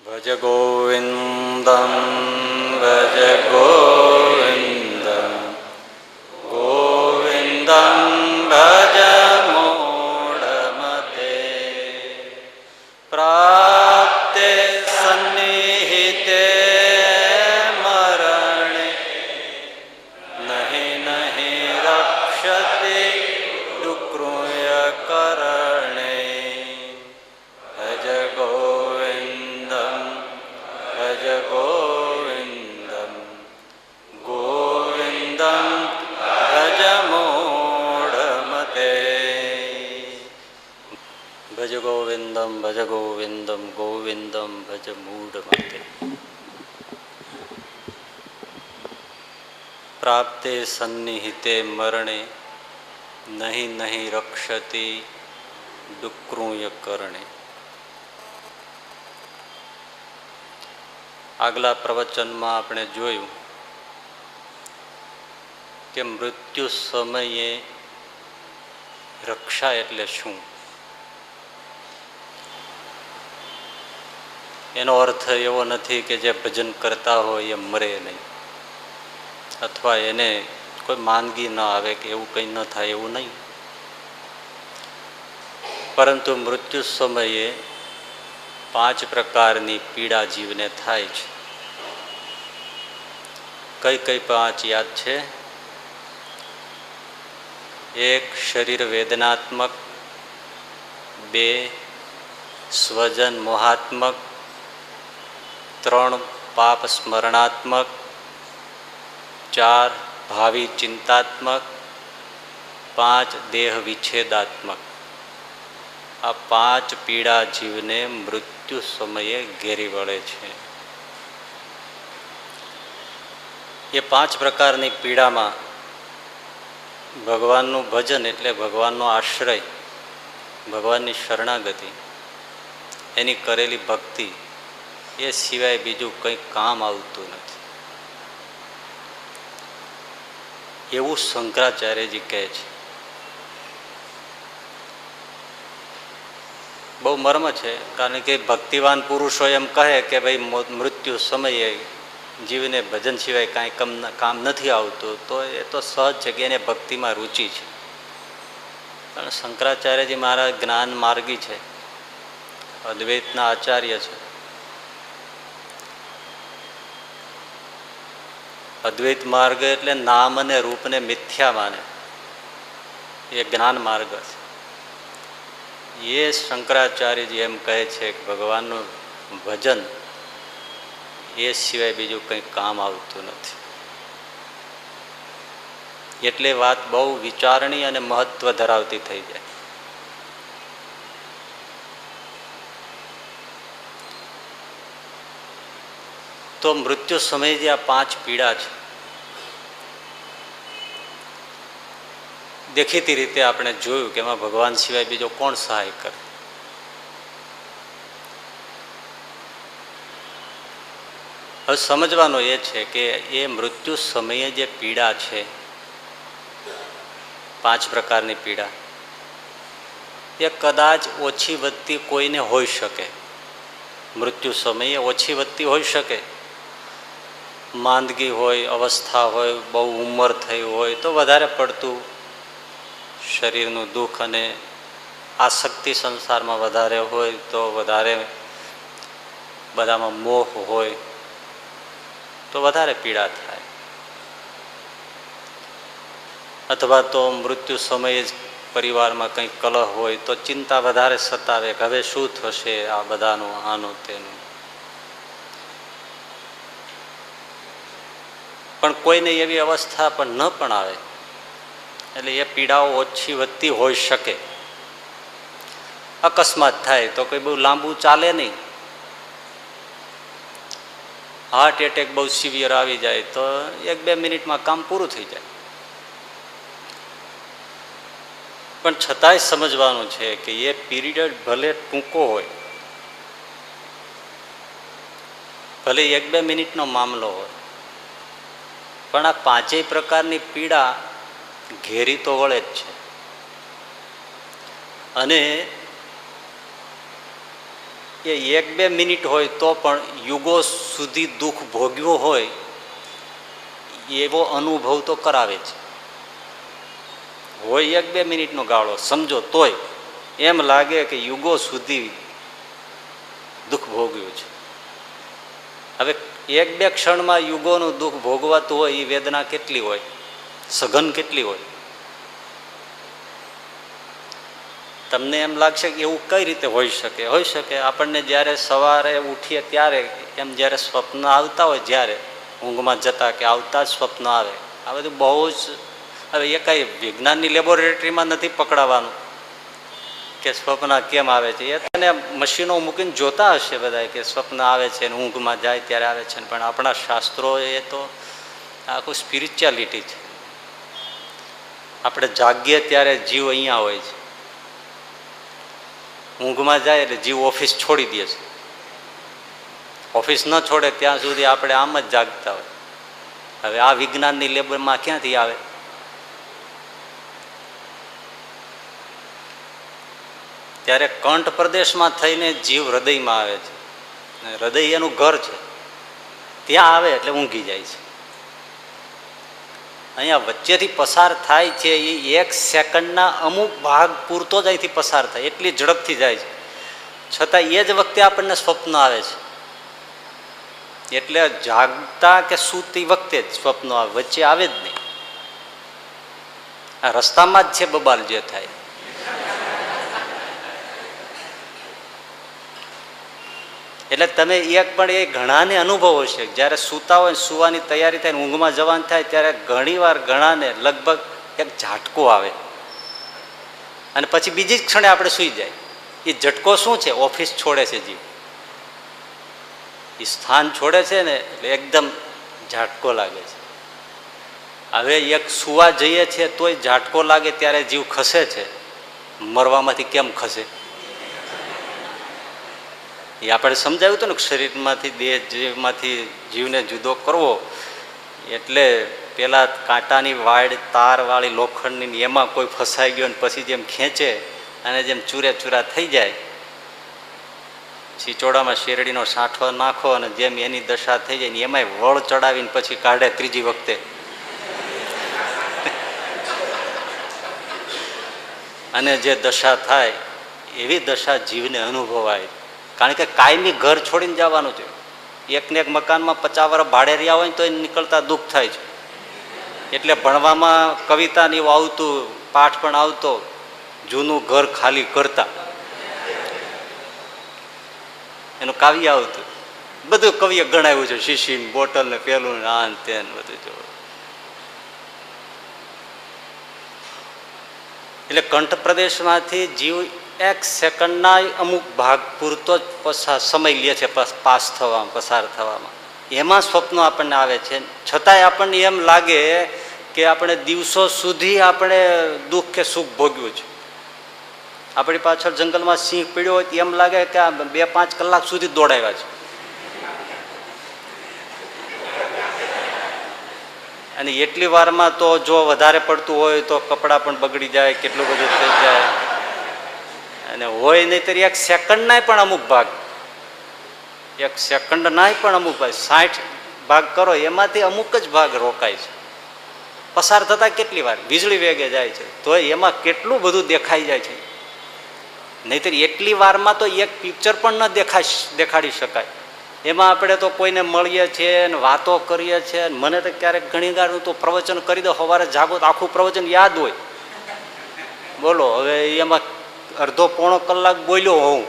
ભજ ગોવિંદમ ભજ ગોવિંદમ ગોવિંદમ ભજ મૂઢમતે પ્રાપ્તે સન્નિહિતે મરણે નહીં નહીં રક્ષતે ડુક્રુય કરણે ભજ ગોવિંદમ ભજ ગોવિંદમ ગોવિંદમ ભજ મૂઢમતે ભજ ગોવિંદમ ભજ ગોવિંદમ ગોવિંદમ ભજ મૂઢમતે પ્રાપ્તે સન્નિહિતે મરણે નહીં નહીં રક્ષતિ ડુક્રુય કરણે. આગલા પ્રવચનમાં આપણે જોયું કે મૃત્યુ સમયે રક્ષા એટલે શું. એનો અર્થ એવો નથી કે જે ભજન કરતા હોય એ મરે નહીં, અથવા એને કોઈ માંદગી ન આવે કે એવું કંઈ ન થાય, એવું નહીં. પરંતુ મૃત્યુ સમયે 5 પ્રકારની પીડા જીવને થાય છે. કઈ કઈ 5 યાદ છે? 1 શરીર વેદનાત્મક, 2 સ્વજન મોહાત્મક, 3 પાપ સ્મરણાત્મક, 4 ભાવિ ચિંતાત્મક, 5 દેહ વિચ્છેદાત્મક. આ 5 પીડા જીવને મૃત્યુ સમયે ઘેરી વળે છે. એ 5 પ્રકારની પીડામાં ભગવાનનું ભજન એટલે ભગવાનનો આશ્રય, ભગવાનની શરણાગતિ, એની કરેલી ભક્તિ, એ સિવાય બીજું કંઈ કામ આવતું નથી એવું શંકરાચાર્યજી કહે છે. બહુ મર્મ છે, કારણ કે ભક્તિવાન પુરુષો એમ કહે કે ભાઈ મૃત્યુ સમયે જીવને ભજન સિવાય કાંઈ કામ નથી આવતું, તો એ તો સહજ છે કે એને ભક્તિમાં રુચિ છે. પણ શંકરાચાર્યજી મહારાજ જ્ઞાન માર્ગી છે, અદ્વૈતના આચાર્ય છે. અદ્વૈત માર્ગ એટલે નામ અને રૂપને મિથ્યા માને, એ જ્ઞાન માર્ગ છે. એ શંકરાચાર્યજી એમ કહે છે કે ભગવાનનું ભજન એ સિવાય બીજું કંઈ કામ આવતું નથી. એટલે વાત બહુ વિચારણી અને મહત્વ ધરાવતી થઈ જાય. તો મૃત્યુ સમયે જે આ 5 પીડા છે, દેખીતી રીતે આપણે જોયું કે એમાં ભગવાન સિવાય બીજો કોણ સહાય કરે. હવે સમજવાનો એ છે કે એ મૃત્યુ સમયે જે પીડા છે, 5 પ્રકારની પીડા, એ કદાચ ઓછી વધતી કોઈને હોઈ શકે. મૃત્યુ સમયે ઓછી વધતી હોઈ શકે. માંદગી હોય, અવસ્થા હોય, બહુ ઉંમર થઈ હોય તો વધારે પડતું શરીરનું દુઃખ અને આસક્તિ સંસારમાં વધારે હોય, તો વધારે બધામાં મોહ હોય તો વધારે પીડા થાય. અથવા તો મૃત્યુ સમયે જ પરિવારમાં કંઈ કલહ હોય તો ચિંતા વધારે સતાવે કે હવે શું થશે આ બધાનું, આનું તેનું. પણ કોઈને એવી અવસ્થા પણ ન પણ આવે, એટલે એ પીડાઓ ઓછી વધતી હોઈ શકે. અકસ્માત થાય તો કોઈ બહુ લાંબુ ચાલે નહીં. હાર્ટ એટેક બહુ સિવિયર આવી જાય તો 1-2 મિનિટમાં કામ પૂરું થઈ જાય. પણ છતાંય સમજવાનું છે કે એ પીરિયડ ભલે ટૂંકો હોય, ભલે 1-2 મિનિટનો મામલો હોય, પણ આ 5 પ્રકારની પીડા ઘેરી તો વળે જ છે. અને એ 1-2 મિનિટ હોય તો પણ યુગો સુધી દુઃખ ભોગ્યું હોય એવો અનુભવ તો કરાવે છે. હોય 1-2 મિનિટનો ગાળો સમજો તોય એમ લાગે કે યુગો સુધી દુઃખ ભોગવ્યું છે. હવે 1-2 ક્ષણમાં યુગોનું દુઃખ ભોગવાતું હોય એ વેદના કેટલી હોય, સઘન કેટલી હોય. તમને એમ લાગશે કે એવું કઈ રીતે હોઈ શકે? હોઈ શકે આપણને જ્યારે સવારે ઉઠીએ ત્યારે એમ જ્યારે સ્વપ્ન આવતા હોય, જ્યારે ઊંઘમાં જતા કે આવતા જ સ્વપ્ન આવે, આ બધું બહુ જ. હવે એ કાંઈ વિજ્ઞાનની લેબોરેટરીમાં નથી પકડાવાનું કે સ્વપ્ન કેમ આવે છે. એ તને મશીનો મૂકીને જોતા હશે બધા કે સ્વપ્ન આવે છે ને ઊંઘમાં જાય ત્યારે આવે છે, પણ આપણા શાસ્ત્રો એ તો આખું સ્પિરિચ્યુઆલિટી છે. આપણે જાગીએ ત્યારે જીવ અહીંયા હોય છે, ઊંઘમાં જાય એટલે જીવ ઓફિસ છોડી દે છે. ઓફિસ ન છોડે ત્યાં સુધી આપણે આમ જ જાગતા હોય. હવે આ વિજ્ઞાનની લેબમાં ક્યાંથી આવે? ત્યારે કંઠ પ્રદેશમાં થઈને જીવ હૃદયમાં આવે છે. હૃદય એનું ઘર છે, ત્યાં આવે એટલે ઊંઘી જાય છે. અહીંયા વચ્ચેથી પસાર થાય છે એ 1 સેકન્ડના અમુક ભાગ પૂરતો જ અહીંથી પસાર થાય, એટલી ઝડપથી જાય છે. છતાં એ જ વખતે આપણને સ્વપ્ન આવે છે. એટલે જાગતા કે સૂતી વખતે જ સ્વપ્ન આવે, વચ્ચે આવે જ નહીં. આ રસ્તામાં જ છે બબાલ જે થાય. એટલે તમે એક પણ એ ઘણાને અનુભવ હશે, જ્યારે સૂતા હોય સુવાની તૈયારી થાય ઊંઘમાં જવાનું થાય ત્યારે ઘણીવાર ઘણાને લગભગ એક ઝાટકો આવે અને પછી બીજી જ ક્ષણે આપણે સૂઈ જાય. એ ઝટકો શું છે? ઓફિસ છોડે છે જીવ, એ સ્થાન છોડે છે ને એટલે એકદમ ઝાટકો લાગે છે. હવે એક સુવા જઈએ છીએ તોય ઝાટકો લાગે ત્યારે જીવ ખસે છે, મરવામાંથી કેમ ખસે? એ આપણે સમજાવ્યું હતું ને, શરીરમાંથી દેહમાંથી જીવને જુદો કરવો એટલે પેલા કાંટાની વાડ તારવાળી લોખંડની એમાં કોઈ ફસાઈ ગયો ને પછી જેમ ખેંચે અને જેમ ચૂરે ચૂરા થઈ જાય, છીચોડામાં શેરડીનો સાંઠો નાખો અને જેમ એની દશા થઈ જાય ને એમાંય વળ ચડાવીને પછી કાઢે ત્રીજી વખતે. અને જે દશા થાય એવી દશા જીવને અનુભવાય. કારણ કે કાયમી ઘર છોડીને જવાનું છે. એકને એક મકાનમાં 50 વર્ષ ભાડે રહ્યા હોય તો નીકળતા દુઃખ થાય છે. એટલે ભણવામાં કવિતા ને એવું આવતું, પાઠ પણ આવતો, જૂનું ઘર ખાલી કરતા એનું કાવ્ય આવતું. બધું કવિએ ગણાવ્યું છે, શીશી બોટલ ને પેલું ને આ તેન બધું. જો એટલે કંઠ પ્રદેશમાંથી જીવ 1 સેકન્ડના અમુક ભાગ પૂરતો જ સમય લે છે પસાર થવામાં. એમાં સ્વપ્નો આપણને આવે છે. છતાંય આપણને એમ લાગે કે આપણે દિવસો સુધી આપણે દુઃખ કે સુખ ભોગ્યું છે. આપણી પાછળ જંગલમાં સિંહ પીડ્યો હોય એમ લાગે કે આ 2-5 કલાક સુધી દોડાવ્યા છે. અને એટલી વારમાં તો જો વધારે પડતું હોય તો કપડાં પણ બગડી જાય, કેટલું બધું થઈ જાય. અને હોય નહીંતર 1 સેકન્ડનાય પણ અમુક ભાગ, 1 સેકન્ડનાય પણ અમુક ભાગ, 60 ભાગ કરો એમાંથી અમુક જ ભાગ રોકાય છે. પસાર થતા કેટલી વાર વીજળી વેગે જાય છે તો એમાં કેટલું બધું દેખાઈ જાય છે. નહીંતર એટલી વારમાં તો એક પિક્ચર પણ ન દેખાડી શકાય. એમાં આપણે તો કોઈને મળીએ છીએ ને વાતો કરીએ છીએ. મને તો ક્યારેક ઘણી વાર હું તો પ્રવચન કરી દઉં, સવારે જાગો તો આખું પ્રવચન યાદ હોય. બોલો હવે એમાં અડધો-પોણો કલાક બોલ્યો હોઉં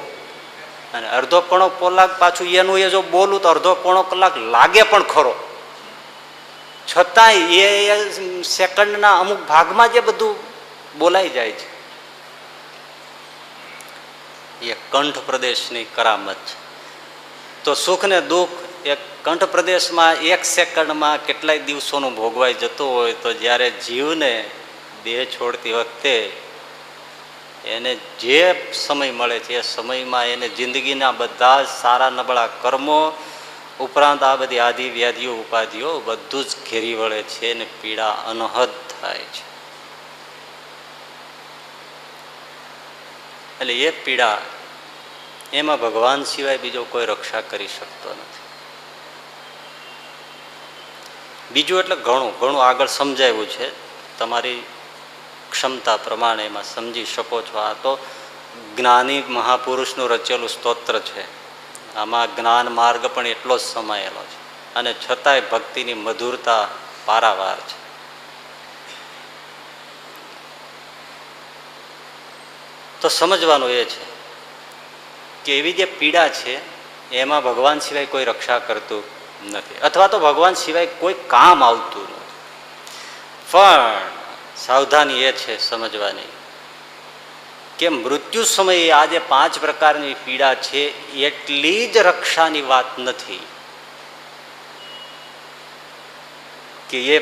અને અડધો-પોણો કલાક પાછું એનું એ જો બોલું તો અડધો-પોણો કલાક લાગે પણ ખરો. છતાંય એ સેકન્ડના અમુક ભાગમાં જે બધું બોલાઈ જાય છે એ કંઠ પ્રદેશની કરામત છે. તો સુખ ને દુઃખ એ કંઠ પ્રદેશમાં 1 સેકન્ડમાં કેટલાય દિવસોનું ભોગવાઈ જતું હોય, તો જ્યારે જીવને દેહ છોડતી વખતે એને જે સમય મળે છે એ સમયમાં એને જિંદગીના બધા જ સારા નબળા કર્મો ઉપરાંત આ બધી આદિ વ્યાધિઓ ઉપાધિઓ બધું જ ઘેરી વળે છે અને પીડા અનહદ થાય છે. એટલે એ પીડા એમાં ભગવાન સિવાય બીજો કોઈ રક્ષા કરી શકતો નથી. બીજું એટલે ઘણું ઘણું આગળ સમજાવ્યું છે, તમારી ક્ષમતા પ્રમાણે એમાં સમજી શકો છો. આ તો જ્ઞાની મહાપુરુષનું રચેલું સ્તોત્ર છે. આમાં જ્ઞાન માર્ગ પણ એટલો જ સમાયેલો છે અને છતાંય ભક્તિની મધુરતા પારાવાર છે. તો સમજવાનું એ છે કે એવી જે પીડા છે એમાં ભગવાન સિવાય કોઈ રક્ષા કરતું નથી, અથવા તો ભગવાન સિવાય કોઈ કામ આવતું નથી. પણ સાવધાની એ છે સમજવાની કે મૃત્યુ સમયે આ જે 5 પ્રકારની પીડા છે એટલી જ રક્ષાની વાત નથી કે એ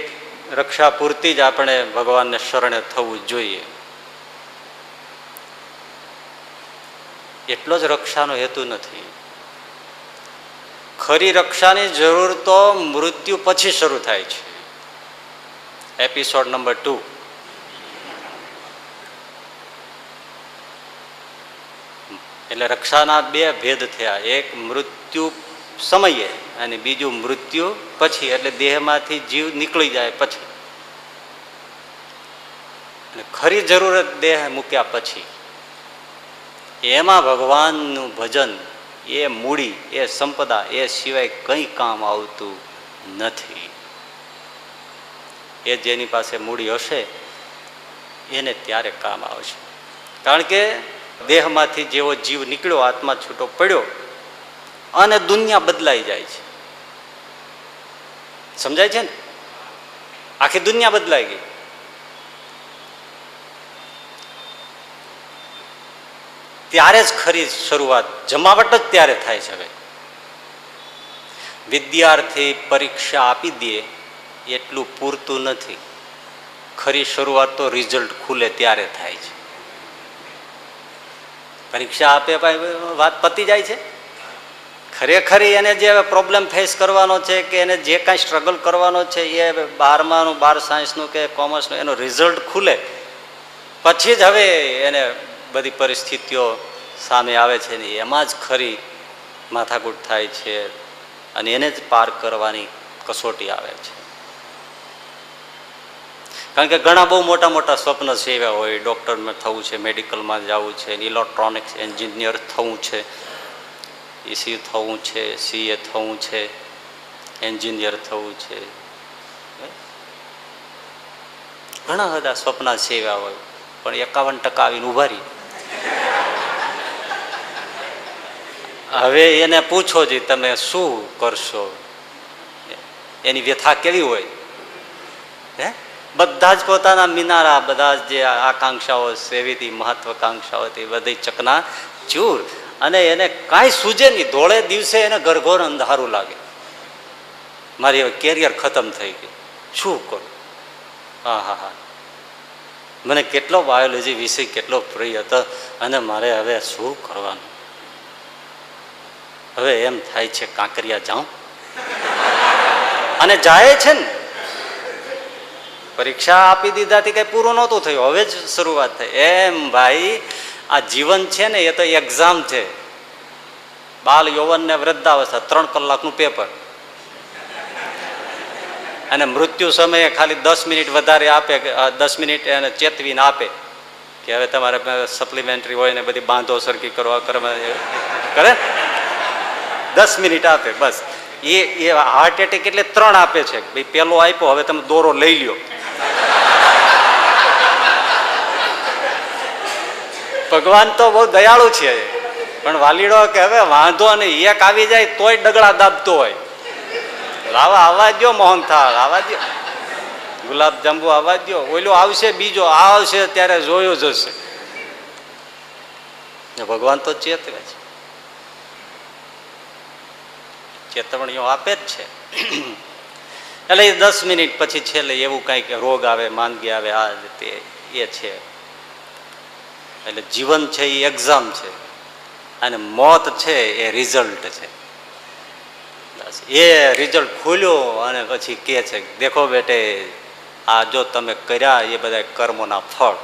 રક્ષા પૂરતી જ આપણે ભગવાનને શરણે થવું જોઈએ. એટલો જ રક્ષાનો હેતુ નથી. ખરી રક્ષાની જરૂર તો મૃત્યુ પછી શરૂ થાય છે. Episode number 2. એટલે રક્ષાના 2 ભેદ થયા, એક મૃત્યુ સમયે અને બીજું મૃત્યુ પછી, એટલે દેહમાંથી જીવ નીકળી જાય પછી. અને ખરી જરૂરત દેહ મૂક્યા પછી એમાં ભગવાનનું ભજન એ મૂડી, એ સંપદા, એ સિવાય કંઈ કામ આવતું નથી. એ જેની પાસે મૂડી હશે એને ત્યારે કામ આવશે. કારણ કે દેહમાંથી જેવો જીવ નીકળ્યો, આત્મા છૂટો પડ્યો અને દુનિયા બદલાઈ જાય છે. સમજાય છે ને? આખી દુનિયા બદલાઈ ગઈ. ત્યારે જ ખરી શરૂઆત, જમાવટ જ ત્યારે થાય છે. હવે વિદ્યાર્થી પરીક્ષા આપી દે એટલું પૂરતું નથી. ખરી શરૂઆત તો રિઝલ્ટ ખુલે ત્યારે થાય છે. પરીક્ષા આપે વાત પતી જાય છે. ખરેખર એને જે પ્રોબ્લેમ ફેસ કરવાનો છે કે એને જે કાંઈ સ્ટ્રગલ કરવાનો છે એ 12માનું 12 સાયન્સનું કે કોમર્સનું એનો રિઝલ્ટ ખુલે પછી જ હવે એને બધી પરિસ્થિતિઓ સામે આવે છે ને એમાં જ ખરી માથાકૂટ થાય છે અને એને જ પાર કરવાની કસોટી આવે છે. કારણ કે ઘણા બહુ મોટા મોટા સ્વપ્ન છે એવા હોય, ડૉક્ટરમાં થવું છે, મેડિકલમાં જવું છે, ઇલેક્ટ્રોનિક્સ એન્જિનિયર થવું છે, ઈસી થવું છે, સીએ થવું છે, એન્જિનિયર થવું છે, ઘણા બધા સ્વપ્ન છે એવા હોય. પણ 51% આવીને ઉભા રહી. હવે એને પૂછો જ તમે શું કરશો, એની વ્યથા કેવી હોય? હે, બધા જ પોતાના મિનારા, બધા જ જે આકાંક્ષાઓ સેવી હતી, મહત્વાકાંક્ષાઓ હતી, બધી ચકના ચૂર, અને એને કાંઈ સૂજે નહીં. ધોળે દિવસે એને ઘરઘોર અંધારું લાગે. મારી હવે કેરિયર ખતમ થઈ ગઈ, શું કરું? હા હા હા, મને કેટલો બાયોલોજી વિષય કેટલો પ્રિય હતો અને મારે હવે શું કરવાનું? હવે એમ થાય છે કાંકરિયા જાઉં, અને જાય છે ને. પરીક્ષા આપી દીધાથી કઈ પૂરું નહોતું થયું, હવે જ શરૂઆત થઈ. એમ ભાઈ, આ જીવન છે ને એ તો એક્ઝામ છે. બાલ યૌવન ને વૃદ્ધાવસ્થા 3 કલાકનું પેપર, અને મૃત્યુ સમયે ખાલી 10 મિનિટ વધારે આપે, 10 મિનિટ એને ચેતવીને આપે કે હવે તમારે સપ્લિમેન્ટરી હોય ને બધી બાંધો સરખી કરવા કરે. 10 મિનિટ આપે બસ. એ હાર્ટ એટેક એટલે 3 આપે છે. ભાઈ પેલો આપ્યો, હવે તમે દોરો લઈ લ્યો. ભગવાન તો બહુ દયાળુ છે, પણ વાલીડો કે હવે વાંધો નહીં, એક આવી જાય તોય ડગડા દાબતો હોય. લાવા આવવા દો, મોહનથાળ આવવા દો, ગુલાબ જાંબુ આવવા દો, ઓલો આવશે બીજો આવશે ત્યારે જોયો જશે. ભગવાન તો ચેતવે છે, ચેતવણીઓ આપે જ છે. એટલે એ 10 મિનિટ પછી છેલ્લે એવું કંઈક રોગ આવે, માંદગી આવે, આ તે એ છે. એટલે જીવન છે એ એક્ઝામ છે અને મોત છે એ રિઝલ્ટ છે. એ રિઝલ્ટ ખોલ્યો અને પછી કહે છે દેખો બેટે, આ જો તમે કર્યા એ બધા કર્મોના ફળ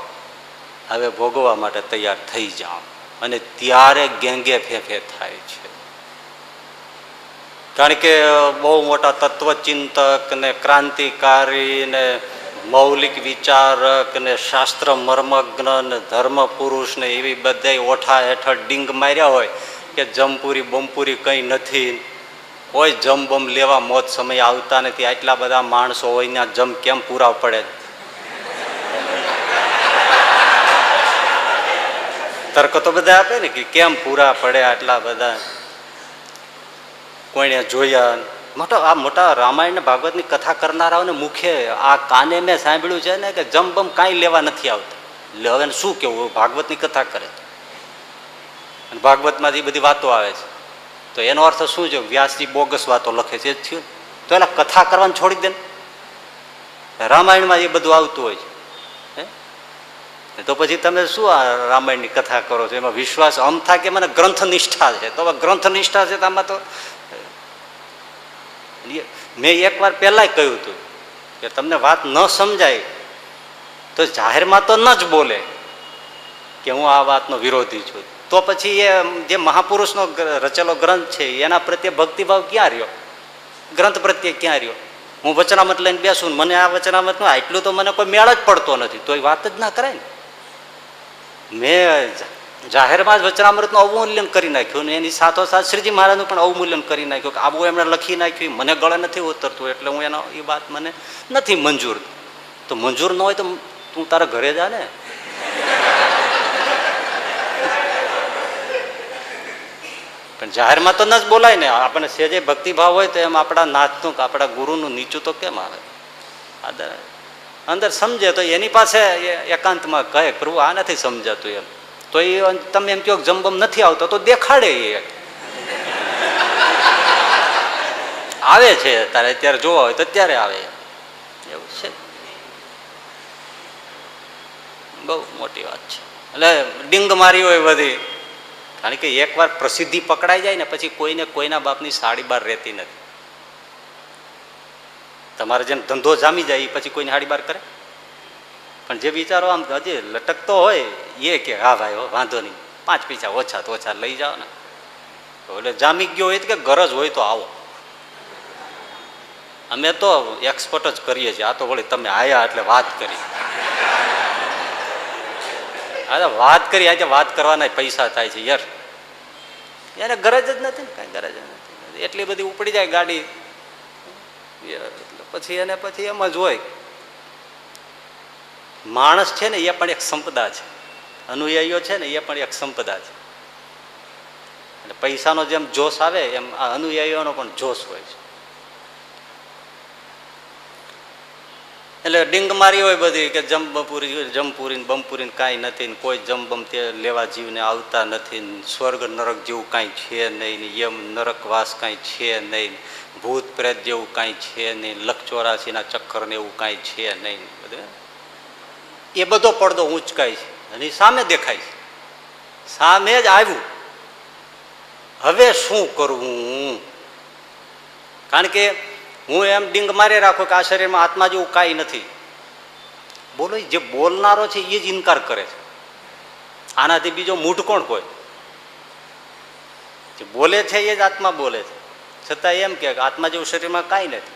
હવે ભોગવવા માટે તૈયાર થઈ જાઓ. અને ત્યારે ગેંગે ફેફે થાય છે. કારણ કે બહુ મોટા તત્વચિંતક ને ક્રાંતિકારી ને મૌલિક વિચારક ને શાસ્ત્ર મર્મજ્ઞ ને ધર્મ પુરુષ ને એવી બધા ઓઠા હેઠળ ડીંગ માર્યા હોય કે જમપુરી બમપુરી કંઈ નથી, કોઈ જમ બમ લેવા મોત સમય આવતા નથી, આટલા બધા માણસો હોય ને જમ કેમ પૂરા પડે? તર્ક તો બધા આપે ને કે કેમ પૂરા પડે આટલા બધા, કોઈને જોયા. મોટા રામાયણ ભાગવતની કથા કરનારાઓને મુખે આ કાને મેં સાંભળ્યું છે ને કે જમ બમ કાંઈ લેવા નથી આવતા. એટલે હવે શું કેવું, ભાગવતની કથા કરે અને ભાગવતમાંથી બધી વાતો આવે છે, તો એનો અર્થ શું છે? વ્યાસજી બોગસ વાતો લખે છે, એ જ થયું. તો એના કથા કરવાનું છોડી દે ને, રામાયણમાં એ બધું આવતું હોય છે. તો પછી તમે શું આ રામાયણની કથા કરો છો? એમાં વિશ્વાસ આમ થાય કે મને ગ્રંથ નિષ્ઠા છે. તો ગ્રંથ નિષ્ઠા છે તો આમાં તો મેં એકવાર પહેલાં કહ્યું હતું કે તમને વાત ન સમજાય તો જાહેરમાં તો ન જ બોલે કે હું આ વાતનો વિરોધી છું. તો પછી એ જે મહાપુરુષનો રચેલો ગ્રંથ છે એના પ્રત્યે ભક્તિભાવ ક્યાં રહ્યો? ગ્રંથ પ્રત્યે ક્યાં રહ્યો? હું વચનામત લઈને બેસું, મને આ વચનામતનું આટલું તો મને કોઈ મેળ જ પડતો નથી, તો એ વાત જ ના કરાય ને. મેં જાહેરમાં જ વચનામૃતનું અવમૂલ્યન કરી નાખ્યું ને એની સાથોસાથ શ્રીજી મહારાજનું પણ અવમૂલ્યન કરી નાખ્યું કે આવું એમણે લખી નાખ્યું, મને ગળે નથી ઉતરતું, એટલે હું એનો એ વાત મને નથી મંજૂર. તો મંજૂર ન હોય તો તું તારા ઘરે જા ને. પણ જાહેરમાં તો ન જ બોલાય ને. આપણને સેજે ભક્તિભાવ હોય તો એમ આપણા નાથનું આપણા ગુરુનું નીચું તો કેમ આવે? અંદર સમજે તો એની પાસે એકાંતમાં કહે પ્રભુ આ નથી સમજાતું એમ, તો એ તમે એમ કહો જમબમ નથી આવતો તો દેખાડે. એ આવે છે તારે અત્યારે જોવા હોય તો અત્યારે આવે, એવું છે. બહુ મોટી વાત છે. એટલે ડીંગ મારી હોય બધી, કારણ કે એકવાર પ્રસિદ્ધિ પકડાઈ જાય ને પછી કોઈને કોઈના બાપની સાડી બાર રહેતી નથી. તમારે જેમ ધંધો જામી જાય એ પછી કોઈને સાડી બાર કરે? પણ જે વિચારો આમ હજી લટકતો હોય એ કે હા ભાઈ વાંધો નહીં, 5 પૈસા ઓછા તો ઓછા લઈ જાઓ ને. એટલે જામી ગયો હોય તો કે ગરજ હોય તો આવો. અમે તો એક્સપર્ટ જ કરીએ છીએ. આ તો વળી તમે આયા એટલે વાત કરી. હા વાત કરી, આજે વાત કરવાના પૈસા થાય છે યાર. એને ગરજ જ નથી ને, કાંઈ ગરજ જ નથી. એટલી બધી ઉપડી જાય ગાડી પછી એને પછી એમ જ હોય. માણસ છે ને એ પણ એક સંપદા છે, અનુયાયીઓ છે ને એ પણ એક સંપદા છે. એટલે પૈસાનો જેમ જોશ આવે એમ આ અનુયાયીઓનો પણ જોશ હોય છે. એટલે ડીંગ મારી હોય બધી કે જમપુરી બમપુરી કાંઈ નથી ને કોઈ જમબમ તે લેવા જીવને આવતા નથી, સ્વર્ગ નરક જેવું કાંઈ છે નહીં, યમ નરકવાસ કાંઈ છે નહીં, ભૂત પ્રેત જેવું કાંઈ છે નહીં, લખ 84ના ચક્કર ને એવું કાંઈ છે નહીં. બધું એ બધો પડદો ઊંચકાય છે અને સામે દેખાય છે, સામે જ આવ્યું. હવે શું કરવું? કારણ કે હું એમ ડીંગ મારી રાખું કે આ શરીરમાં આત્મા જેવું કાંઈ નથી. બોલો, જે બોલનારો છે એ જ ઇનકાર કરે છે. આનાથી બીજો મૂઢ કોણ કોઈ? જે બોલે છે એ જ આત્મા બોલે છે, છતાં એમ કે આત્મા જેવું શરીરમાં કાંઈ નથી.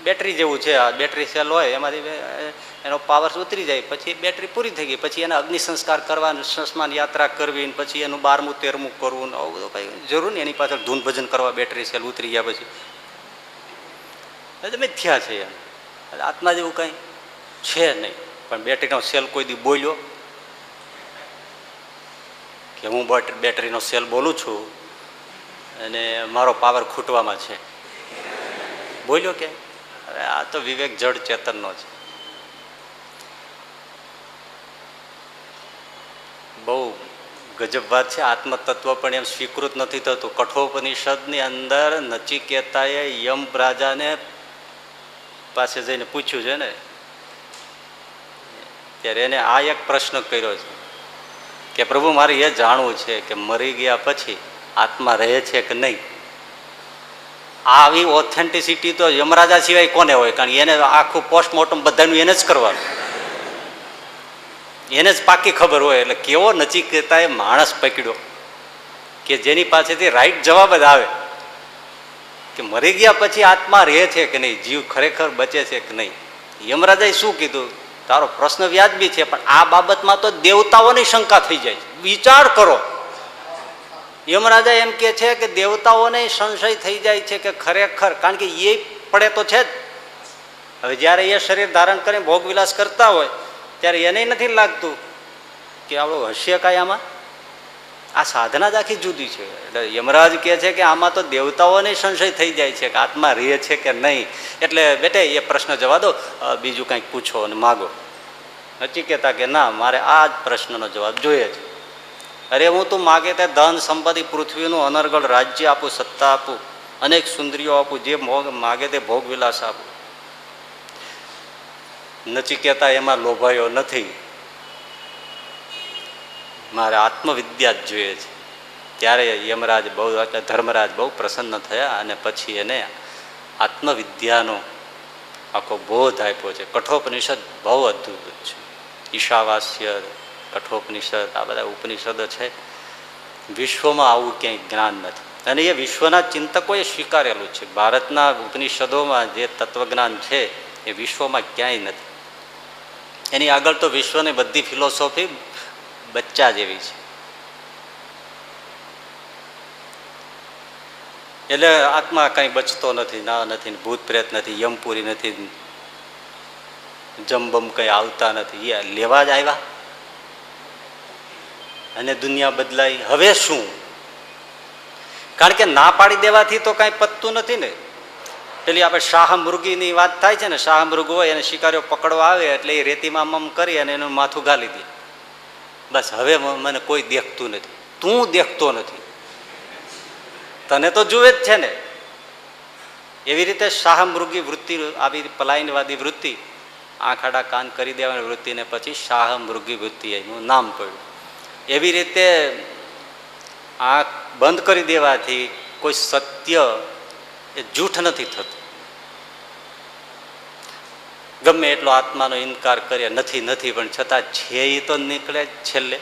બેટરી જેવું છે, આ બેટરી સેલ હોય એમાંથી એનો પાવર ઉતરી જાય પછી બેટરી પૂરી થઈ ગઈ, પછી એને અગ્નિ સંસ્કાર કરવા, શ્મશાન યાત્રા કરવી, પછી એનું 12મું 13મું કરવું, આવું બધું કંઈ જરૂર નહીં. એની પાછળ ધૂન ભજન કરવા બેટરી સેલ ઉતરી ગયા પછી મિથ્યા છે એમ. આત્મા જેવું કંઈ છે નહીં. પણ બેટરીનો સેલ કોઈ દી બોલ્યો કે હું બેટરીનો સેલ બોલું છું અને મારો પાવર ખૂટવામાં છે? બોલ્યો કે? અરે આ તો વિવેક જડ ચેતનનો છે. બહુ ગજબ વાત છે. આત્મતત્વ પણ એમ સ્વીકૃત નથી થતું. કઠોપનિષદની અંદર નચિકેતાએ યમ રાજાને પાસે જઈને પૂછ્યું છે ને, ત્યારે એને આ એક પ્રશ્ન કર્યો છે કે પ્રભુ મારે એ જાણવું છે કે મરી ગયા પછી આત્મા રહે છે કે નહીં. આવી ઓથેન્ટિસિટી તો યમરાજા સિવાય કોને હોય? કારણ કે એને આખું પોસ્ટમોર્ટમ બધાનું એને જ કરવાનું. એને જ પાકી ખબર હોય. એટલે કેવો નચિકેતાએ માણસ પકડ્યો કે જેની પાસેથી રાઈટ જવાબ જ આવે કે મરી ગયા પછી આત્મા રહે છે કે નહીં, જીવ ખરેખર બચે છે કે નહીં. યમરાજાએ શું કીધું, તારો પ્રશ્ન વ્યાજબી છે, પણ આ બાબતમાં તો દેવતાઓની શંકા થઈ જાય છે, વિચાર કરો. યમરાજા એમ કે છે કે દેવતાઓને સંશય થઈ જાય છે કે ખરેખર, કારણ કે એ પડે તો છે જ. હવે જ્યારે એ શરીર ધારણ કરીને ભોગવિલાસ કરતા હોય ત્યારે એને નથી લાગતું કે આપણું હસ્ય કાંઈ આમાં. આ સાધના જ આખી જુદી છે. એટલે યમરાજ કહે છે કે આમાં તો દેવતાઓને સંશય થઈ જાય છે કે આત્મા રહે છે કે નહીં. એટલે બેટે એ પ્રશ્ન જવા દો, બીજું કંઈક પૂછો અને માગો. નચિકેતા કે ના, મારે આ જ પ્રશ્નનો જવાબ જોઈએ છે. અરે હું તું માગે તે ધન સંપત્તિ પૃથ્વીનું અનર્ગળ રાજ્ય આપું, સત્તા આપું, અનેક સુંદરીઓ આપું, જે માગે તે ભોગ વિલાસ આપું. નચિકેતા એમાં લોભાયો નથી. મારે આત્મવિદ્યા જ જોઈએ છે. ત્યારે યમરાજ બહુ, ધર્મરાજ બહુ પ્રસન્ન થયા અને પછી એને આત્મવિદ્યાનો આખો બોધ આપ્યો છે. કઠોપનિષદ બહુ અદ્ભુત છે. ઈશાવાસ્ય, કઠોપનિષદ, આ બધા ઉપનિષદો છે. વિશ્વમાં આવું ક્યાંય જ્ઞાન નથી અને એ વિશ્વના ચિંતકોએ સ્વીકારેલું છે. ભારતના ઉપનિષદોમાં જે તત્વજ્ઞાન છે એ વિશ્વમાં ક્યાંય નથી. એની આગળ તો વિશ્વની બધી ફિલોસોફી બચ્ચા જેવી છે. એટલે આત્મા કંઈ બચતો નથી, ના નથી, ભૂત પ્રેત નથી, યમપુરી નથી, જમબમ કંઈ આવતા નથી. એ લેવા જ આવ્યા અને દુનિયા બદલાઈ. હવે શું? કારણ કે ના પાડી દેવાથી તો કાંઈ પતતું નથી ને. પેલી આપણે શાહ મૃગીની વાત થાય છે ને, શાહ મૃગ હોય એને શિકારીઓ પકડવા આવે એટલે એ રેતીમાં મમ કરી અને એનું માથું ગાલી દે. બસ હવે મને કોઈ દેખતું નથી, તું દેખતો નથી, તને તો જુએ જ છે ને. એવી રીતે શાહ મૃગી વૃત્તિ, આવી પલાયનવાદી વૃત્તિ, આંખ આડા કાન કરી દેવાની વૃત્તિને પછી શાહ મૃગી વૃત્તિ એનું નામ પડ્યું. એવી રીતે આંખ બંધ કરી દેવાથી કોઈ સત્ય એ જૂઠ નથી થતું. ગમે એટલો આત્માનો ઇનકાર કરે, નથી નથી, પણ છતાં છે એ તો નીકળે જ છેલ્લે.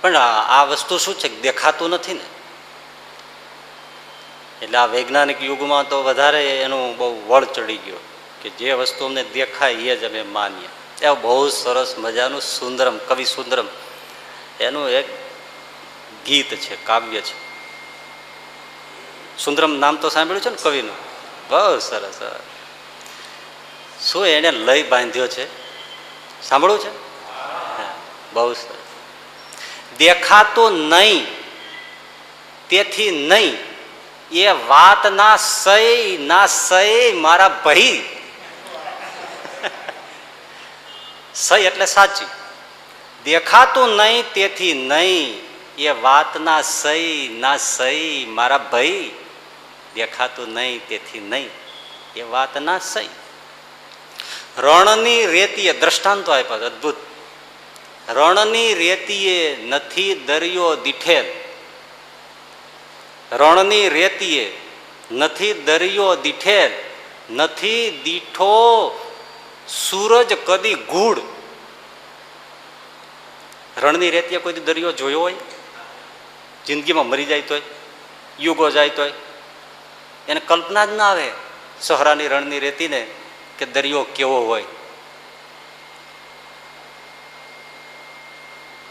પણ આ વસ્તુ શું છે, દેખાતું નથી ને. એટલે આ વૈજ્ઞાનિક યુગમાં તો વધારે એનું બહુ વળ ચડી ગયો કે જે વસ્તુ અમને દેખાય એ જ અમે માનીએ. એ બહુ સરસ મજાનું સુંદરમ, કવિ સુંદરમ એનું એક ગીત છે, કાવ્ય છે. સુંદરમ નામ તો સાંભળ્યું છે ને કવિનું? બહુ સરસ. શું એને લય બાંધ્યો છે, સાંભળ્યું છે? બહુ સરસ. દેખાતું નહીં તેથી નહીં, એ વાત ના સહી મારા ભાઈ. સહી એટલે સાચી. દેખાતું નહીં તેથી નહીં, એ વાત ના સહી મારા ભાઈ. દેખાતું નહીં તેથી નહીં, એ વાત ના સહી. રણની રેતીએ દ્રષ્ટાંતો આપ્યા અદભુત. રણની રેતીએ નથી દરિયો દીઠેલ, રણની રેતીએ નથી દરિયો દીઠેલ, નથી દીઠો સૂરજ કદી ગૂઢ. રણની રેતીએ કોઈ દરિયો જોયો હોય? જિંદગીમાં મરી જાય તોય, યુગો જાય તોય એને કલ્પના જ ના આવે સહરાની રણની રેતીને કે દરિયો કેવો હોય.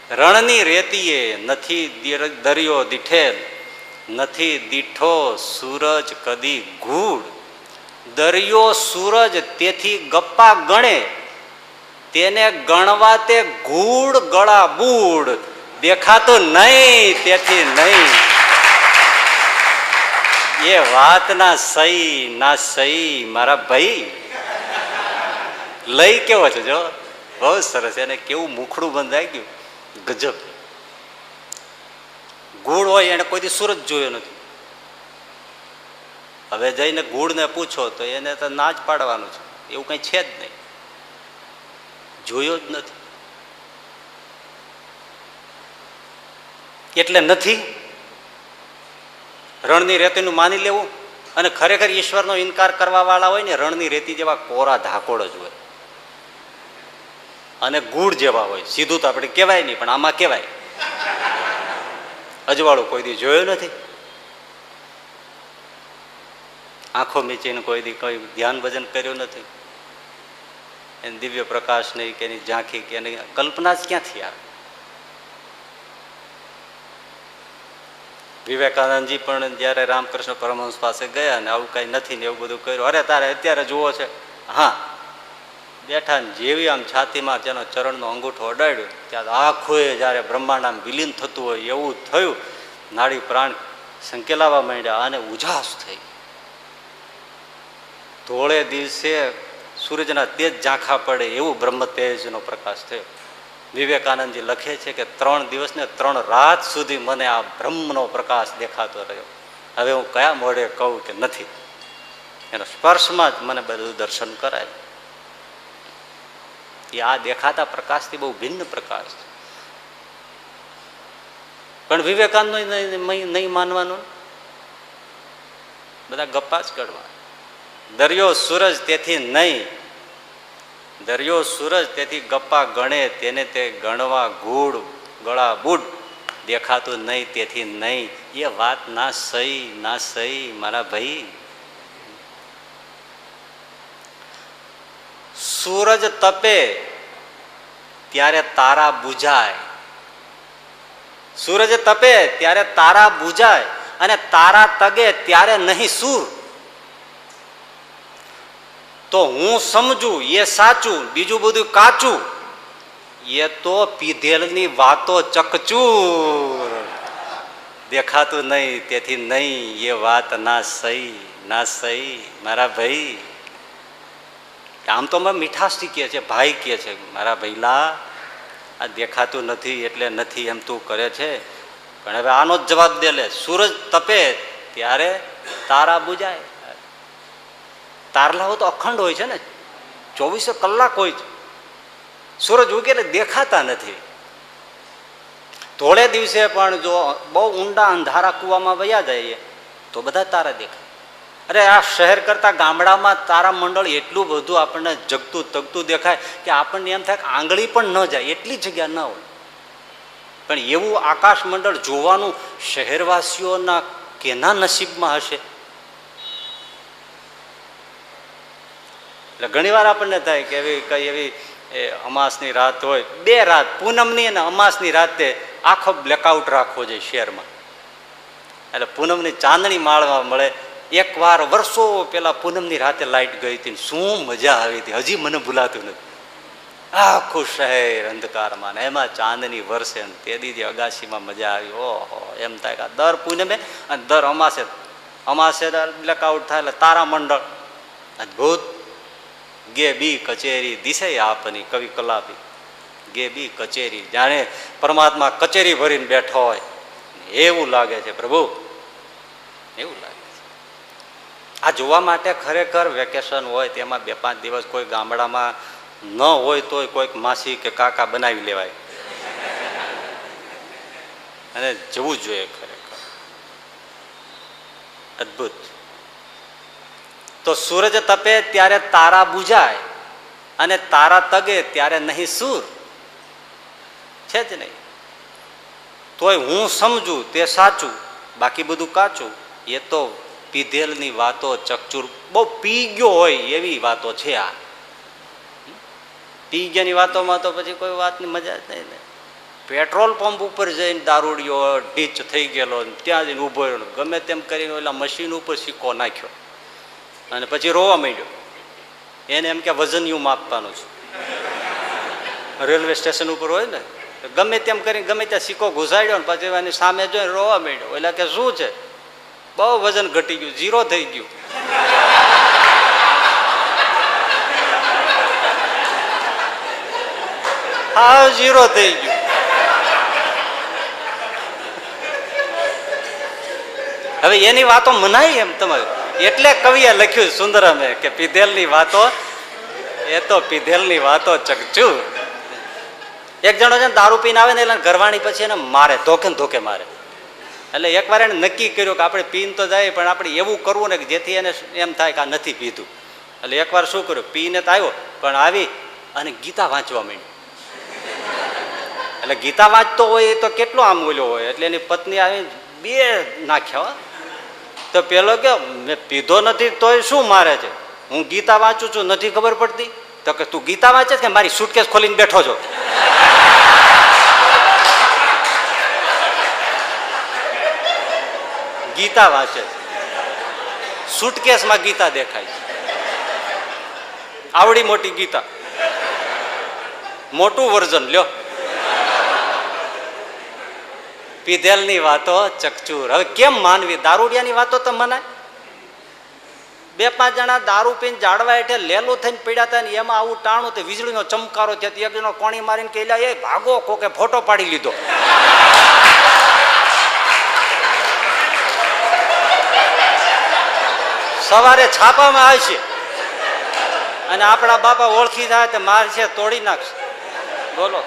રણની રેતીએ નથી દરિયો દીઠેલ, નથી દીઠો સૂરજ કદી ગૂઢ. દરિયો સૂરજ તેથી ગપ્પા ગણે, તેને ગણવા તે ગૂઢ ગળા બૂઢ. દેખાતું નહીં તેથી નહીં, એ વાત ના સહી મારા ભાઈ. લઈ કેવો છે જો, બહુ સરસ. એને કેવું મુખડું બંધાઈ ગયું, ગજબ. ગુડ હોય એને કોઈ દી સૂરજ જોયો નથી. હવે જઈને ગુડને પૂછો તો એને તો ના જ પાડવાનું છે, એવું કંઈ છે જ નહીં, જોયો જ નથી. એટલે નથી. રણની રેતીનું માની લેવું અને ખરેખર ઈશ્વરનો ઇનકાર કરવા વાળા હોય ને રણની રેતી જેવા કોરા ધાકોડ જ હોય અને ગુડ જેવા હોય. સીધું તો આપણે કહેવાય નહીં, પણ આમાં કહેવાય. અજવાળું કોઈ દી જોયો નથી, આંખો મીચીને કોઈ દી કોઈ ધ્યાન ભજન કર્યું નથી, એને દિવ્ય પ્રકાશ નહીં કે એની ઝાંખી કે એની કલ્પના જ ક્યાંથી આવે. વિવેકાનંદજી પણ જયારે રામકૃષ્ણ પરમહંસ પાસે ગયા ને આવું કઈ નથી ને એવું બધું કર્યું, અરે તારે અત્યારે જુઓ છે, હા બેઠા ને જેવી આમ છાતીમાં તેનો ચરણનો અંગૂઠો અડાડ્યો ત્યાં આખું જયારે બ્રહ્માંડ આમ વિલીન થતું હોય એવું થયું. નાડી પ્રાણ સંકેલાવા માંડ્યા અને ઉજાસ થઈ. ધોળે દિવસે સૂરજના તેજ ઝાંખા પડે એવું બ્રહ્મ તેજનો પ્રકાશ થયો. વિવેકાનંદજી લખે છે કે 3 દિવસ ને 3 રાત સુધી મને આ બ્રહ્મનો પ્રકાશ દેખાતો રહ્યો. હવે હું કયા મોઢે કહું કે નથી, એનો સ્પર્શમાં જ મને બધું દર્શન કરાય. એ આ દેખાતા પ્રકાશથી બહુ ભિન્ન પ્રકાશ છે. પણ વિવેકાનંદ નહીં માનવાનું, બધા ગપ્પા જ કરવા. દરિયો સૂરજ તેથી નહીં, દરિયો સૂરજ તેથી ગપ્પા ગણે, તેને તે ગણવા ગૂઢ ગળા બુડ, દેખાતું નહીં તેથી નહીં. એ વાત ના સહી, ના સહી મારા ભાઈ. સૂરજ તપે ત્યારે તારા બુજાય, સૂરજ તપે ત્યારે તારા બુજાય અને તારા તગે ત્યારે નહીં સૂર. તો હું સમજું એ સાચું, બીજું બધું કાચું, એ તો પીધેલની વાતો ચકચૂર. દેખાતું નહીં તેથી નહીં, એ વાત ના સહી, ના સહી મારા ભાઈ. આમ તો અમે મીઠાશથી કહે છે, ભાઈ કહે છે, મારા ભઈલા આ દેખાતું નથી એટલે નથી એમ તું કરે છે. પણ હવે આનો જ જવાબ દે લે. સૂરજ તપે ત્યારે તારા બુજાય. તારલાઓ તો અખંડ હોય છે ને, 24 કલાક હોય છે. સૂરજ ઉગે એટલે દેખાતા નથી. ધોળે દિવસે પણ જો બહુ ઊંડા અંધારા કૂવામાં વયા જાય તો બધા તારા દેખાય. અરે આ શહેર કરતા ગામડામાં તારા મંડળ એટલું બધું આપણને જગતું તગતું દેખાય કે આપણને એમ થાય કે આંગળી પણ ન જાય એટલી જગ્યા ન હોય. પણ એવું આકાશ મંડળ જોવાનું શહેરવાસીઓના કેના નસીબમાં હશે? એટલે ઘણી વાર આપણને થાય કે એવી કઈ એવી અમાસની રાત હોય, 2 રાત, પૂનમની અને અમાસની રાતે આખો બ્લેકઆઉટ રાખવો જોઈએ શહેરમાં. એટલે પૂનમની ચાંદણી માળવા મળે. એકવાર વર્ષો પેલા પૂનમની રાતે લાઈટ ગઈ હતી, શું મજા આવી હતી, હજી મને ભૂલાતું નથી. આખું શહેર અંધકારમાં ને એમાં ચાંદની વર્ષે તે દીધી અગાશીમાં મજા આવી. ઓહો, એમ થાય કે દર પૂનમે અને દર અમાસે બ્લેકઆઉટ થાય એટલે તારા મંડળ અદભુત. ગે બી કચેરી દિશે આપની કવિ કલાપી, ગે બી કચેરી, જાણે પરમાત્મા કચેરી ભરીને બેઠો હોય એવું લાગે છે પ્રભુ, એવું લાગે છે. આ જોવા માટે ખરેખર વેકેશન હોય તેમાં 2-5 દિવસ કોઈ ગામડામાં ન હોય તોય કોઈક માસી કે કાકા બનાવી લેવાય અને જવું જ જોઈએ. ખરેખર અદભુત. તો સૂરજ તપે ત્યારે તારા બુજાય અને તારા તગે ત્યારે નહીં સૂર. છે જ નહીં. તોય હું સમજું તે સાચું, બાકી બધું કાચું. એ તો પીધેલની વાતો ચકચૂર. બહુ પી ગયો હોય એવી વાતો છે આ. પી ગયાની વાતોમાં તો પછી કોઈ વાતની મજા જ નહીં ને. પેટ્રોલ પંપ ઉપર જઈને દારૂડિયો ઢીચ થઈ ગયેલો, ત્યાં જઈને ઊભો રહ્યો, ગમે તેમ કરીને ઓલા મશીન ઉપર સિક્કો નાખ્યો અને પછી રોવા માંડ્યો. એને એમ કે વજનિયું માપવાનું છે. રેલવે સ્ટેશન ઉપર હોય ને, ગમે તેમ કરીને ગમે ત્યાં સિક્કો ઘુસાડ્યો ને પછી એની સામે જોઈને રોવા માંડ્યો. એટલે કે શું છે, બહુ વજન ઘટી ગયું, 0 થઈ ગયું. હા, 0 થઈ ગયું. હવે એની વાતો મનાય એમ તમારે. એટલે કવિએ લખ્યું સુંદરમે કે પીધેલની વાતો, એ તો પીધેલની વાતો ચકચૂર. એક જણો છે ને દારૂ પીને આવે ને એટલે ઘરવાણી પછી એને મારે, ધોકે ને ધોકે મારે. એટલે એકવાર એને નક્કી કર્યું કે આપણે પીને તો જાય, પણ આપણે એવું કરવું ને કે જેથી એને એમ થાય કે આ નથી પીધું. એટલે એકવાર શું કર્યું, પીને તો આવ્યો, પણ આવી અને ગીતા વાંચવા માંડ્યો. એટલે ગીતા વાંચતો હોય એ તો કેટલો આમ બોલ્યો હોય. એટલે એની પત્ની આવી બે નાખ્યા. તો પેલો કે મેં પીધો નથી તોય શું મારે છે, હું ગીતા વાંચું છું, નથી ખબર પડતી? તો કે તું ગીતા વાંચે કે મારી સુટકેસ ખોલીને બેઠો છો? ગીતા વાંચે, સુટકેસમાં ગીતા દેખાય, આવડી મોટી ગીતા, મોટું વર્ઝન લ્યો. પીધેલની વાતો ચકચૂર. હવે કેમ માનવી? દારૂડિયાની વાતો તો મનાય? 2-5 જણા દારૂ પીને જાડવા હેઠે લેલું થઈને પડ્યા હતા ને એમાં આવું ટાણું તે વીજળીનો ચમકારો થયો, એક જણો કોણી મારીને કે એ ભાગો, કોકે ફોટો પાડી લીધો. સવારે છાપામાં આવશે અને આપણા બાપા ઓળખી જાય તો મારશે, તોડી નાખશે. બોલો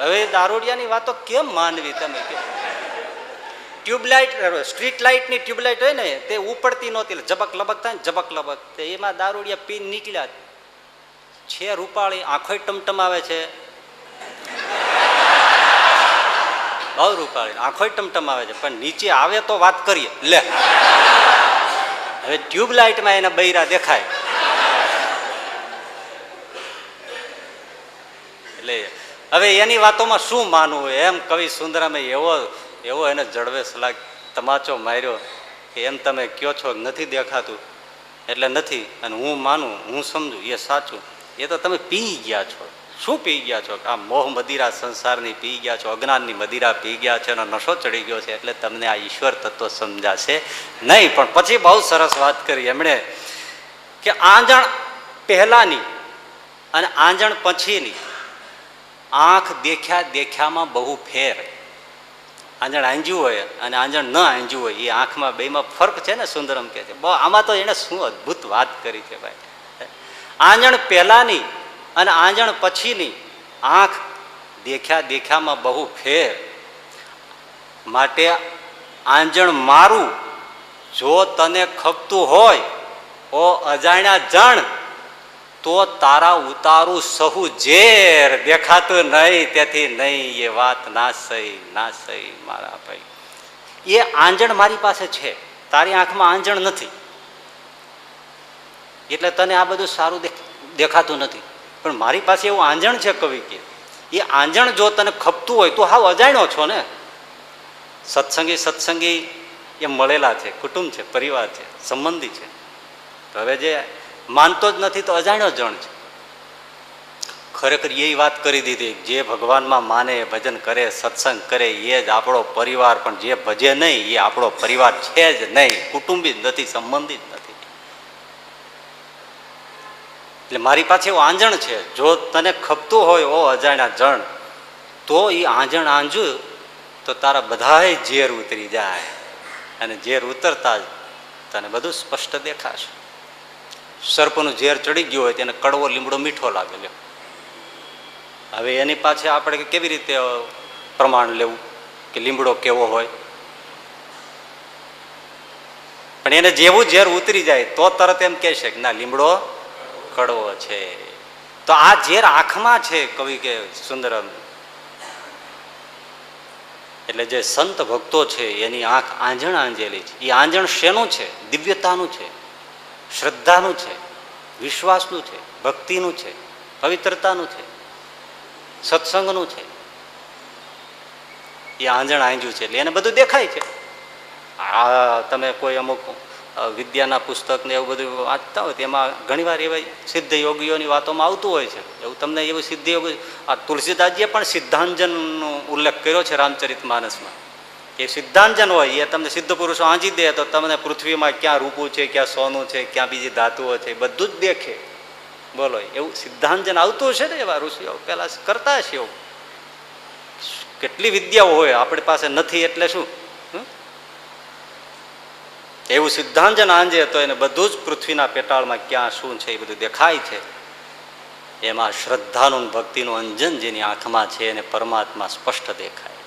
હવે દારૂડિયાની વાતો કેમ માનવી તમે? ટ્યુબલાઇટ, સ્ટ્રીટ લાઇટની ટ્યુબલાઇટ હોય ને તે ઉપડતી નહોતી, ઝબક લબક થાય ને ઝબક લબક, એમાં દારૂડિયા પીને નીકળ્યા છે. રૂપાળી, આંખોય ટમટમાવે છે, બહુ રૂપાળી, આંખોય ટમટમાવે છે, પણ નીચે આવે તો વાત કરીએ. લે હવે ટ્યુબલાઇટમાં એના બૈરા દેખાય. એટલે હવે એની વાતોમાં શું માનવું? એમ કવિ સુંદરામે એવો એને જડવે સલાહ તમાચો માર્યો કે એમ તમે કયો છો નથી દેખાતું એટલે નથી, અને હું માનું, હું સમજું એ સાચું. એ તો તમે પી ગયા છો. શું પી ગયા છો? આ મોહ મદિરા સંસારની પી ગયા છો, અજ્ઞાનની મદિરા પી ગયા છે, એનો નશો ચડી ગયો છે, એટલે તમને આ ઈશ્વર તત્વ સમજાશે નહીં. પણ પછી બહુ સરસ વાત કરી એમણે કે આંજણ પહેલાની અને આંજણ પછીની આંખ દેખ્યામાં બહુ ફેર. આંજણ આંજ્યું હોય અને આંજણ ન આંજ્યું હોય એ આંખમાં બેમાં ફરક છે ને. સુંદરમ કહે છે બહુ, આમાં તો એને શું અદભુત વાત કરી છે ભાઈ. આંજણ પહેલાની અને આંજણ પછીની આંખ દેખ્યામાં બહુ ફેર. માટે આંજણ મારું જો તને ખપતું હોય ઓ અજાણ્યા જણ, તો તારા ઉતારું સહુ ઝેર. દેખાતું નહીં તેથી નહીં, એ વાત ના સહી મારા ભાઈ. એ આંજણ મારી પાસે છે, તારી આંખમાં આંજણ નથી, એટલે તને આ બધું સારું દેખાતું નથી. પણ મારી પાસે એવું આંજણ છે, કવિ કે એ આંજણ જો તને ખપતું હોય તો હાવ અજાણ્યો છો ને. સત્સંગી એ મળેલા છે, કુટુંબ છે, પરિવાર છે, સંબંધી છે. તો હવે જે માનતો જ નથી તો અજાણ્યો જણ છે. ખરેખર એ વાત કરી દીધી, જે ભગવાનમાં માને, ભજન કરે, સત્સંગ કરે એ જ આપણો પરિવાર, પણ જે ભજે નહીં એ આપણો પરિવાર છે જ નહીં, કુટુંબી જ નથી, સંબંધી જ નથી. એટલે મારી પાસે એવું આંજણ છે, જો તને ખપતું હોય ઓ અજાણ્યા જણ, તો એ આંજણ આંજુ તો તારા બધાય ઝેર ઉતરી જાય, અને ઝેર ઉતરતા જ તને બધું સ્પષ્ટ દેખાશે. સર્પનું ઝેર ચડી ગયું હોય તેને કડવો લીમડો મીઠો લાગેલો. હવે એની પાછળ આપણે કેવી રીતે પ્રમાણ લેવું કે લીમડો કેવો હોય? પણ એને જેવું ઝેર ઉતરી જાય તો તરત એમ કહેશે કે ના લીમડો કડવો છે. તો આ ઝેર આંખમાં છે, કવિ કે સુંદરમ. એટલે જે સંત ભક્તો છે એની આંખ આંજણ આંજેલી છે. એ આંજણ શેનું છે? દિવ્યતાનું છે, શ્રદ્ધાનું છે, વિશ્વાસનું છે, ભક્તિનું છે, પવિત્રતાનું છે, સત્સંગનું છે. એ આંજણ આંજ્યું છે એટલે એને બધું દેખાય છે. આ તમે કોઈ અમુક વિદ્યાના પુસ્તક ને એવું બધું વાંચતા હોય તેમાં ઘણીવાર એવા સિદ્ધ યોગીઓની વાતોમાં આવતું હોય છે. એવું તમને એવું સિદ્ધ યોગી, આ તુલસીદાસજીએ પણ સિદ્ધાંજનનો ઉલ્લેખ કર્યો છે રામચરિત માનસમાં. એ સિદ્ધાંજન હોય એ તમને સિદ્ધ પુરુષો આંજી દે તો તમને પૃથ્વીમાં ક્યાં રૂપું છે, ક્યાં સોનું છે, ક્યાં બીજી ધાતુઓ છે, બધું જ દેખે. બોલો એવું સિદ્ધાંજન આવતું હશે ને, એવા ઋષિઓ પેલા કરતા હશે. એવું કેટલી વિદ્યાઓ હોય આપણી પાસે નથી એટલે શું. એવું સિદ્ધાંજન આંજે તો એને બધું જ પૃથ્વીના પેટાળમાં ક્યાં શું છે એ બધું દેખાય છે. એમાં શ્રદ્ધાનું ભક્તિનું અંજન જેની આંખમાં છે એને પરમાત્મા સ્પષ્ટ દેખાય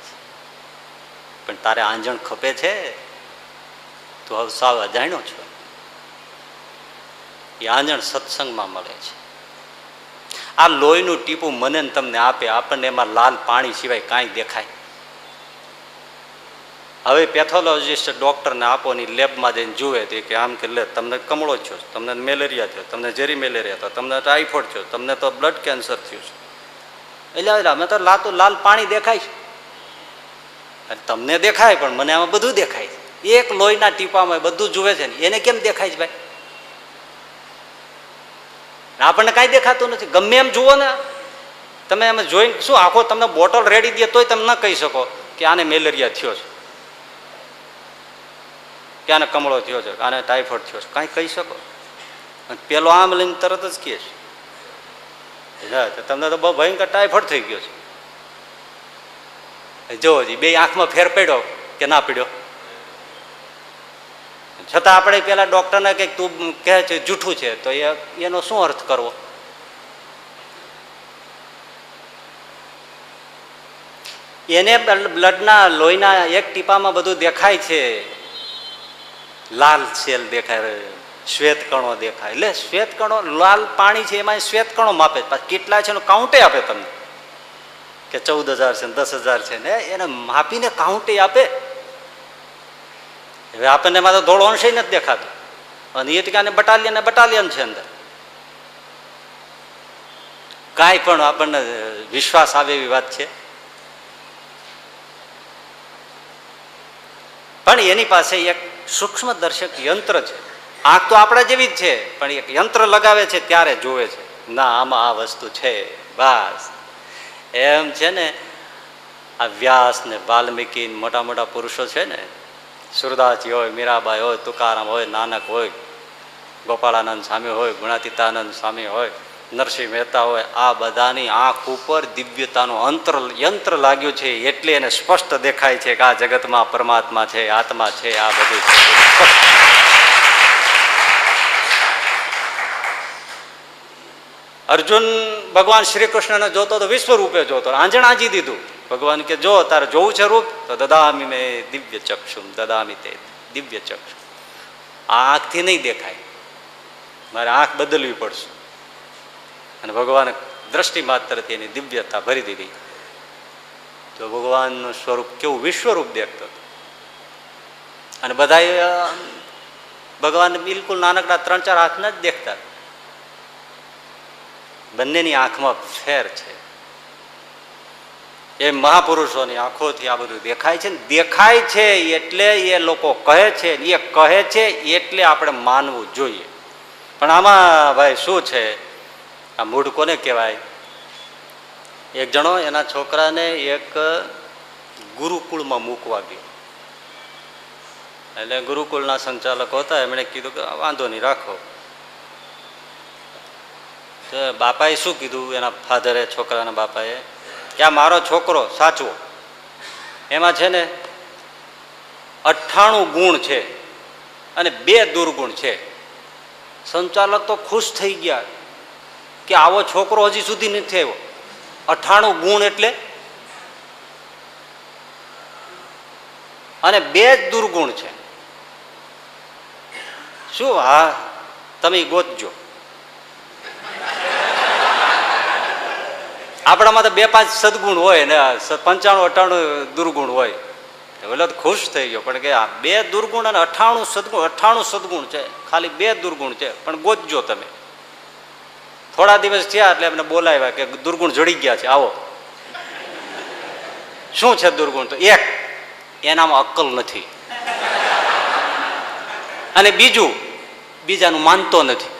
છે. પણ તારે આંજણ ખપે છે, તું હવે સાવ અજાણ્યો છો. એ આંજણ સત્સંગમાં મળે છે. આ લોહીનું ટીપું મને ને તમને આપે, આપણને એમાં લાલ પાણી સિવાય કાંઈ દેખાય. હવે પેથોલોજીસ્ટ ડૉક્ટરને આપો ની લેબમાં જઈને જુએ તો કે આમ કે લે તમને કમળો થયો, તમને મેલેરિયા થયો, તમને ઝેરી મેલેરિયા થયો, તમને ટાઇફોઇડ થયો, તમને તો બ્લડ કેન્સર થયું છે. એટલે અમે તો લાલ પાણી દેખાય છે. તમને દેખાય પણ મને આમાં બધું દેખાય છે. એક લોહીના ટીપામાં બધું જુએ છે ને એને કેમ દેખાય છે ભાઈ? આપણને કાંઈ દેખાતું નથી. ગમે એમ જુઓ ને તમે એમ જોઈને શું આખો તમને બોટલ રેડી દે તોય તમે ન કહી શકો કે આને મેલેરિયા થયો છે, કે આને કમળો થયો છે, આને ટાઇફોઇડ થયો છે, કાંઈ કહી શકો. પેલો આમ લઈને તરત જ કહે છે તમને તો બહુ ભયંકર ટાઇફોઇડ થઈ ગયો છે. જોવો જી બે આંખમાં ફેર પડ્યો કે ના પડ્યો? છતાં આપણે પેલા ડોક્ટરને કંઈક તું કહે છે જૂઠું છે તો એનો શું અર્થ કરવો? એને બ્લડના લોહીના એક ટીપામાં બધું દેખાય છે. લાલ સેલ દેખાય, શ્વેત કણો દેખાય. એટલે શ્વેત કણો લાલ પાણી છે એમાં શ્વેત કણો માપે, કેટલા છે એનું કાઉન્ટે આપે તમને કે 14,000 છે, 10,000 છે ને એને માપીને કાઉન્ટે આપે. હવે આપણને એમાં તો ધોળો અંશ નથી દેખાતો અને એ ટીકાને બટાલિયન છે અંદર. કાંઈ પણ આપણને વિશ્વાસ આવે એવી વાત છે. પણ એની પાસે એક સૂક્ષ્મ દર્શક યંત્ર છે. આંખ તો આપણા જેવી જ છે પણ એક યંત્ર લગાવે છે ત્યારે જોવે છે ના આમાં આ વસ્તુ છે. બસ એમ છે ને આ વ્યાસ ને વાલ્મીકી મોટા મોટા પુરુષો છે ને, સુરદાસજી હોય, મીરાબાઈ હોય, તુકારામ હોય, નાનક હોય, ગોપાળાનંદ સ્વામી હોય, ગુણાતીતાનંદ સ્વામી હોય, નરસિંહ મહેતા હોય, આ બધાની આંખ ઉપર દિવ્યતાનું યંત્ર લાગ્યું છે એટલે એને સ્પષ્ટ દેખાય છે કે આ જગતમાં પરમાત્મા છે, આત્મા છે, આ બધું છે. અર્જુન ભગવાન શ્રી કૃષ્ણને જોતો તો વિશ્વરૂપે જોતો, આંજણ આંજી દીધું. ભગવાન કે જો તારે જોવું છે રૂપ તો દદામી મેં દિવ્ય ચક્ષુમ, દદામી તે દિવ્ય ચક્ષુ. આ આંખથી નહીં દેખાય, મારે આંખ બદલવી પડશે. અને ભગવાને દ્રષ્ટિ માત્રથી એની દિવ્યતા ભરી દીધી. તો ભગવાનનું સ્વરૂપ કેવું વિશ્વરૂપ દેખતો હતો. અને બધા ભગવાન બિલકુલ નાનકડા 3-4 હાથના જ દેખતા. બંનેની આંખમાં ફેર છે. એ મહાપુરુષોની આંખોથી આ બધું દેખાય છે ને દેખાય છે એટલે એ લોકો કહે છે, એ કહે છે એટલે આપણે માનવું જોઈએ. પણ આમાં ભાઈ શું છે, આ મૂળ કોને કહેવાય? એક જણો એના છોકરાને એક ગુરુકુળમાં મૂકવા ગયો. એટલે ગુરુકુળના સંચાલક હતા, એમણે કીધું કે વાંધો નહીં રાખો. તો બાપાએ શું કીધું, એના ફાધરે છોકરાના બાપાએ કે આ મારો છોકરો સાચવો, એમાં છે ને 98 ગુણ છે અને 2 દુર્ગુણ છે. સંચાલક તો ખુશ થઈ ગયા કે આવો છોકરો હજી સુધી નથી આવ્યો. 98 ગુણ એટલે અને 2 દુર્ગુણ છે. શું? હા તમે ગોતજો. આપણામાં તો 2-5 સદગુણ હોય ને 95-98 દુર્ગુણ હોય. એટલે તો ખુશ થઈ ગયો. પણ કે આ 2 દુર્ગુણ અને 98 સદગુણ છે, ખાલી 2 દુર્ગુણ છે પણ ગોતજો તમે. થોડા દિવસ થયા એટલે એમને બોલાવ્યા કે દુર્ગુણ જડી ગયા છે, આવો. શું છે દુર્ગુણ? તો એક, એનામાં અક્કલ નથી, અને બીજાનું માનતો નથી.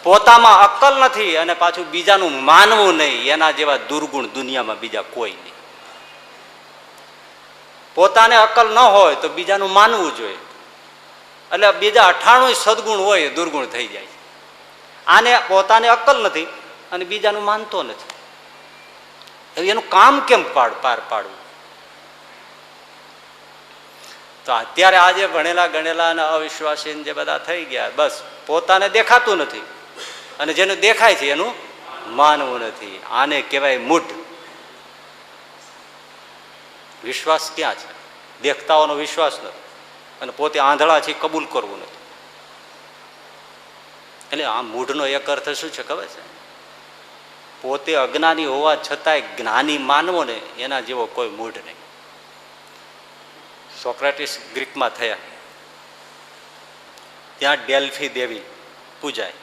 પોતામાં અક્કલ નથી અને પાછું બીજાનું માનવું નહીં. એના જેવા દુર્ગુણ દુનિયામાં બીજા કોઈ નહીં. પોતાને અક્કલ ન હોય તો બીજાનું માનવું જોઈએ. એટલે બીજા 98 સદગુણ હોય દુર્ગુણ થઈ જાય. આને પોતાને અક્કલ નથી અને બીજાનું માનતો નથી. એનું કામ કેમ પાર પાડવું? તો અત્યારે આજે ભણેલા ગણેલા અને અવિશ્વાસી જે બધા થઈ ગયા, બસ પોતાને દેખાતું નથી અને જેનું દેખાય છે એનું માનવું નથી. આને કહેવાય મૂઢ. વિશ્વાસ ક્યાં છે? દેખતાઓનો વિશ્વાસ નથી અને પોતે આંધળા છે કબૂલ કરવું નથી. એટલે આ મૂઢનો એક અર્થ શું છે ખબર છે? પોતે અજ્ઞાની હોવા છતાંય જ્ઞાની માનવો ને એના જેવો કોઈ મૂઢ નહીં. સોક્રેટિસ ગ્રીકમાં થયા, ત્યાં ડેલ્ફી દેવી પૂજાય.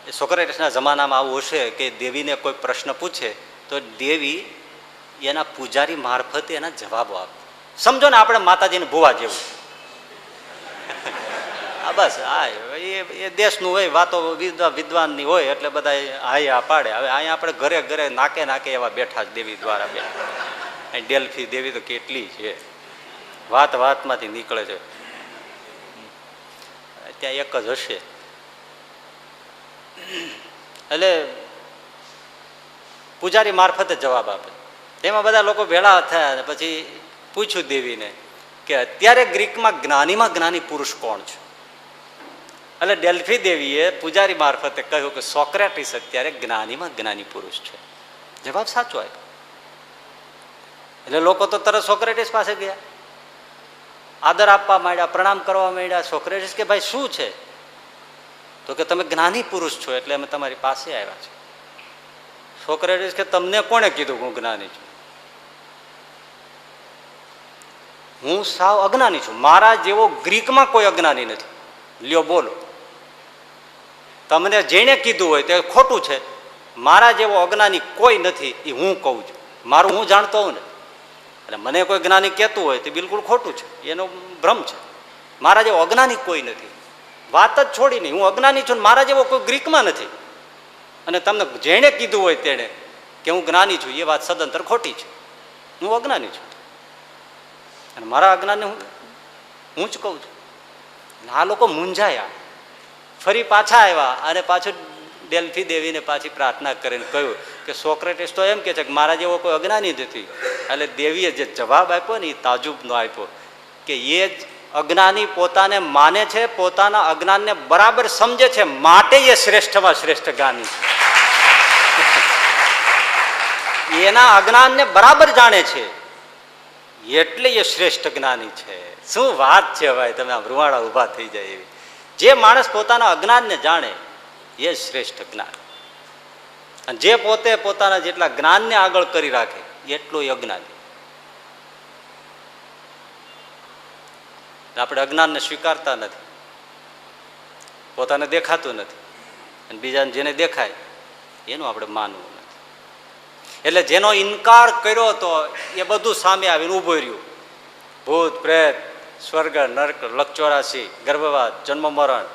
એ સોક્રેટિસના જમાનામાં આવું હશે કે દેવીને કોઈ પ્રશ્ન પૂછે તો દેવી એના પૂજારી મારફતે એના જવાબો આપે. સમજો ને આપણે માતાજીને ભુવા જેવું. બસ આ એ દેશનું હોય, વાતો વિદ્વાનની હોય એટલે બધા હાયા પાડે. હવે અહીંયા આપણે ઘરે ઘરે નાકે નાકે એવા બેઠા જ દેવી દ્વારા બેઠા. અહીં ડેલ્ફી દેવી તો કેટલી છે, વાત વાતમાંથી નીકળે છે. ત્યાં એક જ હશે. એટલે પૂજારી મારફતે જવાબ આપે. તેમાં બધા લોકો ભેળા થયા અને પછી પૂછ્યું દેવીને કે અત્યારે ગ્રીકમાં જ્ઞાનીમાં જ્ઞાની પુરુષ કોણ છે? એટલે ડેલ્ફી દેવીએ પૂજારી મારફતે કહ્યું કે સોક્રેટિસ અત્યારે જ્ઞાનીમાં જ્ઞાની પુરુષ છે. જવાબ સાચો આવ્યો. એટલે લોકો તો તરત સોક્રેટિસ પાસે ગયા, આદર આપવા માંડ્યા, પ્રણામ કરવા માંડ્યા. સોક્રેટિસ કે ભાઈ શું છે? તો કે તમે જ્ઞાની પુરુષ છો એટલે અમે તમારી પાસે આવ્યા છે. સોક્રેટિસ કે તમને કોણે કીધું હું જ્ઞાની છું? હું સાવ અજ્ઞાની છું. મારા જેવો ગ્રીકમાં કોઈ અજ્ઞાની નથી. લ્યો બોલો, તમને જેને કીધું હોય તે ખોટું છે. મારા જેવો અજ્ઞાની કોઈ નથી એ હું કહું છું. મારું હું જાણતો હોઉં ને, અને મને કોઈ જ્ઞાની કહેતું હોય તે બિલકુલ ખોટું છે, એનો ભ્રમ છે. મારા જેવો અજ્ઞાની કોઈ નથી. વાત જ છોડી નહીં, હું અજ્ઞાની છું, મારા જેવો કોઈ ગ્રીકમાં નથી. અને તમને જેણે કીધું હોય તેણે કે હું જ્ઞાની છું એ વાત સદંતર ખોટી છે. હું અજ્ઞાની છું અને મારા અજ્ઞાનને હું જ કહું છું. આ લોકો મૂંઝાયા, ફરી પાછા આવ્યા અને પાછું ડેલ્ફી દેવીને પાછી પ્રાર્થના કરીને કહ્યું કે સોક્રેટિસ તો એમ કે છે કે મારા જેવો કોઈ અજ્ઞાની નથી. એટલે દેવીએ જે જવાબ આપ્યો ને એ તાજુબનો આપ્યો કે એ જ અજ્ઞાની પોતાને માને છે, પોતાના અજ્ઞાનને બરાબર સમજે છે, માટે એ શ્રેષ્ઠમાં શ્રેષ્ઠ જ્ઞાની છે. એના અજ્ઞાનને બરાબર જાણે છે એટલે એ શ્રેષ્ઠ જ્ઞાની છે. શું વાત છે ભાઈ, તમે આમ રૂવાડા ઊભા થઈ જાય એવી. જે માણસ પોતાના અજ્ઞાનને જાણે એ શ્રેષ્ઠ જ્ઞાન, અને જે પોતે પોતાના જેટલા જ્ઞાનને આગળ કરી રાખે એટલું અજ્ઞાની. આપણે અજ્ઞાનને સ્વીકારતા નથી, પોતાને દેખાતું નથી, અને બીજાને જેને દેખાય એનું આપણે માનવું નથી. એટલે જેનો ઇનકાર કર્યો હતો એ બધું સામે આવીને ઊભું રહ્યું. ભૂત પ્રેત, સ્વર્ગ નર્ક, લક્ષ 84, ગર્ભવાદ, જન્મ મરણ,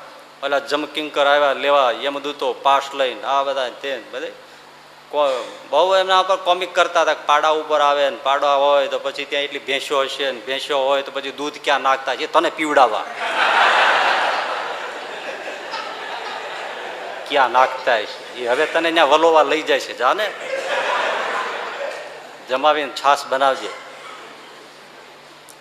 ઓલા જમકિંકર આવ્યા લેવા, યમદૂતો પાસ લઈને, આ બધા તે બધે બહુ એમના ઉપર કોમિક કરતા હતા. પાડા ઉપર આવે ને પાડા હોય તો પછી ત્યાં એટલી ભેંસો હશે ને ભેંસો હોય તો પછી દૂધ ક્યાં નાખતા છે તને પીવડાવવા, ક્યાં નાખતા છે એ હવે તને ત્યાં વલોવા લઈ જાય છે. જાને જમાવીને છાશ બનાવજે.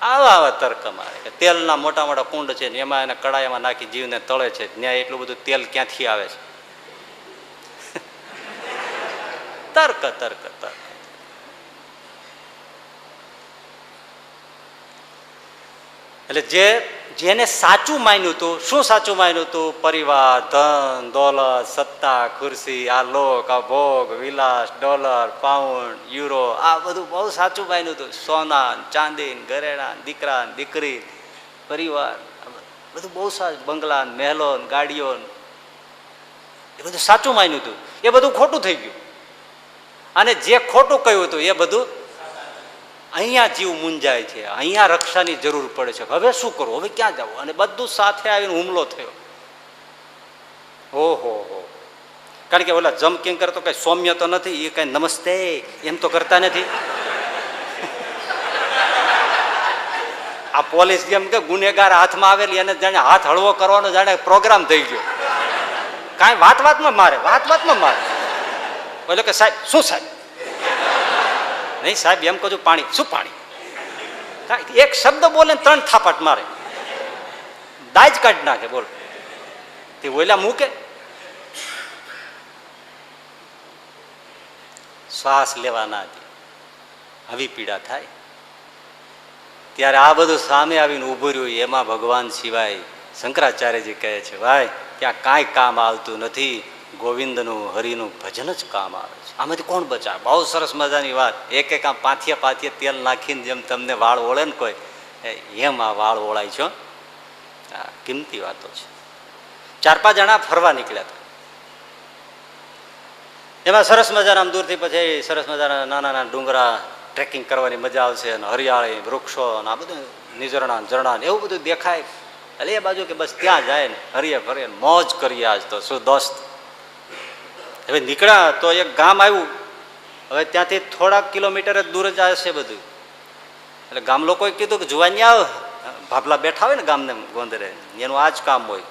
આવા આવા તર્ક મારે કે તેલના મોટા મોટા કુંડ છે ને એમાં એને કડાઈમાં નાખી જીવને તળે છે, ત્યાં એટલું બધું તેલ ક્યાંથી આવે છે? તર્ક તર્ક તર્ક. એટલે જેને સાચું માન્યું હતું, શું સાચું માન્યું હતું? પરિવાર, ધન, દોલત, સત્તા, ખુરશી, આ લોક, આ ભોગ, વિલાસ, ડોલર, પાઉન્ડ, યુરો, આ બધું બહુ સાચું માન્યું હતું. સોના, ચાંદી, ઘરેણા, દીકરા, દીકરી, પરિવાર, બધું બહુ સાચું. બંગલા, મહેલો, ગાડીઓ, એ બધું સાચું માન્યું હતું. એ બધું ખોટું થઈ ગયું. અને જે ખોટું કહ્યું હતું એ બધું અહીંયા જીવ મૂંઝાય છે, અહીંયા રક્ષાની જરૂર પડે છે. હવે શું કરવું, હવે ક્યાં જવું? અને બધું સાથે આવીને હુમલો થયો. ઓહો હો. કારણ કે ઓલા જમકિંકર તો કઈ સૌમ્ય તો નથી, એ કઈ નમસ્તે એમ તો કરતા નથી. આ પોલીસ જેમ કે ગુનેગાર હાથમાં આવેલી અને જાણે હાથ હળવો કરવાનો જાણે પ્રોગ્રામ થઈ ગયો. કાંઈ વાત વાતમાં મારે, વાત વાતમાં મારે. બોલે કે સાહેબ શું સાહેબ? નહીં સાહેબ એમ કહું છું પાણી. શું પાણી? એક શબ્દ બોલે 3 થાપાટ મારે, દાજ કાઢી નાખે. બોલ તે ઓલા મૂકે. શ્વાસ લેવા ના દે. આવી પીડા થાય. ત્યારે આ બધું સામે આવીને ઊભું રહ્યું. એમાં ભગવાન સિવાય શંકરાચાર્યજી કહે છે, ભાઈ ત્યાં કાંઈ કામ આવતું નથી, ગોવિંદનું હરિનું ભજન જ કામ આવે છે. આમાંથી કોણ બચાવે? બહુ સરસ મજાની વાત. એક એક આમ પાથીએ તેલ નાખીને જેમ તમને વાળ ઓળે ને કોઈ, એમ આ વાળ ઓળાય છે. આ કિંમતી વાતો છે. 4-5 જણા ફરવા નીકળ્યા હતા. એમાં સરસ મજાના આમ દૂરથી પછી સરસ મજાના નાના નાના ડુંગરા, ટ્રેકિંગ કરવાની મજા આવશે, અને હરિયાળી, વૃક્ષો, અને આ બધું નિઝરણા ઝરણા એવું બધું દેખાય. એટલે એ બાજુ કે બસ ત્યાં જાય ને હરીએ ફરીએ મોજ કરીએ. આજ તો શું દોસ્ત. હવે નીકળ્યા તો એક ગામ આવ્યું. હવે ત્યાંથી થોડાક કિલોમીટર જ દૂર જ હશે બધું. એટલે ગામ લોકોએ કીધું કે જુવાની આવ, ભાભલા બેઠા હોય ને ગામને ગોંદરે, એનું આ જ કામ હોય.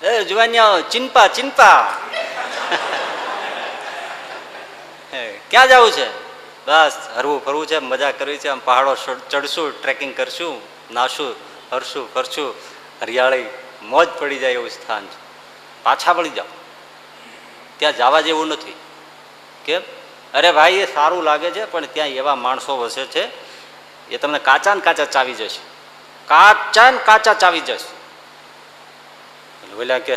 એ જુવાની ચિંપા ચિંપા ક્યાં જવું છે? બસ હરવું ફરવું છે, મજા કરવી છે, આમ પહાડો ચડશું, ટ્રેકિંગ કરશું, નાશું, હરશું ફરશું, હરિયાળી મોજ પડી જાય એવું સ્થાન છે. પાછા વળી જાઓ, ત્યાં જવા જેવું નથી. કેમ? અરે ભાઈ એ સારું લાગે છે, પણ ત્યાં એવા માણસો વસે છે, એ તમને કાચા ને કાચા ચાવી જશે, કાચા ને કાચા ચાવી જશે. બોલ્યા કે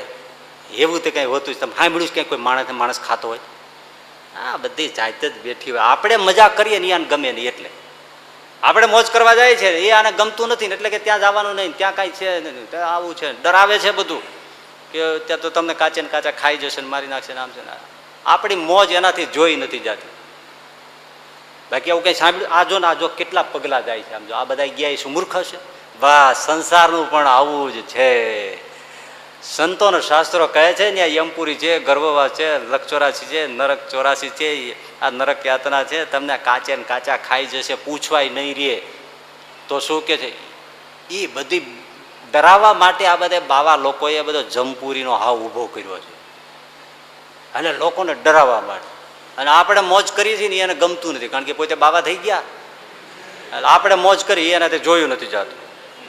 એવું તે કંઈ હોતું જ તમે સાંભળ્યું છે? ક્યાંય કોઈ માણસ ખાતો હોય? હા, બધી જાત જ બેઠી હોય. આપણે મજા કરીએ ને આને ગમે નહીં, એટલે આપણે મોજ કરવા જાય છે, એ આને ગમતું નથી ને એટલે કે ત્યાં જવાનું નહીં, ત્યાં કાંઈ છે નહીં, આવું છે, ડરાવે છે બધું કે ત્યાં તો તમને કાચે ને કાચા ખાઈ જશે ને મારી નાખશે ને આમ છે ને. આપણી મોજ એનાથી જોઈ નથી જાતી. બાકી આવું કંઈ સાંભળ્યું? આજો ને આજો કેટલા પગલા જાય છે. આમ જો આ બધા ગયા એ શું મૂર્ખ હશે? વાહ, સંસારનું પણ આવું જ છે. સંતોના શાસ્ત્રો કહે છે ને, યમપુરી છે, ગર્ભવાસ છે, લક 84 છે, નરક 84 છે, આ નરક યાતના છે, તમને કાચે ને કાચા ખાઈ જશે, પૂછવાય નહીં રે. તો શું કે છે? એ બધી ડરાવવા માટે આ બધા બાવા લોકોએ બધો જમપુરીનો હાવ ઊભો કર્યો છે, અને લોકોને ડરાવવા માટે. અને આપણે મોજ કરીએ છીએ ને એને ગમતું નથી, કારણ કે પોતે બાવા થઈ ગયા. એટલે આપણે મોજ કરી એનાથી જોયું નથી જતું,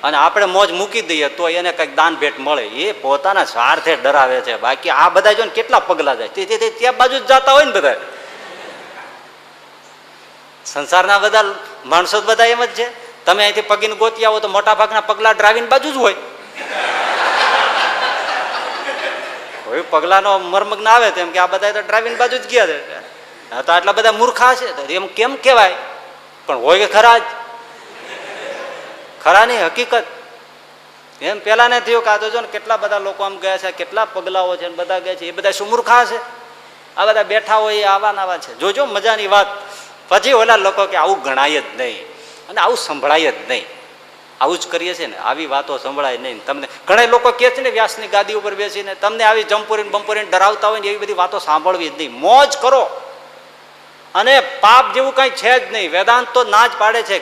અને આપણે મોજ મૂકી દઈએ તો એને કંઈક દાન ભેટ મળે. એ પોતાના સ્વાર્થે ડરાવે છે. બાકી આ બધા જો ને કેટલા પગલા જાય, ત્યાં બાજુ જ જતા હોય ને બધા. સંસારના બધા માણસો બધા એમ જ છે. તમે અહીંથી પગીને ગોતી આવો તો મોટા ભાગના પગલા ડ્રાઇવિંગ બાજુ જ હોય. કોઈ પગલાનો મર્મ ના આવે તેમ કે આ બધા તો ડ્રાઇવિંગ બાજુ જ ગયા છે. તો આટલા બધા મૂર્ખા છે એમ કેમ કહેવાય? પણ હોય ખરા જ, ખરા નહીં હકીકત. એમ પેલા ને થયું કે આ તો જો ને કેટલા બધા લોકો આમ ગયા છે, કેટલા પગલાઓ છે, બધા ગયા છે, એ બધા શું મૂર્ખા છે? આ બધા બેઠા હોય એ આવા નાવા છે. જોજો મજાની વાત. પછી ઓલા લોકો કે આવું ગણાય જ નહીં, અને આવું સંભળાય જ નહીં. આવું જ કરીએ છીએ ને, આવી વાતો સંભળાય નહીં. તમને ઘણા લોકો કહે છે ને, વ્યાસની ગાદી ઉપર બેસીને તમને આવી જમપુરીને બમપુરીને ડરાવતા હોય ને, એવી બધી વાતો સાંભળવી જ નહીં. મોજ કરો, અને પાપ જેવું કંઈ છે જ નહીં. વેદાંત તો ના જ પાડે છે.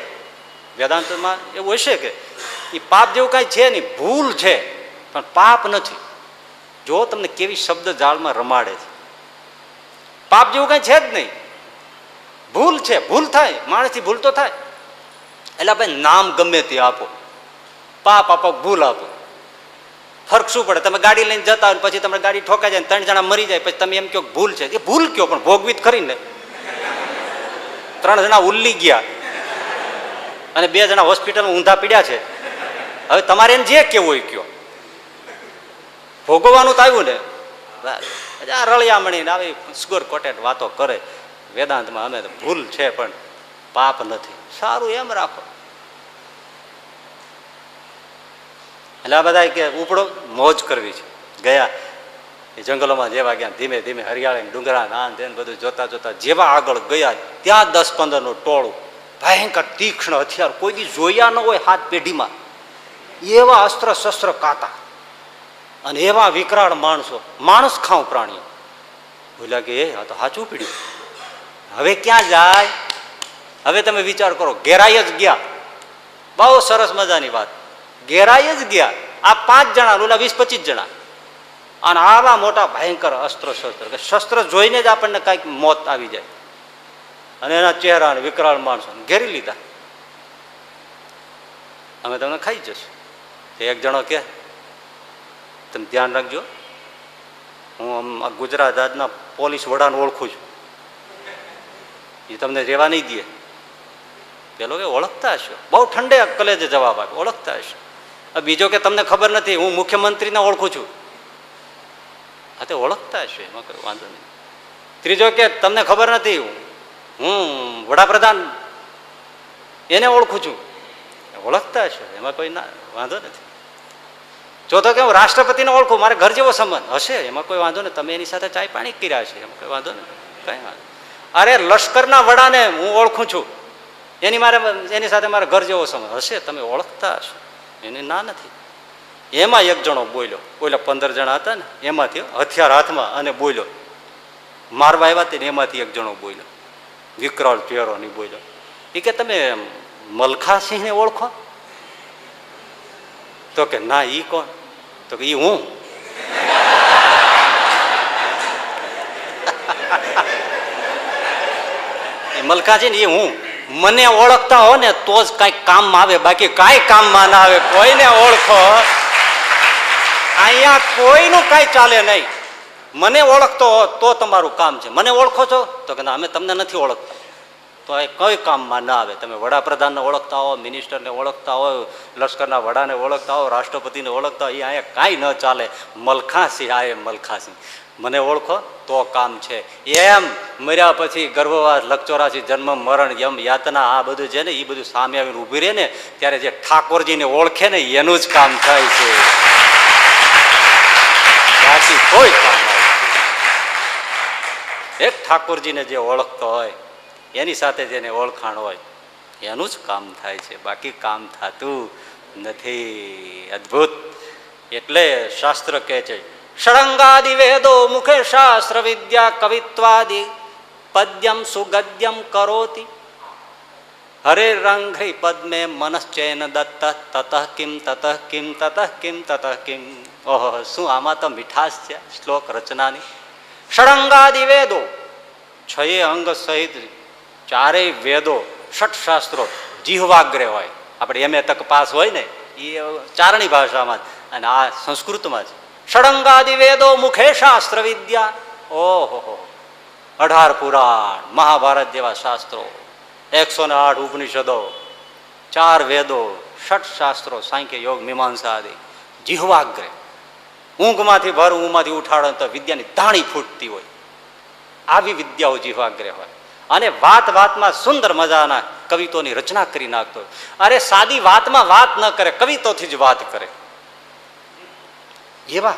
વેદાંતમાં એવું હશે કે એ પાપ જેવું કાંઈ છે નહીં, ભૂલ છે, પણ પાપ નથી. જો તમને કેવી શબ્દ જાળમાં રમાડે છે. પાપ જેવું કાંઈ છે જ નહીં, ભૂલ છે. ભૂલ થાય, માણસથી ભૂલ તો થાય. એટલે ભાઈ નામ ગમે તે આપો, પાપ આપો, ભૂલ આપો, ફરક શું પડે? તમે ગાડી લઈને જતા હોય પછી તમે ગાડી ઠોકાઈ જાય, 3 જણા મરી જાય, પછી તમે એમ કહો ભૂલ છે. એ ભૂલ કયો, પણ ભોગવી કરીને 3 જણા ઉલ્લી ગયા અને 2 જણા હોસ્પિટલમાં ઊંધા પીડ્યા છે. હવે તમારે એને જે કેવું હોય કયો, ભોગવવાનું તો આવ્યું ને. આ રળિયામણી આવી સુગર કોટેડ વાતો કરે. વેદાંતમાં અમે તો ભૂલ છે પણ પાપ નથી. સારું, એમ રાખો. એટલે આ બધા કે ઉપડો મોજ કરવી છે. ગયા એ જંગલોમાં જેવા ગયા, ધીમે ધીમે હરિયાળી ડુંગરા નાન તેને બધું જોતા જોતા જેવા આગળ ગયા, ત્યાં 10-15નું ટોળું, ભયંકર તીક્ષ્ણ હથિયાર, કોઈ દી જોયા ન હોય હાથ પેઢીમાં, એવા અસ્ત્ર શસ્ત્ર કાતા, અને એવા વિકરાળ માણસો, માણસ ખાવ પ્રાણીઓ. બોલ્યા કે એ આ તો સાચું પીડ્યું. હવે ક્યાં જાય? હવે તમે વિચાર કરો. ઘેરાઈ જ ગયા. બહુ સરસ મજાની વાત. ઘેરાઈ જ ગયા. આ 5 જણા, ઓલા 20-25 જણા, અને આવા મોટા ભયંકર અસ્ત્ર શસ્ત્ર, કે શસ્ત્ર જોઈને જ આપણને કાંઈક મોત આવી જાય. અને એના ચહેરા વિકરાળ માણસો ઘેરી લીધા. અમે તમને ખાઈ જશું. એક જણો કે તમે ધ્યાન રાખજો, હું ગુજરાત રાજના પોલીસ વડાને ઓળખું છું, એ તમને રહેવા નહીં દે. પેલો કે ઓળખતા હશો, બહુ ઠંડે કલેજે જવાબ આપે, ઓળખતા હશો. બીજો કે તમને ખબર નથી, હું મુખ્યમંત્રીને ઓળખું છું. હા તે ઓળખતા હશો, એમાં કોઈ વાંધો નહીં. ત્રીજો કે તમને ખબર નથી, હું વડાપ્રધાન એને ઓળખું છું, ઓળખતા હશો, એમાં કોઈ ના વાંધો નથી. ચોથો કે હું રાષ્ટ્રપતિને ઓળખું, મારે ઘર જેવો સંબંધ હશે, એમાં કોઈ વાંધો નહીં, તમે એની સાથે ચાય પાણી કર્યા છે, એમાં કોઈ વાંધો નહીં, કઈ વાંધો. અરે લશ્કરના વડાને હું ઓળખું છું, એની સાથે મારા ઘર જેવો સંબંધ હશે, તમે ઓળખતા હશો, એની ના નથી. એમાં એક જણો બોલ્યો, ઓલા 15 જણા હતા ને એમાંથી હથિયાર હાથમાં અને બોલ્યો, મારવા આવ્યા તે એમાંથી એક જણો બોલ્યો, વિકરાળ ચહેરો નહીં બોલ્યો. એ કે તમે મલખાસિંહને ઓળખો? તો કે ના, ઈ કોણ? તો કે ઈ હું. મલખાસિંહ એ હું. મને ઓળખતા હો ને તો જ કઈક કામમાં આવે, બાકી કઈ કામમાં ના આવે. કોઈને ઓળખો, અહીંયા કોઈનું કઈ ચાલે નહીં. મને ઓળખતો હો તો તમારું કામ છે. મને ઓળખો છો? તો કે ના, અમે તમને નથી ઓળખતા. તો એ કઈ કામમાં ના આવે. તમે વડાપ્રધાનને ઓળખતા હો, મિનિસ્ટરને ઓળખતા હોય, લશ્કરના વડાને ઓળખતા હો, રાષ્ટ્રપતિને ઓળખતા હોય, એ અહીંયા કાંઈ ન ચાલે. મલખાસિંહ આ મલખાસિંહ, મને ઓળખો તો કામ છે. એમ મર્યા પછી ગર્ભવાસ, લકચોરાશી, જન્મ, મરણ, યમ, યાતના, આ બધું છે ને, એ બધું સામે આવીને ઊભી રહે ને ત્યારે જે ઠાકોરજીને ઓળખે ને એનું જ કામ થાય છે, બાકી કોઈ કામ નહીં. એક ઠાકોરજીને જે ઓળખતો હોય, એની સાથે જેને ઓળખાણ હોય, એનું જ કામ થાય છે, બાકી કામ થતું નથી. અદ્ભુત. એટલે શાસ્ત્ર કહે છે, ષડંગાદિ વેદો મુખે શાસ્ત્ર વિદ્યા કવિત્વાદિ પદ્યમ સુગદ્યમ કરોતિ હરે રંઘ્રી પદ્મે મનશ્ચેન દત્ત તતઃ કિમ તતઃ કિમ તતઃ કિમ તતઃ કિમ. ઓહો, શું આમાં તો મીઠાશ છે શ્લોક રચનાની. ષડંગાદિ વેદો, 6 અંગ સહિત 4 વેદો, 6 શાસ્ત્રો જીહવાગ્રે હોય. આપણે એમ તક પાસ હોય ને એ ચારણી ભાષામાં અને આ સંસ્કૃતમાં છે. ષડંગાદિ વેદો મુખે શાસ્ત્ર વિદ્યા. ઓહો, 18 પુરાણ, મહાભારત જેવા શાસ્ત્રો, 108 ઉપનિષદો, 4 વેદો, 6 શાસ્ત્રો, સાંખ્ય, યોગ, મીમાંસા આદિ જીહવાગ્રે. ઊંઘમાંથી ભર, ઊંઘમાંથી ઉઠાડો તો વિદ્યાની ધાણી ફૂટતી હોય, આવી વિદ્યાઓ જીહવાગ્રે હોય. અને વાત વાતમાં સુંદર મજાના કવિતોની રચના કરી નાખતો. અરે સાદી વાતમાં વાત ન કરે, કવિતોથી જ વાત કરે એવા.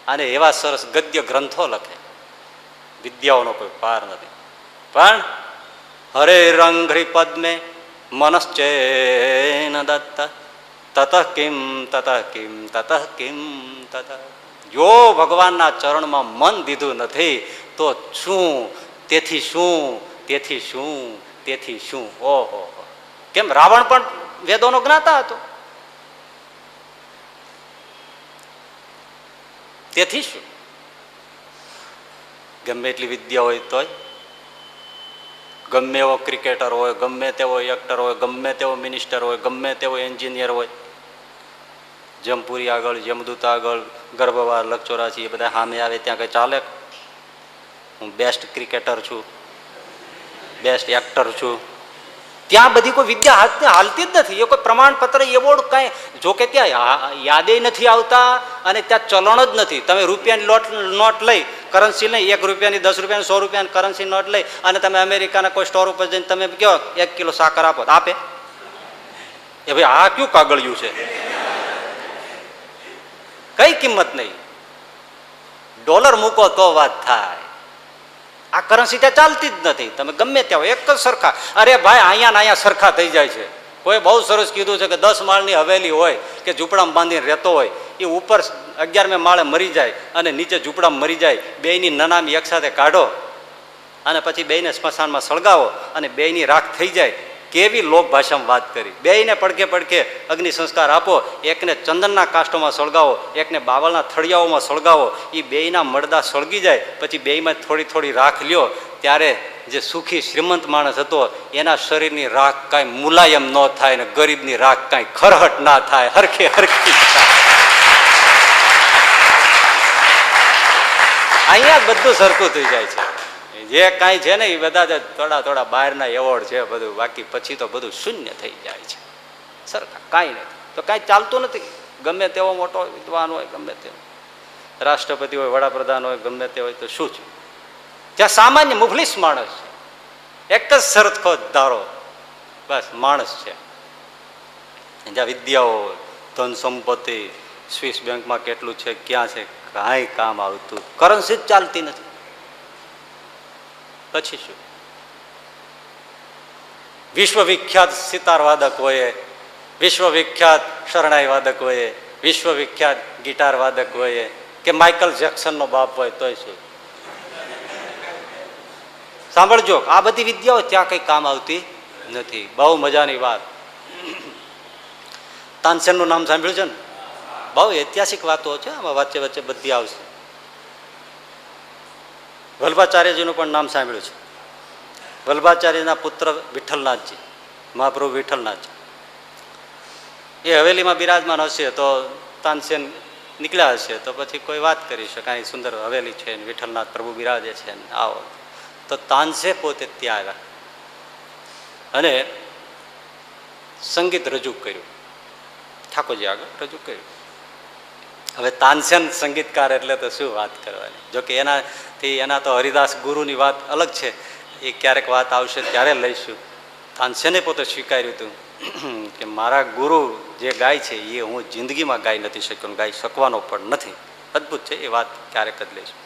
અને એવા સરસ ગદ્ય ગ્રંથો લખે. વિદ્યાઓનો કોઈ પાર નથી. પણ હરે રંઘ્રી પદ્મે મનશ્ચેન દત્ત તતઃ કિમ તતઃ કિમ તતઃ કિમ તતઃ. જો ભગવાનના ચરણમાં મન દીધું નથી તો શું, તેથી શું, તેથી શું, તેથી શું. ઓહો, કેમ રાવણ પણ વેદોનો જ્ઞાતા હતો. તેથી શું, ગમે એટલી વિદ્યા હોય તોય, ગમે એવો ક્રિકેટર હોય, ગમે તેવો એક્ટર હોય, ગમે તેવો મિનિસ્ટર હોય, ગમે તેવો એન્જિનિયર હોય, જમપુરી આગળ, યમદૂત આગળ, ગર્ભવાર, લકચોરાશી, એ બધા સામે આવે ત્યાં કઈ ચાલે? હું બેસ્ટ ક્રિકેટર છું, બેસ્ટ એક્ટર છું, ત્યાં બધી કોઈ વિદ્યા હાલતી જ નથી. એ કોઈ પ્રમાણપત્ર, એવોર્ડ કાંઈ, જોકે ત્યાં યાદે નથી આવતા અને ત્યાં ચલણ જ નથી. તમે રૂપિયાની નોટ લઈ, કરન્સી લઈ, 1 રૂપિયાની, 10 રૂપિયાની, 100 રૂપિયાની કરન્સી નોટ લઈ અને તમે અમેરિકાના કોઈ સ્ટોર ઉપર જઈને તમે કહો 1 કિલો સાકર આપો, આપે? એ ભાઈ આ કયું કાગળિયું છે? કઈ કિંમત નહીં. ડોલર મૂકો તો વાત થાય. આ કરન્સી ત્યાં ચાલતી જ નથી. તમે ગમે ત્યાં એક જ સરખા. અરે ભાઈ, અહીંયા સરખા થઈ જાય છે. કોઈ બહુ સરસ કીધું છે કે 10 માળની હવેલી હોય કે ઝૂંપડામાં બાંધીને રહેતો હોય, એ ઉપર 11મે માળે મરી જાય અને નીચે ઝૂંપડામાં મરી જાય, બેયની નનામી એકસાથે કાઢો અને પછી બેયને સ્મશાનમાં સળગાવો અને બેયની રાખ થઈ જાય. કેવી લોક ભાષામાં વાત કરી. બેયને પડખે પડખે અગ્નિ સંસ્કાર આપો. એકને ચંદનના કાષ્ટોમાં સળગાવો, એકને બાવળના થળિયાઓમાં સળગાવો. એ બેયના મળદા સળગી જાય પછી બેયમાં થોડી થોડી રાખ લ્યો. ત્યારે જે સુખી શ્રીમંત માણસ હતો એના શરીરની રાખ કાંઈ મુલાયમ ન થાય ને ગરીબની રાખ કાંઈ ખરહટ ના થાય, હરખે હરખી થાય. અહીંયા બધું સરખું થઈ જાય છે. જે કાંઈ છે ને એ બધા જ થોડા થોડા બહારના એવોર્ડ છે બધું, બાકી પછી તો બધું શૂન્ય થઈ જાય છે. સરખા કાંઈ નથી તો કાંઈ ચાલતું નથી. ગમે તેવો મોટો વિદ્વાન હોય, ગમે તેવો રાષ્ટ્રપતિ હોય, વડાપ્રધાન હોય, ગમે તે હોય તો શું છે? જ્યાં સામાન્ય મુફલીસ માણસ છે, એક જ સરખો ધારો, બસ માણસ છે. જ્યાં વિદ્યાઓ, ધન સંપત્તિ, સ્વિસ બેંકમાં કેટલું છે, ક્યાં છે, કાંઈ કામ આવતું, કરન્સી જ ચાલતી નથી. પછી શું? વિશ્વવિખ્યાત સિતાર વાદક હોય, વિશ્વવિખ્યાત શરણાઈ વાદક હોય, વિશ્વવિખ્યાત ગિટાર વાદક હોય, કે માઇકલ જેક્સનનો બાપ હોય તોય શું? સાંભળજો, આ બધી વિદ્યાઓ ત્યાં કઈ કામ આવતી નથી. બહુ મજાની વાત. તાનસેનનું નામ સાંભળ્યું છે ને? બહુ ઐતિહાસિક વાતો છે, આમાં વચ્ચે વચ્ચે બધી આવશે. વલ્ભાચાર્યજીનું પણ નામ સાંભળ્યું છે. વલ્ભાચાર્યના પુત્ર વિઠ્ઠલનાથજી, મહાપ્રભુ વિઠ્ઠલનાથજી, એ હવેલીમાં બિરાજમાન હશે તો તાનસેન નીકળ્યા હશે તો પછી કોઈ વાત કરી શકાય, સુંદર હવેલી છે, વિઠ્ઠલનાથ પ્રભુ બિરાજે છે, આવો. તો તાનસે પોતે ત્યાં આવ્યા અને સંગીત રજૂ કર્યું, ઠાકોરજી આગળ રજૂ કર્યું. હવે તાનસેન સંગીતકાર એટલે તો શું વાત કરવાની. જોકે એના તો હરિદાસ ગુરુની વાત અલગ છે, એ ક્યારેક વાત આવશે ત્યારે લઈશું. તાનસેને પોતે સ્વીકાર્યું હતું કે મારા ગુરુ જે ગાય છે એ હું જિંદગીમાં ગાઈ નથી શક્યો, ગાઈ શકવાનો પણ નથી. અદભુત છે, એ વાત ક્યારેક જ લઈશું.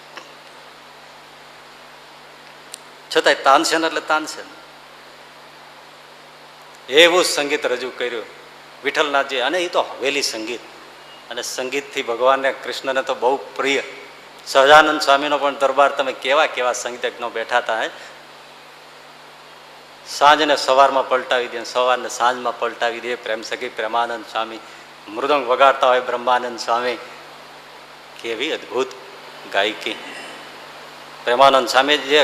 છતાંય તાનસેન એટલે તાનસેન, એવું સંગીત રજૂ કર્યું વિઠ્ઠલનાથજી. અને એ તો હવેલી સંગીત, અને સંગીતથી ભગવાનને કૃષ્ણને તો બહુ પ્રિય. સહજાનંદ સ્વામીનો પણ દરબાર તમે કેવા કેવા સંગીતજ્ઞો બેઠા હતા. સાંજને સવારમાં પલટાવી દે, સવારને સાંજમાં પલટાવી દે. પ્રેમ સખી પ્રેમાનંદ સ્વામી, મૃદંગ વગાડતા હોય બ્રહ્માનંદ સ્વામી. કેવી અદભુત ગાયકી. પ્રેમાનંદ સ્વામી જે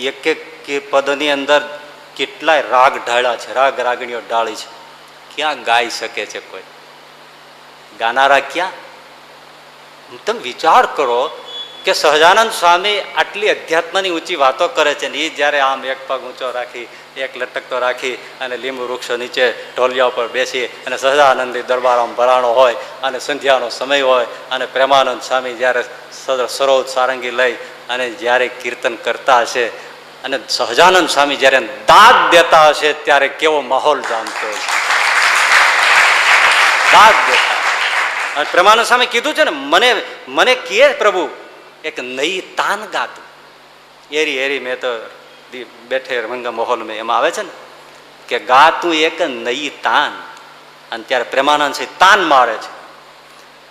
એક એક પદની અંદર કેટલાય રાગ ઢાળ્યા છે, રાગ રાગણીઓ ઢાળી છે. ક્યાં ગાઈ શકે છે કોઈ? ગાનારા ક્યાં? તમે વિચાર કરો કે સહજાનંદ સ્વામી આટલી અધ્યાત્મની ઊંચી વાતો કરે છે ને એ જ્યારે આમ એક પગ ઊંચો રાખી, એક લટકતો રાખી અને લીંબુ વૃક્ષો નીચે ઢોલિયા ઉપર બેસી અને સહજાનંદની દરબારમાં ભરાણો હોય અને સંધ્યાનો સમય હોય અને પ્રેમાનંદ સ્વામી જ્યારે સરોજ સારંગી લઈ અને જ્યારે કીર્તન કરતા હશે અને સહજાનંદ સ્વામી જ્યારે દાદ દેતા હશે ત્યારે કેવો માહોલ જામતો હશે. દાદ દેતા. અને પ્રેમાનંદ સ્વામી કીધું છે ને, મને કહે પ્રભુ એક નઈ તાન ગાતું. એરી એરી મેં તો બેઠે રંગા માહોલ મેં, એમાં આવે છે ને કે ગાતું એક નઈ તાન. અને ત્યારે પ્રેમાનંદ છે તાન મારે છે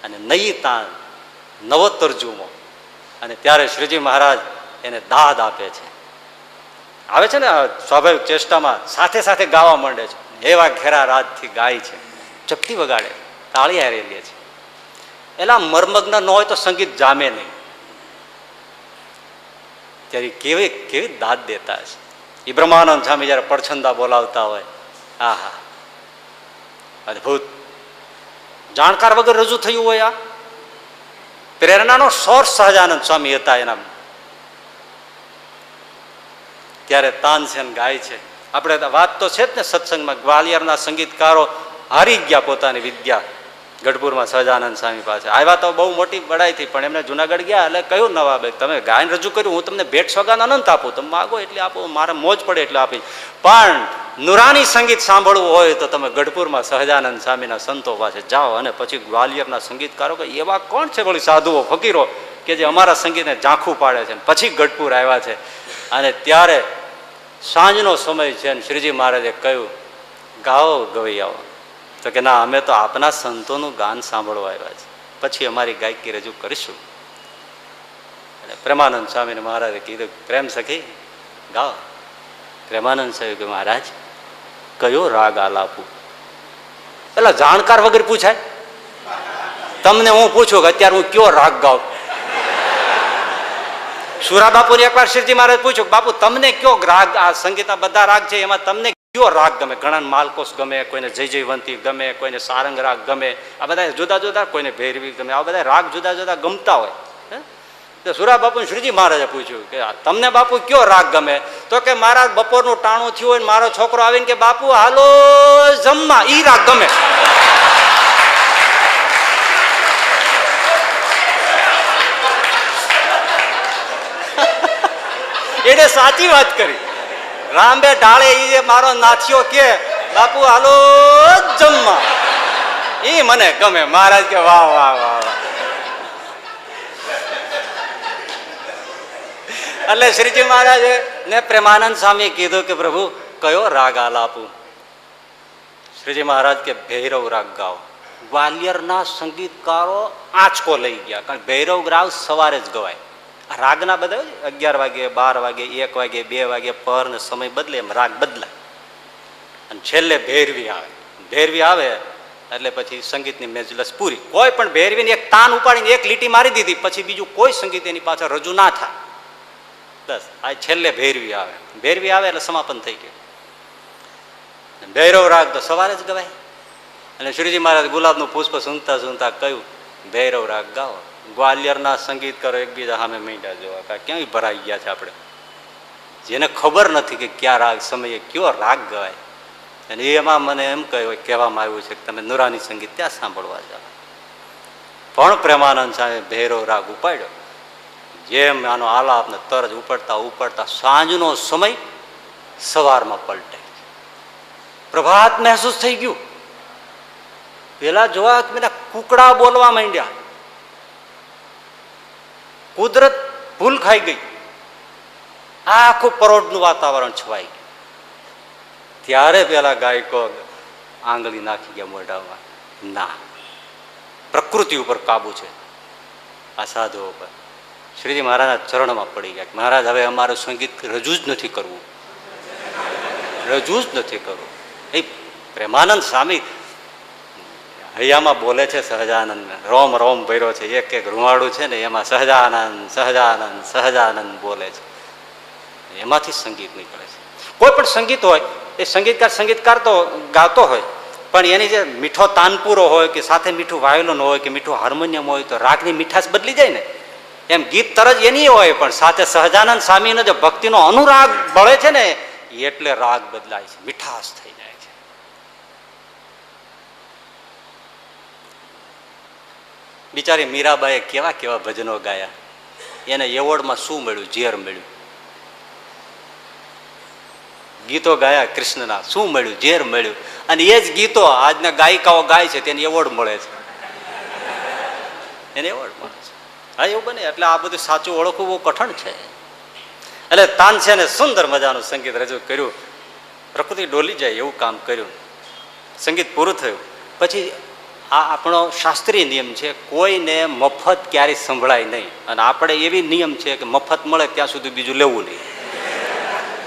અને નઈ તાન, નવો તરજુમો. અને ત્યારે શ્રીજી મહારાજ એને દાદ આપે છે. આવે છે ને સ્વાભાવિક ચેષ્ટામાં સાથે સાથે ગાવા માંડે છે. એવા ઘેરા રાજથી ગાય છે, ચપટી વગાડે, તાળી હારેલી છે. એલા મર્મગ્ન ન હોય તો સંગીત જામે નહીં. ત્યારે કેવી કેવી દાદ દેતા હશે. એ બ્રહ્માનંદ સ્વામી જયારે પડછંદા બોલાવતા હોય, આહા અદભુત. જાણકાર વગર રજૂ થયું હોય. આ પ્રેરણાનો સોર્સ સહજાનંદ સ્વામી હતા એના. ત્યારે તાનસેન ગાય છે. આપણે વાત તો છે જ ને સત્સંગમાં, ગ્વાલિયરના સંગીતકારો હારી ગયા પોતાની વિદ્યા ગઢપુરમાં સહજાનંદ સ્વામી પાસે આવ્યા તો બહુ મોટી બડાઈ થઈ, પણ એમને જુનાગઢ ગયા એટલે કહ્યું નવાબે તમે ગાયન રજૂ કર્યું, હું તમને ભેટ સોગાન અનંત આપું, તમે માગો એટલે આપો, મારે મોજ પડે એટલે આપી, પણ નુરાની સંગીત સાંભળવું હોય તો તમે ગઢપુરમાં સહજાનંદ સ્વામીના સંતો પાસે જાઓ. અને પછી ગ્વાલિયરના સંગીતકારો કે એવા કોણ છે વળી સાધુઓ ફકીરો કે જે અમારા સંગીતને ઝાંખું પાડે છે. પછી ગઢપુર આવ્યા છે અને ત્યારે સાંજનો સમય છે અને શ્રીજી મહારાજે કહ્યું ગાઓ ગવૈયાઓ. તો કે ના, અમે તો આપના સંતોનું ગાન સાંભળવા આવ્યા છે, પછી અમારી ગાયકી રજૂ કરીશું. અને પ્રેમાનંદ સ્વામીને મહારાજે કીધું પ્રેમ સખી ગાઓ. પ્રેમાનંદ સ્વામી કે મહારાજ કયો રાગ આલાપું? એટલે જાણકાર વગર પૂછાય? તમને હું પૂછું કે અત્યારે હું કયો રાગ ગાઉં? સુરા બાપુને એકવાર શ્રીજી મહારાજ પૂછ્યું બાપુ તમને કયો રાગ, આ સંગીતના બધા રાગ છે એમાં તમને કયો રાગ ગમે? ઘણા માલકોસ ગમે, કોઈને જય જયવંતી ગમે, કોઈને સારંગ રાગ ગમે, આ બધા જુદા જુદા, કોઈને ભૈરવી ગમે, આ બધા રાગ જુદા જુદા ગમતા હોય. તો સુરા બાપુ શ્રીજી મહારાજે પૂછ્યું કે તમને બાપુ કયો રાગ ગમે? તો કે મારા બપોરનું ટાણું થયું હોય ને મારો છોકરો આવીને કે બાપુ હાલો જમવા, ઈ રાગ ગમે. એને સાચી વાત કરી. રામબે ઢાળે ઈ મારો નાથિયો કે બાપુ હાલો જમવા, ઈ મને ગમે. મહારાજ કે વાહ વાહ વાહ વાહ. એટલે શ્રીજી મહારાજે ને પ્રેમાનંદ સ્વામી કીધું કે પ્રભુ કયો રાગ હાલ આપું? શ્રીજી મહારાજ કે ભૈરવ રાગ ગાઓ. ગ્વાલિયરના સંગીતકારો આંચકો લઈ ગયા, કારણ ભૈરવ રાગ સવારે જ ગવાય. રાગના બધા 11 વાગે, 12 વાગે, 1 વાગે, 2 વાગે પર ને સમય બદલે એમ રાગ બદલાય. અને છેલ્લે ભૈરવી આવે. ભૈરવી આવે એટલે પછી સંગીતની મેજલસ પૂરી. કોઈ પણ ભૈરવીને એક તાન ઉપાડીને એક લીટી મારી દીધી પછી બીજું કોઈ સંગીત એની પાછળ રજૂ ના થાય. બસ આ છેલ્લે ભૈરવી આવે. ભૈરવી આવે એટલે સમાપન થઈ ગયું. ભૈરવ રાગ તો સવારે જ ગવાય. અને શ્રીજી મહારાજ ગુલાબનું પુષ્પ સૂંઘતા સૂંઘતા કહ્યું ભૈરવ રાગ ગાઓ. ગ્વાલિયરના સંગીતકારો એકબીજા સામે મીંડા જોવા, ક્યાંય ભરાઈ ગયા છે આપણે, જેને ખબર નથી કે કયા રાગ સમયે કયો રાગ ગવાય. અને એમાં મને એમ કહેવામાં આવ્યું છે કે તમે નુરાની સંગીત ત્યાં સાંભળવા જાઓ. પણ પ્રેમાનંદ સાહેબ ભૈરવ રાગ ઉપાડ્યો. જેમ આનો આલાપને તરજ ઉપડતા ઉપડતા સાંજનો સમય સવારમાં પલટે. પ્રભાત મહેસૂસ થઈ ગયું. પેલા જોવા બધા કુકડા બોલવા માંડ્યા. કુદરત ભૂલ ખાઈ ગઈ. આખું પરોઢનું વાતાવરણ છવાઈ ગયું. ત્યારે પેલા ગાયકો આંગળી નાખી ગયા મોઢામાં. ના, પ્રકૃતિ ઉપર કાબુ છે આ સાધુઓ પર. શ્રીજી મહારાજના ચરણમાં પડી ગયા. મહારાજ હવે અમારું સંગીત રજૂ જ નથી કરવું, રજૂ જ નથી કરવું. એ પ્રેમાનંદ સ્વામી હૈયામાં બોલે છે સહજાનંદ, રોમ રોમ ભર્યો છે. એક એક રૂવાડું છે ને એમાં સહજાનંદ સહજાનંદ સહજાનંદ બોલે છે. એમાંથી સંગીત નીકળે છે. કોઈ પણ સંગીત હોય એ સંગીતકાર તો ગાતો હોય, પણ એની જે મીઠો તાનપુરો હોય કે સાથે મીઠું વાયોલન હોય કે મીઠું હાર્મોનિયમ હોય તો રાગની મીઠાશ બદલી જાય ને. એમ ગીત તરજ એની હોય પણ સાથે સહજાનંદ સ્વામીનો જે ભક્તિનો અનુરાગ બળે છે ને એટલે રાગ બદલાય છે, મીઠાશ થઈ જાય છે. બિચારી મીરાબાઈએ કેવા કેવા ભજનો ગાયા. એને એવોર્ડમાં શું મળ્યું? ઝેર મળ્યું. ગીતો ગાયા કૃષ્ણના, શું મળ્યું? ઝેર મળ્યું. અને એ જ ગીતો આજના ગાયિકાઓ ગાય છે તેને એવોર્ડ મળે છે, એને એવોર્ડ મળે છે. હા, એવું બને. એટલે આ બધું સાચું ઓળખવું બહુ કઠણ છે. એટલે તાનસેને સુંદર મજાનું સંગીત રજૂ કર્યું. પ્રકૃતિ ડોલી જાય એવું કામ કર્યું. સંગીત પૂરું થયું પછી આ આપણો શાસ્ત્રીય નિયમ છે, કોઈને મફત ક્યારેય સંભળાય નહીં. અને આપણે એવી નિયમ છે કે મફત મળે ત્યાં સુધી બીજું લેવું નહીં.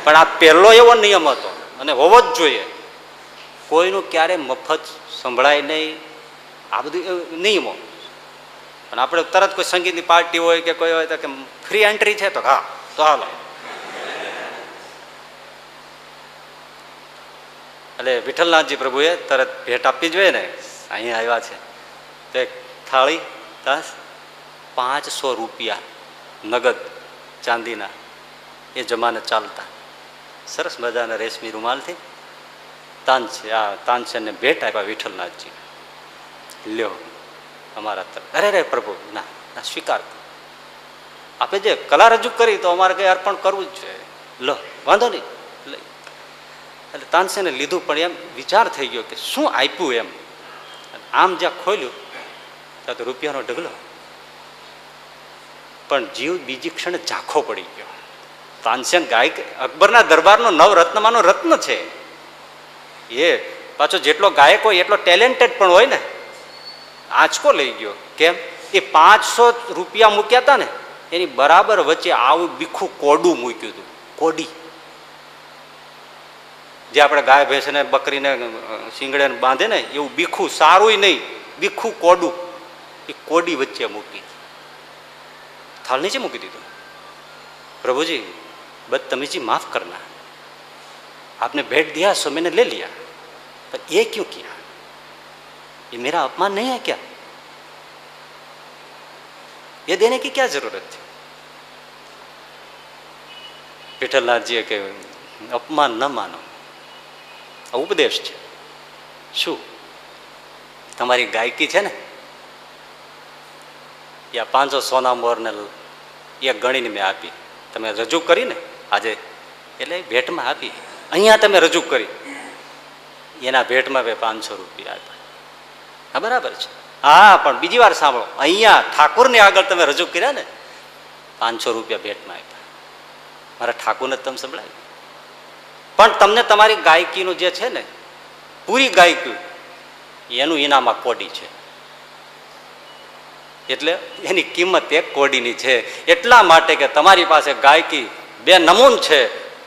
પણ આ પહેલો એવો નિયમ હતો અને હોવો જ જોઈએ. કોઈનું ક્યારે મફત સંભળાય નહીં. આ બધું નિયમો. અને આપણે તરત કોઈ સંગીતની પાર્ટી હોય કે કોઈ હોય તો કે ફ્રી એન્ટ્રી છે તો હા તો હાલો. એટલે વિઠ્ઠલનાથજી પ્રભુએ તરત ભેટ આપવી જોઈએ ને. અહીંયા આવ્યા છે તો એક થાળી 500 રૂપિયા નગદ ચાંદીના એ જમાને ચાલતા. સરસ મજાના રેશમી રૂમાલથી તાનસેનને ભેટ આપ્યા વિઠ્ઠલનાથજી. લ્યો અમારા તરફ. અરે રે પ્રભુ, ના ના સ્વીકાર. આપે જે કલા રજૂ કરી તો અમારે કંઈ અર્પણ કરવું જ છે. લો વાંધો નહીં લઈ. એટલે તાનસેને લીધું. પણ એમ વિચાર થઈ ગયો કે શું આપ્યું એમ. આમ જ્યાં ખોલ્યું ત્યાં તો રૂપિયાનો ઢગલો. પણ જીવ બીજી ક્ષણે ઝાંખો પડી ગયો. તાનસેન ગાયક અકબરના દરબારનો નવરત્નમાંનો રત્ન છે. એ પાછો જેટલો ગાયક હોય એટલો ટેલેન્ટેડ પણ હોય ને. આંચકો લઈ ગયો. કેમ? એ 500 રૂપિયા મૂક્યા હતા ને એની બરાબર વચ્ચે આવું બીખું કોડું મૂક્યું હતું. કોડી જે આપણે ગાય ભેંસને બકરીને શીંગડે બાંધે ને એવું બીખું, સારું નહીં, બીખું કોડું. એ કોડી વચ્ચે મૂકી, થાળ નીચે મૂકી દીધું. प्रभुजी बदतमीजी माफ करना, आपने भेंट दिया सो मैंने ले लिया, पर ये क्यों किया? ये मेरा अपमान नहीं है क्या? ये देने की क्या जरूरत थी? વિઠ્ઠલનાથજીએ કે અપમાન ન માનો, આ ઉપદેશ છે. શું તમારી ગાયકી છે ને એ 500 સોના મોરને એક ગણીને મેં આપી, તમે રજૂ કરી ને આજે, એટલે ભેટમાં આપી. અહીંયા તમે રજૂ કરી, એના ભેટમાં મેં 500 રૂપિયા આપ્યા. હા બરાબર છે. હા પણ બીજી વાર સાંભળો, અહીંયા ઠાકોરની આગળ તમે રજૂ કર્યા ને 500 રૂપિયા ભેટમાં આપ્યા. મારા ઠાકોરને તમે સંભળાવ્યું, પણ તમને તમારી ગાયકીનું જે છે ને પૂરી ગાયકી એનું ઇનામ આ કોડી છે. એટલે એની કિંમત એક કોડીની છે. એટલા માટે કે તમારી પાસે ગાયકી બે નમૂન છે,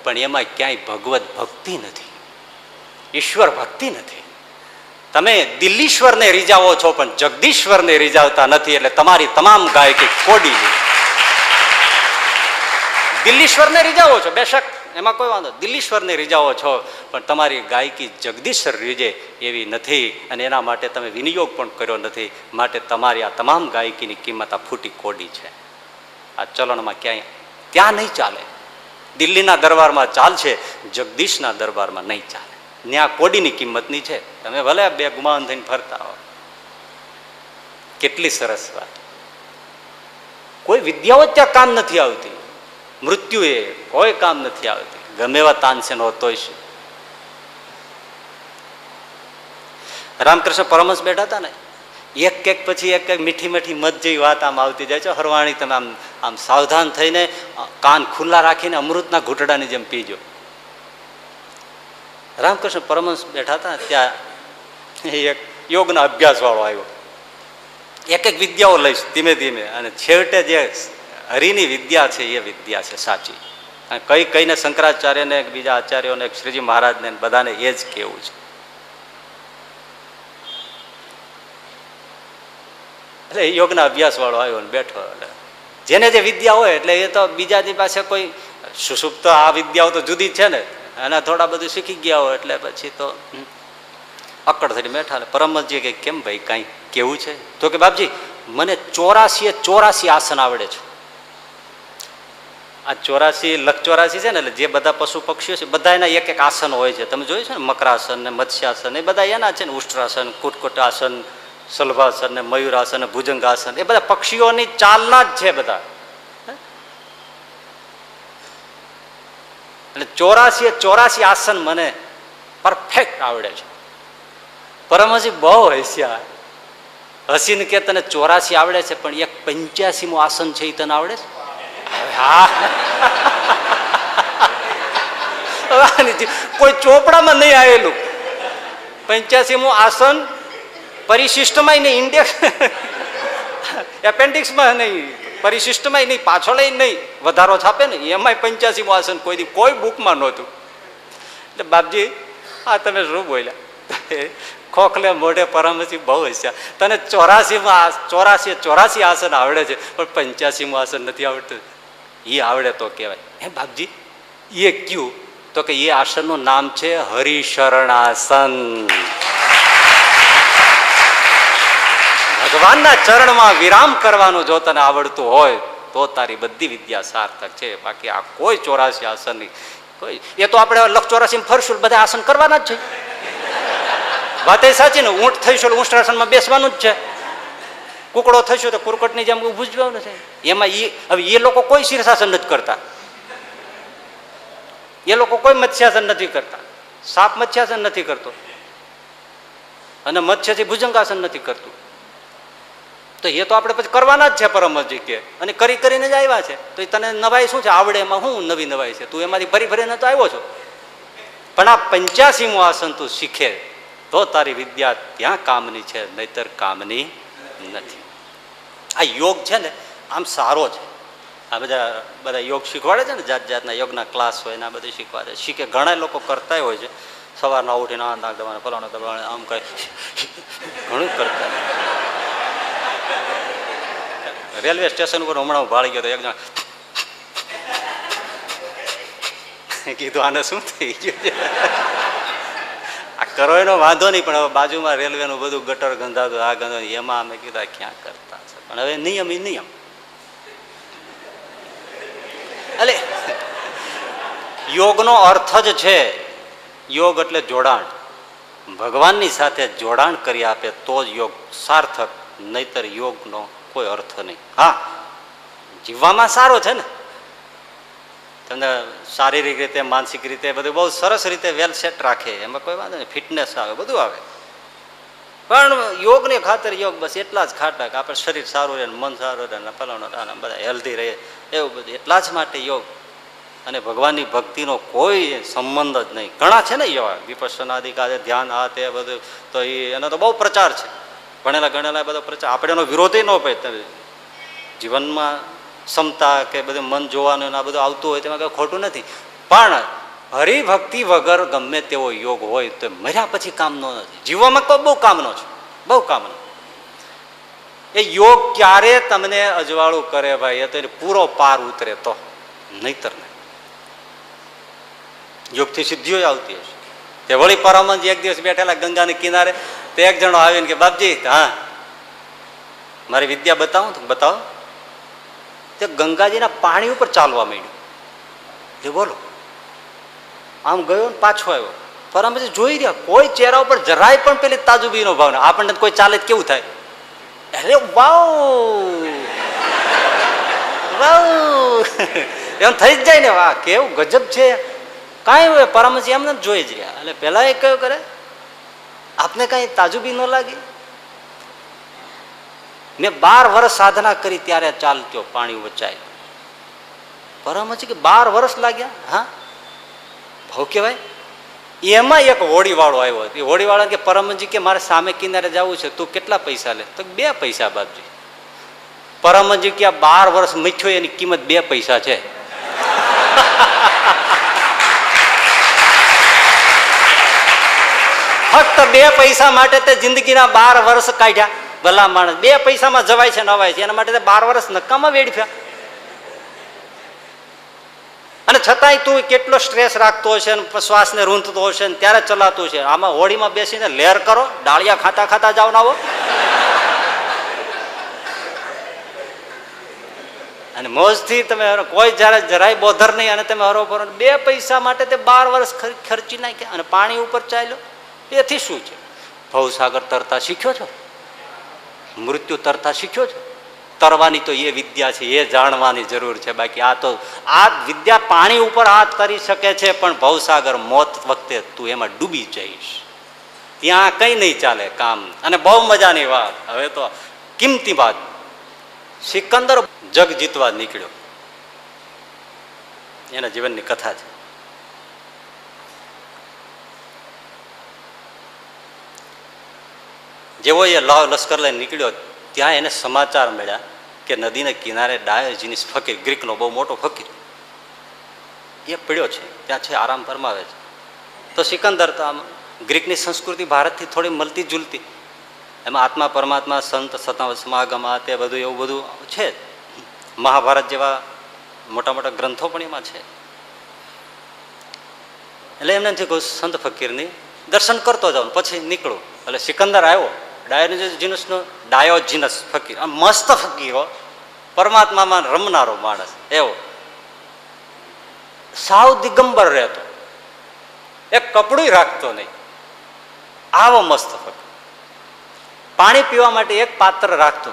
પણ એમાં ક્યાંય ભગવત ભક્તિ નથી, ઈશ્વર ભક્તિ નથી. તમે દિલ્હીશ્વરને રીઝાવો છો પણ જગદીશ્વરને રીઝાવતા નથી. એટલે તમારી તમામ ગાયકી કોડીની. દિલ્હીશ્વરને રીઝાવો છો બેશક, એમાં કોઈ વાંધો, દિલ્હીશ્વરને રીઝાવો છો, પણ તમારી ગાયકી જગદીશ્વર રીઝે એવી નથી, અને એના માટે તમે વિનિયોગ પણ કર્યો નથી. માટે તમારી આ તમામ ગાયકીની કિંમત આ ફૂટી કોડી છે. આ ચલણમાં ક્યાંય ત્યાં નહીં ચાલે. દિલ્હીના દરબારમાં ચાલશે, જગદીશના દરબારમાં નહીં ચાલે. ત્યાં કોડીની કિંમતની છે. તમે ભલે બે ગુમાન થઈને ફરતા હો. કેટલી સરસ વાત. કોઈ વિદ્યાઓ ત્યાં કામ નથી આવતી, મૃત્યુ એ કોઈ કામ નથી આવતી, ગમે એવા તાનસેન હોતોય છે. રામકૃષ્ણ પરમહંસ બેઠા હતા ને, એક એક પછી એક એક મીઠી મીઠી મધ જેવી વાત આમ આવતી જાય છે. હરવાણી તમે આમ આમ સાવધાન થઈને કાન ખુલ્લા રાખીને અમૃતના ઘૂંટડાની જેમ પીજો. રામકૃષ્ણ પરમહંસ બેઠા હતા ત્યાં એક યોગના અભ્યાસ વાળો આવ્યો. એક એક વિદ્યાઓ લઈશ ધીમે ધીમે, અને છેવટે જે હરિની વિદ્યા છે એ વિદ્યા છે સાચી. અને કઈ કઈને શંકરાચાર્યને બીજા આચાર્યોને શ્રીજી મહારાજને બધાને એ જ કહેવું છે. એટલે યોગના અભ્યાસ વાળો આવ્યો ને બેઠો. એટલે જેને જે વિદ્યા હોય એટલે એ તો બીજાની પાસે કોઈ સુષુપ્ત આ વિદ્યાઓ તો જુદી છે ને, એના થોડા બધું શીખી ગયા હોય એટલે પછી તો અકડ થઈને બેઠા. પરમહંસજી કે કેમ ભાઈ કાંઈ કેવું છે? તો કે બાપજી મને 84 આસન આવડે છે. આ 84 લખ 84 છે ને, એટલે જે બધા પશુ પક્ષીઓ છે બધા એના એક એક આસન હોય છે. તમે જોયું છે ને, મકરાસન ને મત્સ્યાસન એ બધા એના છે ને, ઉષ્ટ્રાસન, કુટકુટાસન, સલભાસન ને મયુરાસન ને ભુજંગાસન, એ બધા પક્ષીઓની ચાલના જ છે બધા. એટલે 84 આસન મને પરફેક્ટ આવડે છે. પરમહંસજી બહુ હસ્યા, હસીને કે તને 84 આવડે છે, પણ એક 85મું આસન છે એ તને આવડે છે? હા, કોઈ ચોપડામાં નહીં આવેલું 85મું આસન, પરિશિષ્ટમાં નહીં, ઇન્ડેક્સ એપેન્ડિક્સમાં નહીં, પરિશિષ્ટમાં નહીં, પાછળ નહીં, વધારો છાપે ને એમાંય 85મું આસન કોઈ બુકમાં નહોતું. એટલે બાપજી આ તમે શું બોલ્યા? ખોખલે મોઢે પરમહંસજી બહુ હસ્યા. તને 84 આસન આવડે છે, પણ 85મું આસન નથી આવડતું. એ આવડે તો કહેવાય. હે બાપજી એ ક્યું? તો કે એ આસનનું નામ છે હરિશરણાસન. ભગવાનના ચરણમાં વિરામ કરવાનું જો તને આવડતું હોય તો તારી બધી વિદ્યા સાર્થક છે. બાકી આ કોઈ 84 આસન નહીં. કોઈ એ તો આપણે લખ 84 ફરશું, બધા આસન કરવાના જ છે. વાત એ સાચી ને, ઊંટ થઈશું ઊંષ્ટાસનમાં બેસવાનું જ છે, કુકડો થઈશું તો કુરકટની જેમ ઊભું જ જવાનું છે. એમાં હવે એ લોકો કોઈ શીર્ષાસન નથી કરતા, એ લોકો કોઈ મત્સ્યાસન નથી કરતા, સાપ મત્સ્યાસન નથી કરતો, અને મત્સ્યથી ભુજંગાસન નથી કરતું. તો એ તો આપણે પછી કરવાના જ છે પરમહંસજી કે, અને કરી કરીને જ આવ્યા છે. તો તને નવાઈ શું છે? આવડે એમાં શું નવી નવાઈ છે? તું એમાંથી ફરી ફરીને તો આવ્યો છો. પણ આ 85મું આસન તું શીખે તો તારી વિદ્યા ત્યાં કામની છે, નહીતર કામની નથી. આ યોગ છે ને આમ સારો છે. આ બધા યોગ શીખવાડે છે ને, જાત જાતના યોગના ક્લાસ હોય ને આ બધું શીખવાડે. શીખે ઘણા લોકો કરતા હોય છે, સવારના ઉઠીને આ નાક દબાણે ફલાણો દબાણે આમ કઈ ઘણું કરતા. રેલવે સ્ટેશન ઉપર હમણાં ભાળી ગયો તો એક જણા કીધું આને શું થઈ ગયું? આ કરો એનો વાંધો નહીં, પણ હવે બાજુમાં રેલવેનું બધું ગટર ગંધાતું, આ ગંધો, એમાં અમે કીધા ક્યાં કરતા છે. પણ હવે નિયમ એ નિયમ. એટલે યોગનો અર્થ જ છે, યોગ એટલે જોડાણ. ભગવાનની સાથે જોડાણ કરી આપે તો જ યોગ સાર્થક, નહીતર યોગનો કોઈ અર્થ નહીં. હા, જીવવામાં સારો છે ને, તમને શારીરિક રીતે માનસિક રીતે બધું બહુ સરસ રીતે વેલ સેટ રાખે, એમાં કોઈ વાંધો નહીં, ફિટનેસ આવે, બધું આવે. પણ યોગની ખાતર યોગ બસ એટલા જ ખાટા કે આપણે શરીર સારું રહે, મન સારું રહે, ફલાણો બધા હેલ્ધી રહે, એવું બધું એટલા જ માટે યોગ. અને ભગવાનની ભક્તિનો કોઈ સંબંધ જ નહીં. ઘણા છે ને યોગ વિપස්සનાદિકા ધ્યાન આ તે બધું, તો એનો તો બહુ પ્રચાર છે, ભણેલા ગણેલા બધો પ્રચાર. આપણે એનો વિરોધ ન હોય. જીવનમાં ક્ષમતા કે બધું મન જોવાનું આ બધું આવતું હોય તેમાં કંઈ ખોટું નથી, પણ હરિભક્તિ વગર ગમે તેવો યોગ હોય તો મર્યા પછી કામનો નથી. જીવવામાં તો બહુ કામનો છે, બહુ કામનો. એ યોગ ક્યારે તમને અજવાળું કરે ભાઈ, એ તો એને પૂરો પાર ઉતરે તો, નહીતર નહીં. યોગથી સિદ્ધિઓ આવતી હશે. તે વળી પરમહંસ એક દિવસ બેઠેલા ગંગાના કિનારે, તે એક જણો આવીને કે બાપજી, હા મારી વિદ્યા બતાવું તો બતાવો. તે ગંગાજીના પાણી ઉપર ચાલવા માંડ્યું. જે બોલો, આમ ગયો ને પાછો આવ્યો. પરમહંસ જોઈ રહ્યા, કોઈ ચહેરા ઉપર જરાય પણ પેલી તાજુબીનો ભાવ ને. આપણને કોઈ ચાલે કેવું થાય, અરે વાવ વાવ એમ થઈ જ જાય ને, વાહ કેવું ગજબ છે. કાંઈ હોય પરમહંસ એમને જોઈ જ રહ્યા. એટલે પેલા એ કયો કરે, આપને કાંઈ તાજુબી ન લાગી? મેં 12 વર્ષ સાધના કરી ત્યારે ચાલતો પાણી વચાય. પરમહંસ કે 12 વર્ષ લાગ્યા? હા, ભાવ કહેવાય. એમાં એક હોડીવાળો આવ્યો. એ હોડીવાળા કે પરમહંસજી કે મારે સામે કિનારે જવું છે, તું કેટલા પૈસા લે? તો 2 પૈસા બાપજી. પરમહંસજી કે 12 વર્ષ મીઠ્યો એની કિંમત 2 પૈસા છે. ફક્ત 2 પૈસા માટે તે જિંદગીના 12 વર્ષ કાઢ્યા. ભલા માણસ 2 પૈસામાં જવાય છે નવાય છે, એના માટે 12 વર્ષ નકામા વેડફ્યા. અને છતાંય તું કેટલો સ્ટ્રેસ રાખતો હશે, શ્વાસને રૂંધતો હશે ને ત્યારે ચલાતું છે. આમાં હોડીમાં બેસીને લહેર કરો, ડાળિયા ખાતા ખાતા જાવ ના આવો, અને મોજથી તમે કોઈ જયારે જરાય બોધર નહીં, અને તમે હરોભરો 2 પૈસા માટે તે 12 વર્ષ ખર્ચી નાખ્યા. અને પાણી ઉપર ચાલ્યો, એથી શું છે? ભવસાગર તરતા શીખ્યો છો? મૃત્યુ તરતા શીખ્યો છો? તરવાની તો એ વિદ્યા છે, એ જાણવાની જરૂર છે. બાકી આ વિદ્યા પાણી ઉપર હાથ તરી શકે છે, પણ ભવસાગર મોત વખતે તું એમાં ડૂબી જઈશ, ત્યાં કઈ નહીં ચાલે કામ. અને બહુ મજાની વાત, હવે તો કિંમતી વાત, સિકંદર જગ જીતવા નીકળ્યો, એના જીવનની કથા છે. જેવો એ લશ્કર લઈને નીકળ્યો, ત્યાં એને સમાચાર મળ્યા કે નદીના કિનારે ડાયોજીનસ ફકીર, ગ્રીકનો બહુ મોટો ફકીર, એ પડ્યો છે, ત્યાં છે, આરામ ફરમાવે છે. તો સિકંદર તો આમ ગ્રીકની સંસ્કૃતિ ભારતથી થોડી મળતી જુલતી, એમાં આત્મા પરમાત્મા સંત સમાગમ આ તે બધું એવું બધું છે. મહાભારત જેવા મોટા મોટા ગ્રંથો પણ એમાં છે. એટલે એમને થયું સંત ફકીરની દર્શન કરતો જાઉં પછી નીકળું. એટલે સિકંદર આવ્યો, ડાયોજીનસ ફકીર, મસ્ત ફકીરો, પરમાત્મામાં રમનારો માણસ, એવો સાવ દિગંબર રહેતો, એક કપડું રાખતો નહીં, આવો મસ્ત ફકીર. પાણી પીવા માટે એક પાત્ર રાખતો.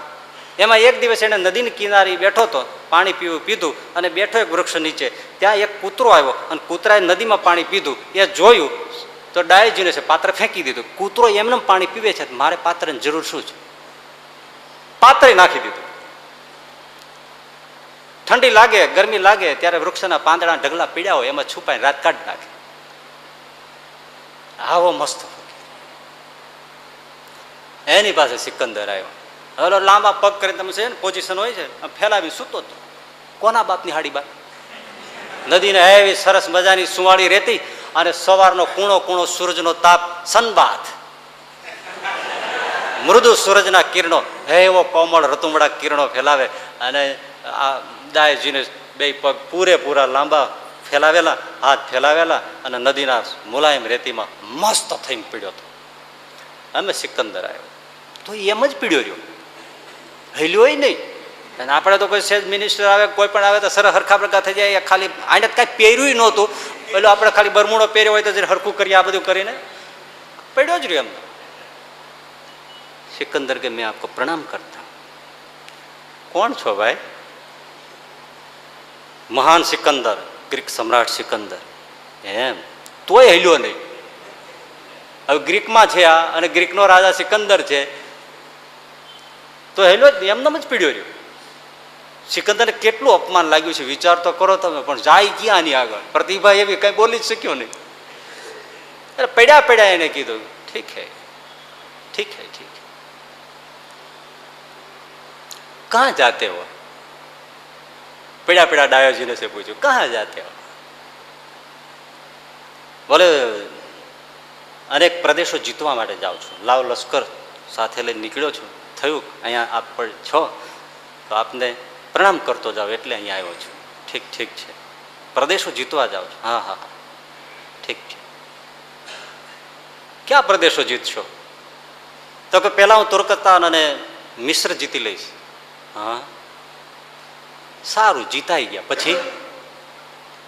એમાં એક દિવસ એને નદીની કિનારે બેઠો હતો, પાણી પીધું અને બેઠો એક વૃક્ષ નીચે. ત્યાં એક કૂતરો આવ્યો અને કૂતરાએ નદીમાં પાણી પીધું. એ જોયું તો ડાયોજીનસે પાત્ર ફેંકી દીધું. કૂતરો એમને પાણી પીવે છે, મારે પાત્રની જરૂર શું છે? પાત્રે નાખી દીધું. ઠંડી લાગે, ગરમી લાગે ત્યારે વૃક્ષના પાંદડા ઢગલા પીડ્યા હોય એમાં છુપાઈને રાત કાઢી નાખે. આવો મસ્ત એની પાસે સિકંદર આવ્યો. હવે લાંબા પગ કરીને તમે છે ને પોઝિશન હોય છે, ફેલાવી સૂતો હતો. કોના બાપની હાડી બાપ? નદીને એવી સરસ મજાની સુવાળી રહેતી, અને સવારનો કૂણો કૂણો સૂરજનો તાપ, સનબાથ, મૃદુ સૂરજના કિરણો, એવો કોમળ રતુમડા કિરણો ફેલાવે. અને આ ડાયોજીનસ 2 પગ પૂરેપૂરા લાંબા ફેલાવેલા, હાથ ફેલાવેલા, અને નદીના મુલાયમ રેતીમાં મસ્ત થઈને પીડ્યો હતો. અમે સિકંદર આવ્યો તો એમ જ પીડ્યો રહ્યો, હલ્યો નહીં. અને આપણે તો કોઈ સેજ મિનિસ્ટર આવે કોઈ પણ આવે તો સરસ હરખા પ્રકાર થઈ જાય. ખાલી આને કાંઈ પહેર્યું નહોતું, એટલે આપણે ખાલી બરમૂડો પહેર્યો હોય તો જયારે હરખું કરીએ આ બધું કરીને પડ્યો જ રહ્યો. એમ સિકંદર કે મેં આપકો પ્રણામ કરતા. કોણ છો ભાઈ? મહાન સિકંદર, ગ્રીક સમ્રાટ સિકંદર. એમ તોય હેલ્યો નહીં. હવે ગ્રીકમાં છે આ, અને ગ્રીકનો રાજા સિકંદર છે, તો હેલ્યો જ એમનેમ જ પીડ્યો રહ્યો. સિકંદરને કેટલું અપમાન લાગ્યું છે વિચાર તો કરો તમે. પણ જાય ક્યાં ની આગળ? પ્રતિભા એવી કઈ બોલી જ શક્યો નહીં. એટલે પડ્યા પડ્યા એને કીધું ઠીક હે ઠીક હે ઠીક. कहाँ जाते हो? पड़ा पड़ा डायोजी ने से पूछू कहाँ जाते हो? बोले अनेक प्रदेशों जीतवा માટે જાઉં છું. લાવ લશ્કર સાથે લઈને નીકળ્યો છું. થયું અહીંયા આપ છો તો આપને પ્રણામ કરતો જાઓ એટલે અહીંયા આવ્યો છું. ઠીક ઠીક છે. પ્રદેશો જીતવા જાઉં છું. હા હા ઠીક છે. ક્યાં પ્રદેશો જીતશો? તો કે પહેલા હું તુર્કસ્તાન અને મિશ્ર જીતી લઈશ. હા સારું, જીતાઈ ગયા. પછી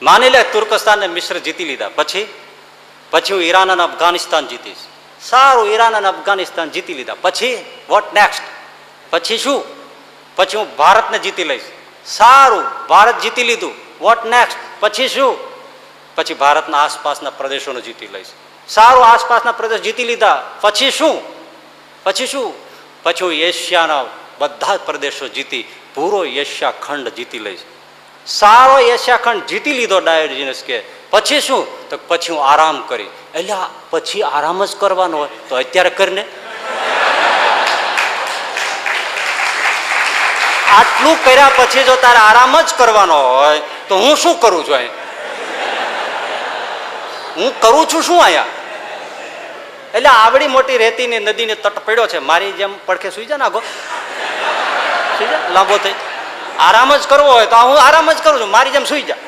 માની લે તુર્કસ્તાન ને મિશ્ર જીતી લીધા, પછી પછી હું ઈરાન અને અફઘાનિસ્તાન જીતીશ. સારું, ઈરાન અને અફઘાનિસ્તાન જીતી લીધા. પછી વોટ નેક્સ્ટ? પછી શું? પછી હું ભારતને જીતી લઈશ. સારું, ભારત જીતી લીધું. What next? પછી શું? પછી ભારતના આસપાસના પ્રદેશોને જીતી લઈશ. સારું, આસપાસના પ્રદેશ જીતી લીધા. પછી શું? પછી શું? પછી હું એશિયાના બધા પ્રદેશો જીતી પૂરો એશિયા ખંડ જીતી લઈશ. સારો એશિયા ખંડ જીતી લીધો ડાયોજિનસ કે. પછી શું? તો પછી હું આરામ કરી. એટલે પછી આરામ જ કરવાનો હોય તો અત્યારે કરીને આટલું કર્યા પછી જો તારે આરામ જ કરવાનો હોય તો હું શું કરું છું? હું કરું છું શું અહીંયા? એટલે આવડી મોટી રેતીની નદીને તટ પડ્યો છે, મારી જેમ પડખે સુઈ જા નાખો, સુઈ જા, લાંબો થઈ. આરામ જ કરવો હોય તો હું આરામ જ કરું છું, મારી જેમ સુઈ જા.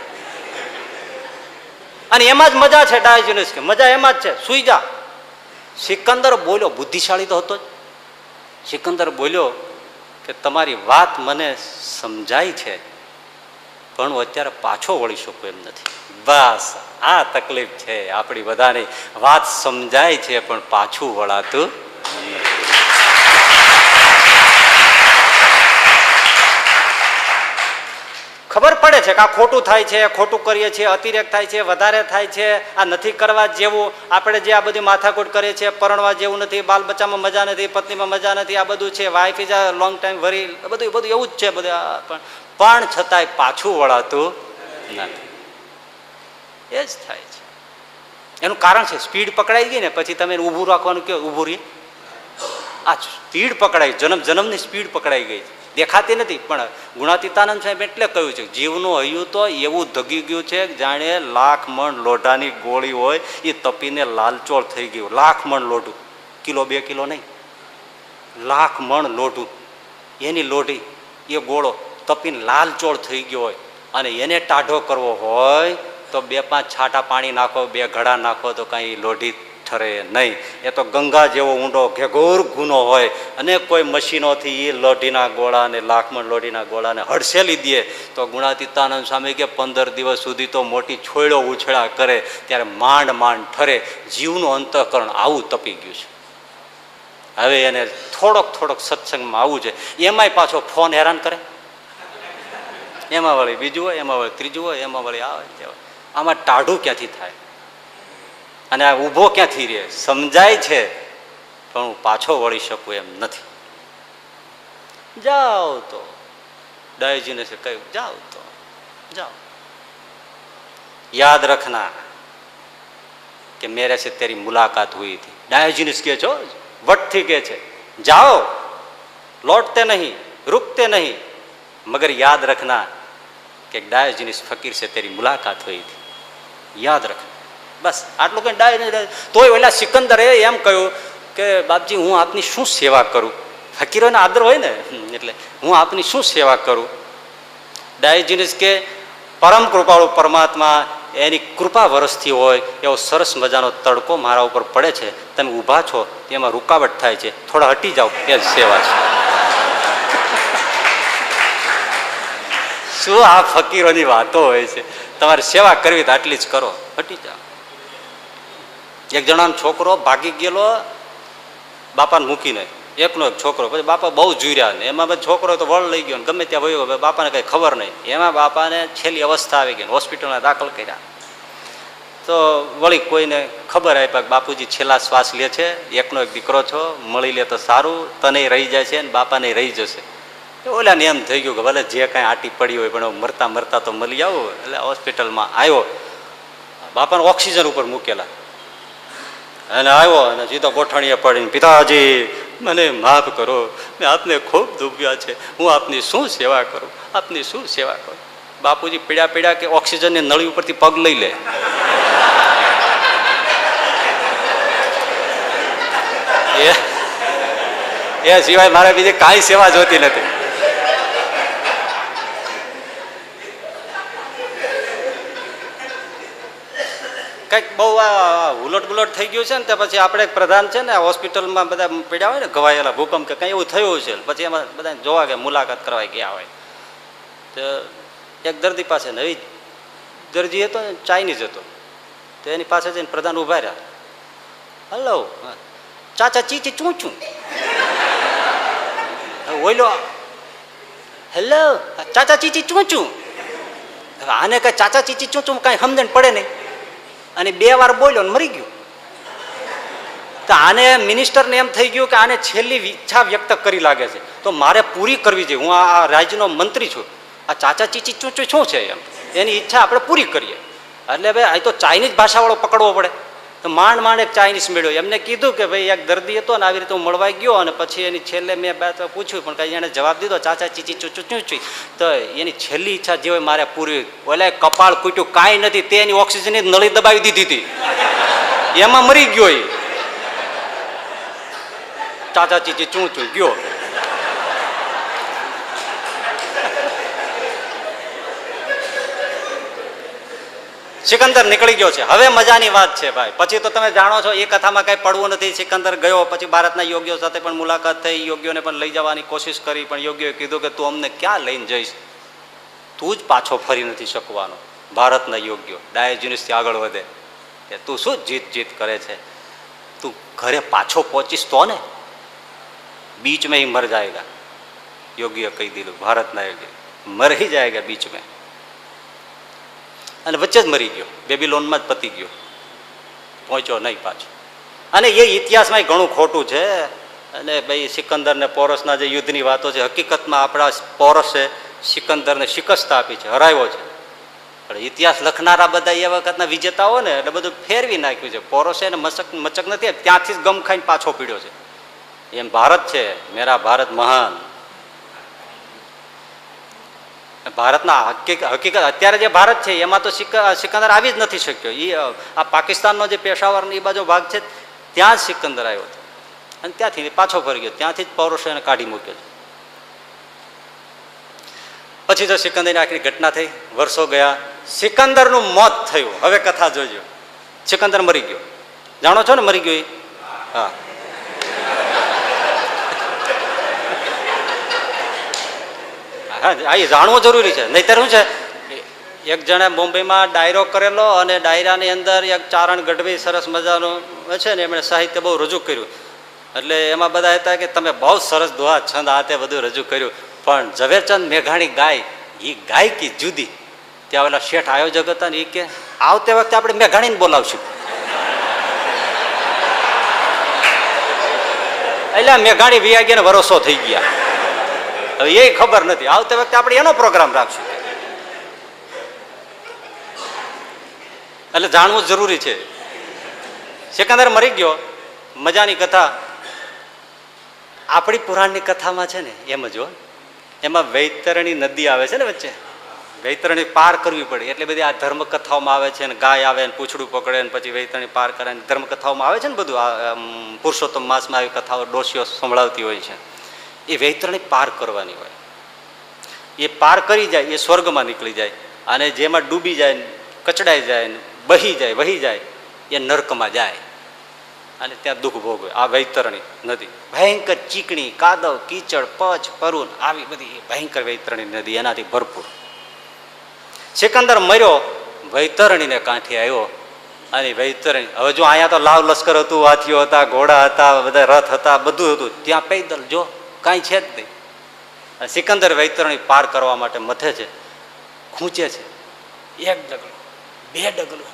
અને એમાં જ મજા છે ડાયોજિનસ કે, મજા એમાં જ છે, સુઈ જા. સિકંદર બોલ્યો, બુદ્ધિશાળી તો હતો જ. સિકંદર બોલ્યો કે તમારી વાત મને સમજાય છે પણ હું અત્યારે પાછો વળી શકું એમ નથી. બસ આ તકલીફ છે આપણી બધાની, વાત સમજાય છે પણ પાછું વળાતું નથી. ખબર પડે છે કે આ ખોટું થાય છે, ખોટું કરીએ છીએ, અતિરેક થાય છે, વધારે થાય છે, આ નથી કરવા જેવું. આપણે જે આ બધી માથાકૂટ કરીએ છીએ, પરણવા જેવું નથી, બાલ બચ્ચામાં મજા નથી, પત્નીમાં મજા નથી, આ બધું છે, wife is a long time worry, બધું એવું જ છે બધું. પણ છતાંય પાછું વળાતું નથી. એ જ થાય છે. એનું કારણ છે સ્પીડ પકડાઈ ગઈ ને પછી તમે ઊભું રાખવાનું કહો, ઊભું રહી. આ સ્પીડ પકડાઈ, જન્મની સ્પીડ પકડાઈ ગઈ, દેખાતી નથી. પણ ગુણાતીતાનંદ સાહેબ એટલે કહ્યું છે જીવનું હૈયું તો એવું ધગી ગયું છે જાણે લાખ મણ લોઢાની ગોળી હોય એ તપીને લાલચોળ થઈ ગયું. લાખ મણ લોઢું, કિલો 2 કિલો નહીં, લાખ મણ લોઢું, એની લોઢી એ ગોળો તપીને લાલચોળ થઈ ગયો હોય અને એને ટાઢો કરવો હોય તો 2-5 છાંટા પાણી નાખો, 2 ઘડા નાખો તો કાંઈ લોઢી ઠરે નહીં. એ તો ગંગા જેવો ઊંડો ઘેઘોર ગુનો હોય અને કોઈ મશીનોથી એ લોઢીના ગોળાને, લાખમણ લોઢીના ગોળાને હડસેલી દે તો ગુણાતીતાનંદ સ્વામી કે 15 દિવસ સુધી તો મોટી છોયડો ઉછળા કરે ત્યારે માંડ માંડ ઠરે. જીવનું અંતઃકરણ આવું તપી ગયું છે. હવે એને થોડોક સત્સંગમાં આવવું છે. એમાંય પાછો ફોન હેરાન કરે, એમાં વળી બીજું હોય, એમાં વળી ત્રીજું હોય, એમાં વળી આવે. આમાં ટાઢું ક્યાંથી થાય અને આ ઊભો ક્યાંથી રહે? સમજાય છે પણ હું પાછો વળી શકું એમ નથી. જાઓ તો ડાયોજિનસે કહ્યું, જાઓ તો જાઓ, યાદ રખના કે મેરે સે તેરી મુલાકાત હુઈ थी. ડાયોજિનસ કહે છો વટથી કહે છે, જાઓ, लौटते नहीं, रुकते नहीं, मगर याद रखना कि ડાયોજિનસ ફકીર से तेरी मुलाकात हुई थी. યાદ રખના. બસ આટલું કઈ ડાયોજિનસ. તોય ઓલા સિકંદરે એમ કહ્યું કે બાપજી હું આપની શું સેવા કરું? ફકીરોને આદર હોય ને, એટલે હું આપની શું સેવા કરું? ડાયોજિનસ કે પરમ કૃપાળુ પરમાત્મા એની કૃપા વરસથી હોય એવો સરસ મજાનો તડકો મારા ઉપર પડે છે, તમે ઊભા છો એમાં રૂકાવટ થાય છે, થોડા હટી જાઓ, એ જ સેવા છે. શું આ ફકીરોની વાતો હોય છે? તમારે સેવા કરવી તો આટલી જ કરો, હટી જાઓ. એક જણાનો છોકરો ભાગી ગયેલો બાપાને મૂકીને, એકનો એક છોકરો. પછી બાપા બહુ જુર્યા ને એમાં પછી છોકરો તો વળ લઈ ગયો ને ગમે ત્યાં વયો, બાપાને કઈ ખબર નહીં. એમાં બાપાને છેલ્લી અવસ્થા આવી ગઈ, હોસ્પિટલમાં દાખલ કર્યા. તો વળી કોઈને ખબર આપ્યા કે બાપુજી છેલ્લા શ્વાસ લે છે, એકનો એક દીકરો છો, મળી લે તો સારું, તને રહી જાય છે ને બાપાને રહી જશે. ઓલા ને એમ થઈ ગયું કે ભલે જે કાંઈ આટી પડી હોય પણ મરતા મરતા તો મળી આવું. એટલે હોસ્પિટલમાં આવ્યો, બાપાને ઓક્સિજન ઉપર મૂકેલા અને આવ્યો અને સીધો ગોઠણીએ પડીને, પિતાજી મને માફ કરો, મેં આપને ખૂબ દુભ્યા છે, હું આપની શું સેવા કરું, આપની શું સેવા કરું. બાપુજી પીડ્યા પીડ્યા કે ઓક્સિજનની નળી ઉપરથી પગ લઈ લે. એ સિવાય મારે બીજી કાંઈ સેવા જોતી નથી. કંઈક બહુ આ ઉલટ બુલટ થઈ ગયું છે ને તે પછી આપણે પ્રધાન છે ને હોસ્પિટલમાં બધા પીડ્યા હોય ને, ઘવાયેલા ભૂકંપ કે કંઈ એવું થયું છે, પછી એમાં બધા જોવા ગયા, મુલાકાત કરવા ગયા હોય. તો એક દર્દી પાસે નવી દર્દી હતો ને, ચાઇનીઝ હતો. તો એની પાસે જઈને પ્રધાન ઉભા રહ્યા. હલો ચાચા ચીચી ચું ચું. ઓઈલો હેલો ચાચા ચીચી ચું ચું. આને કઈ ચાચા ચીચી ચું ચું કાંઈ સમજણ પડે નહીં અને 2 વાર બોલ્યો ને મરી ગયો. તો આને મિનિસ્ટરને એમ થઈ ગયું કે આને છેલ્લી ઈચ્છા વ્યક્ત કરી લાગે છે, તો મારે પૂરી કરવી જોઈએ. હું આ રાજ્યનો મંત્રી છું, આ ચાચા ચીચી ચું ચું શું છે એમ, એની ઈચ્છા આપણે પૂરી કરીએ. એટલે ભાઈ આ તો ચાઇનીઝ ભાષાવાળો પકડવો પડે. તો માંડ માંડ એક ચાઇનીઝ મેળ્યો. એમને કીધું કે ભાઈ એક દર્દી હતો ને આવી રીતે હું મળવાઈ ગયો અને પછી એની છેલ્લે મેં પૂછ્યું પણ કઈ એને જવાબ દીધો ચાચા ચીચી ચૂચું ચૂચી. તો એની છેલ્લી ઈચ્છા જે હોય મારે પૂરી. ઓલે કપાળ કૂટ્યું કાંઈ નથી, તે એની ઓક્સિજનની નળી દબાવી દીધી હતી, એમાં મરી ગયો એ. ચાચા ચીચી ચૂં ચૂં ગયો. સિકંદર નીકળી ગયો છે. હવે મજાની વાત છે ભાઈ. પછી તો તમે જાણો છો એ કથામાં કઈ પડવું નથી. સિકંદર ગયો, પછી ભારતના યોગ્યો સાથે પણ મુલાકાત થઈ, યોગ્યોને પણ લઈ જવાની કોશિશ કરી, પણ યોગ્યોએ કીધું કે તું અમને ક્યાં લઈને જઈશ, તું જ પાછો ફરી નથી શકવાનો. ભારતના યોગ્યો ડાયોજિનિસથી આગળ વધે કે તું શું જીત જીત કરે છે, તું ઘરે પાછો પહોંચીશ તો ને, બીચ મેં ही मर जाएगा. યોગીએ કહી દીધું, ભારતના યોગી મર ही जाएगा बीच में. અને વચ્ચે જ મરી ગયો, બેબીલોનમાં જ પતી ગયો, પહોંચ્યો નહીં પાછો. અને એ ઇતિહાસમાં ઘણું ખોટું છે. અને ભાઈ સિકંદર ને પોરસના જે યુદ્ધની વાતો છે, હકીકતમાં આપણા પોરસે સિકંદરને શિકસ્ત આપી છે, હરાવ્યો છે. પણ ઇતિહાસ લખનારા બધા એ વખતના વિજેતાઓ ને એટલે બધું ફેરવી નાખ્યું છે. પોરસે એને મચક નથી, ત્યાંથી જ ગમ ખાઈને પાછો પીડ્યો છે. એમ ભારત છે, મેરા ભારત મહાન. ભારતના હકીકત અત્યારે જે ભારત છે એમાં તો સિકંદર આવી જ નથી શક્યો. એ આ પાકિસ્તાનનો જે પેશાવર એ બાજુ ભાગ છે ત્યાં જ સિકંદર આવ્યો હતો અને ત્યાંથી પાછો ફરી ગયો. ત્યાંથી જ પૌરુષો એને કાઢી મૂક્યો છે. પછી તો સિકંદરની આખરી ઘટના થઈ, વર્ષો ગયા, સિકંદરનું મોત થયું. હવે કથા જોજો. સિકંદર મરી ગયો, જાણો છો ને મરી ગયો એ? હા. હા, એ જાણવું જરૂરી છે. નહીતર શું છે, એક જણે મુંબઈમાં ડાયરો કરેલો અને ડાયરાની અંદર એક ચારણ ગઢવી સરસ મજાનું છે ને એમણે સાહિત્ય બહુ રજૂ કર્યું. એટલે એમાં બધા હતા કે તમે બહુ સરસ દોહા છંદ આ તે બધું રજૂ કર્યું, પણ ઝવેરચંદ મેઘાણી ગાય એ ગાયકી જુદી. ત્યાં ઓલા શેઠ આયોજક હતા ને એ કે આવતે વખતે આપણે મેઘાણીને બોલાવશું. એટલે મેઘાણી વિયાગીને વરસો થઈ ગયા, હવે એ ખબર નથી. આવતી વખતે આપણે એનો પ્રોગ્રામ રાખશું. એટલે જાણવું જરૂરી છે. સિકંદર મરી ગયો, મજાની કથા. આપણી પુરાણની કથામાં છે ને એમ જ હોય, એમાં વૈતરણી નદી આવે છે ને વચ્ચે, વૈતરણી પાર કરવી પડે. એટલે બધી આ ધર્મકથાઓમાં આવે છે ને, ગાય આવે ને પૂછડું પકડે ને પછી વૈતરણી પાર કરે ને, ધર્મકથાઓમાં આવે છે ને બધું. આ પુરુષોત્તમ માસમાં આવી કથાઓ ડોશીઓ સંભળાવતી હોય છે. એ વૈતરણી પાર કરવાની હોય. એ પાર કરી જાય એ સ્વર્ગમાં નીકળી જાય, અને જેમાં ડૂબી જાય, કચડાઈ જાય, બહી જાય, વહી જાય એ નર્કમાં જાય અને ત્યાં દુઃખ ભોગવે. આ વૈતરણી નદી ભયંકર ચીકણી, કાદવ, કીચડ, પચ, પરુન આવી બધી ભયંકર વૈતરણી નદી એનાથી ભરપૂર. સિકંદર મર્યો, વૈતરણીને કાંઠે આવ્યો. અને વૈતરણી, હવે જો અહીંયા તો લાવ લશ્કર હતું, હાથીઓ હતા, ઘોડા હતા, બધા રથ હતા, બધું હતું. ત્યાં પૈદલ જો કાંઈ છે જ નહીં. સિકંદર વૈતરણી પાર કરવા માટે મથે છે, ખૂંચે છે. એક ડગલું, બે ડગલું,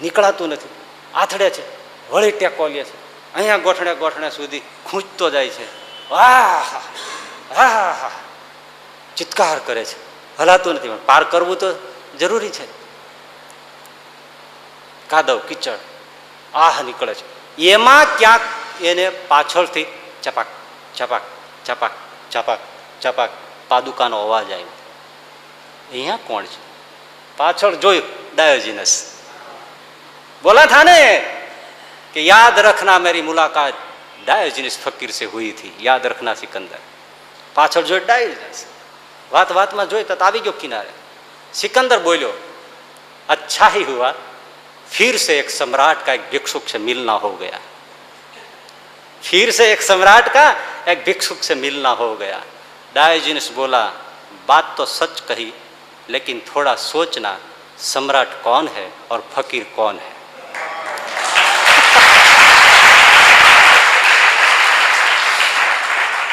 નીકળાતું નથી. આથડે છે, વળી ટેકો લે છે, અહીંયા ગોઠણે ગોઠણે સુધી ખૂંચતો જાય છે. વાહ હા હા, ચિત્કાર કરે છે, હલાતું નથી. પણ પાર કરવું તો જરૂરી છે. કાદવ કીચડ આહ નીકળે છે. એમાં ક્યાંક એને પાછળથી ચપાક ચપાક ચપાક ચપાક ચપાક પાદુકાનો અવાજ આવ્યો. અહીંયા કોણ છે? પાછળ જોયું, ડાયોજિનસ. બોલા થા ને कि याद रखना मेरी मुलाकात डायोजनीस फकीर से हुई थी, याद रखना सिकंदर. पाछળ જોઈ ડાયોજનસ, વાત વાતમાં જોઈ તો આવી ગયો કિનારે. सिकंदर बोलो, अच्छा ही हुआ फिर से एक सम्राट का एक भिक्षुक से मिलना हो गया. फिर से एक सम्राट का एक भिक्षुक से मिलना हो गया. डायोजनीस बोला, बात तो सच कही, लेकिन थोड़ा सोचना, सम्राट कौन है और फकीर कौन है.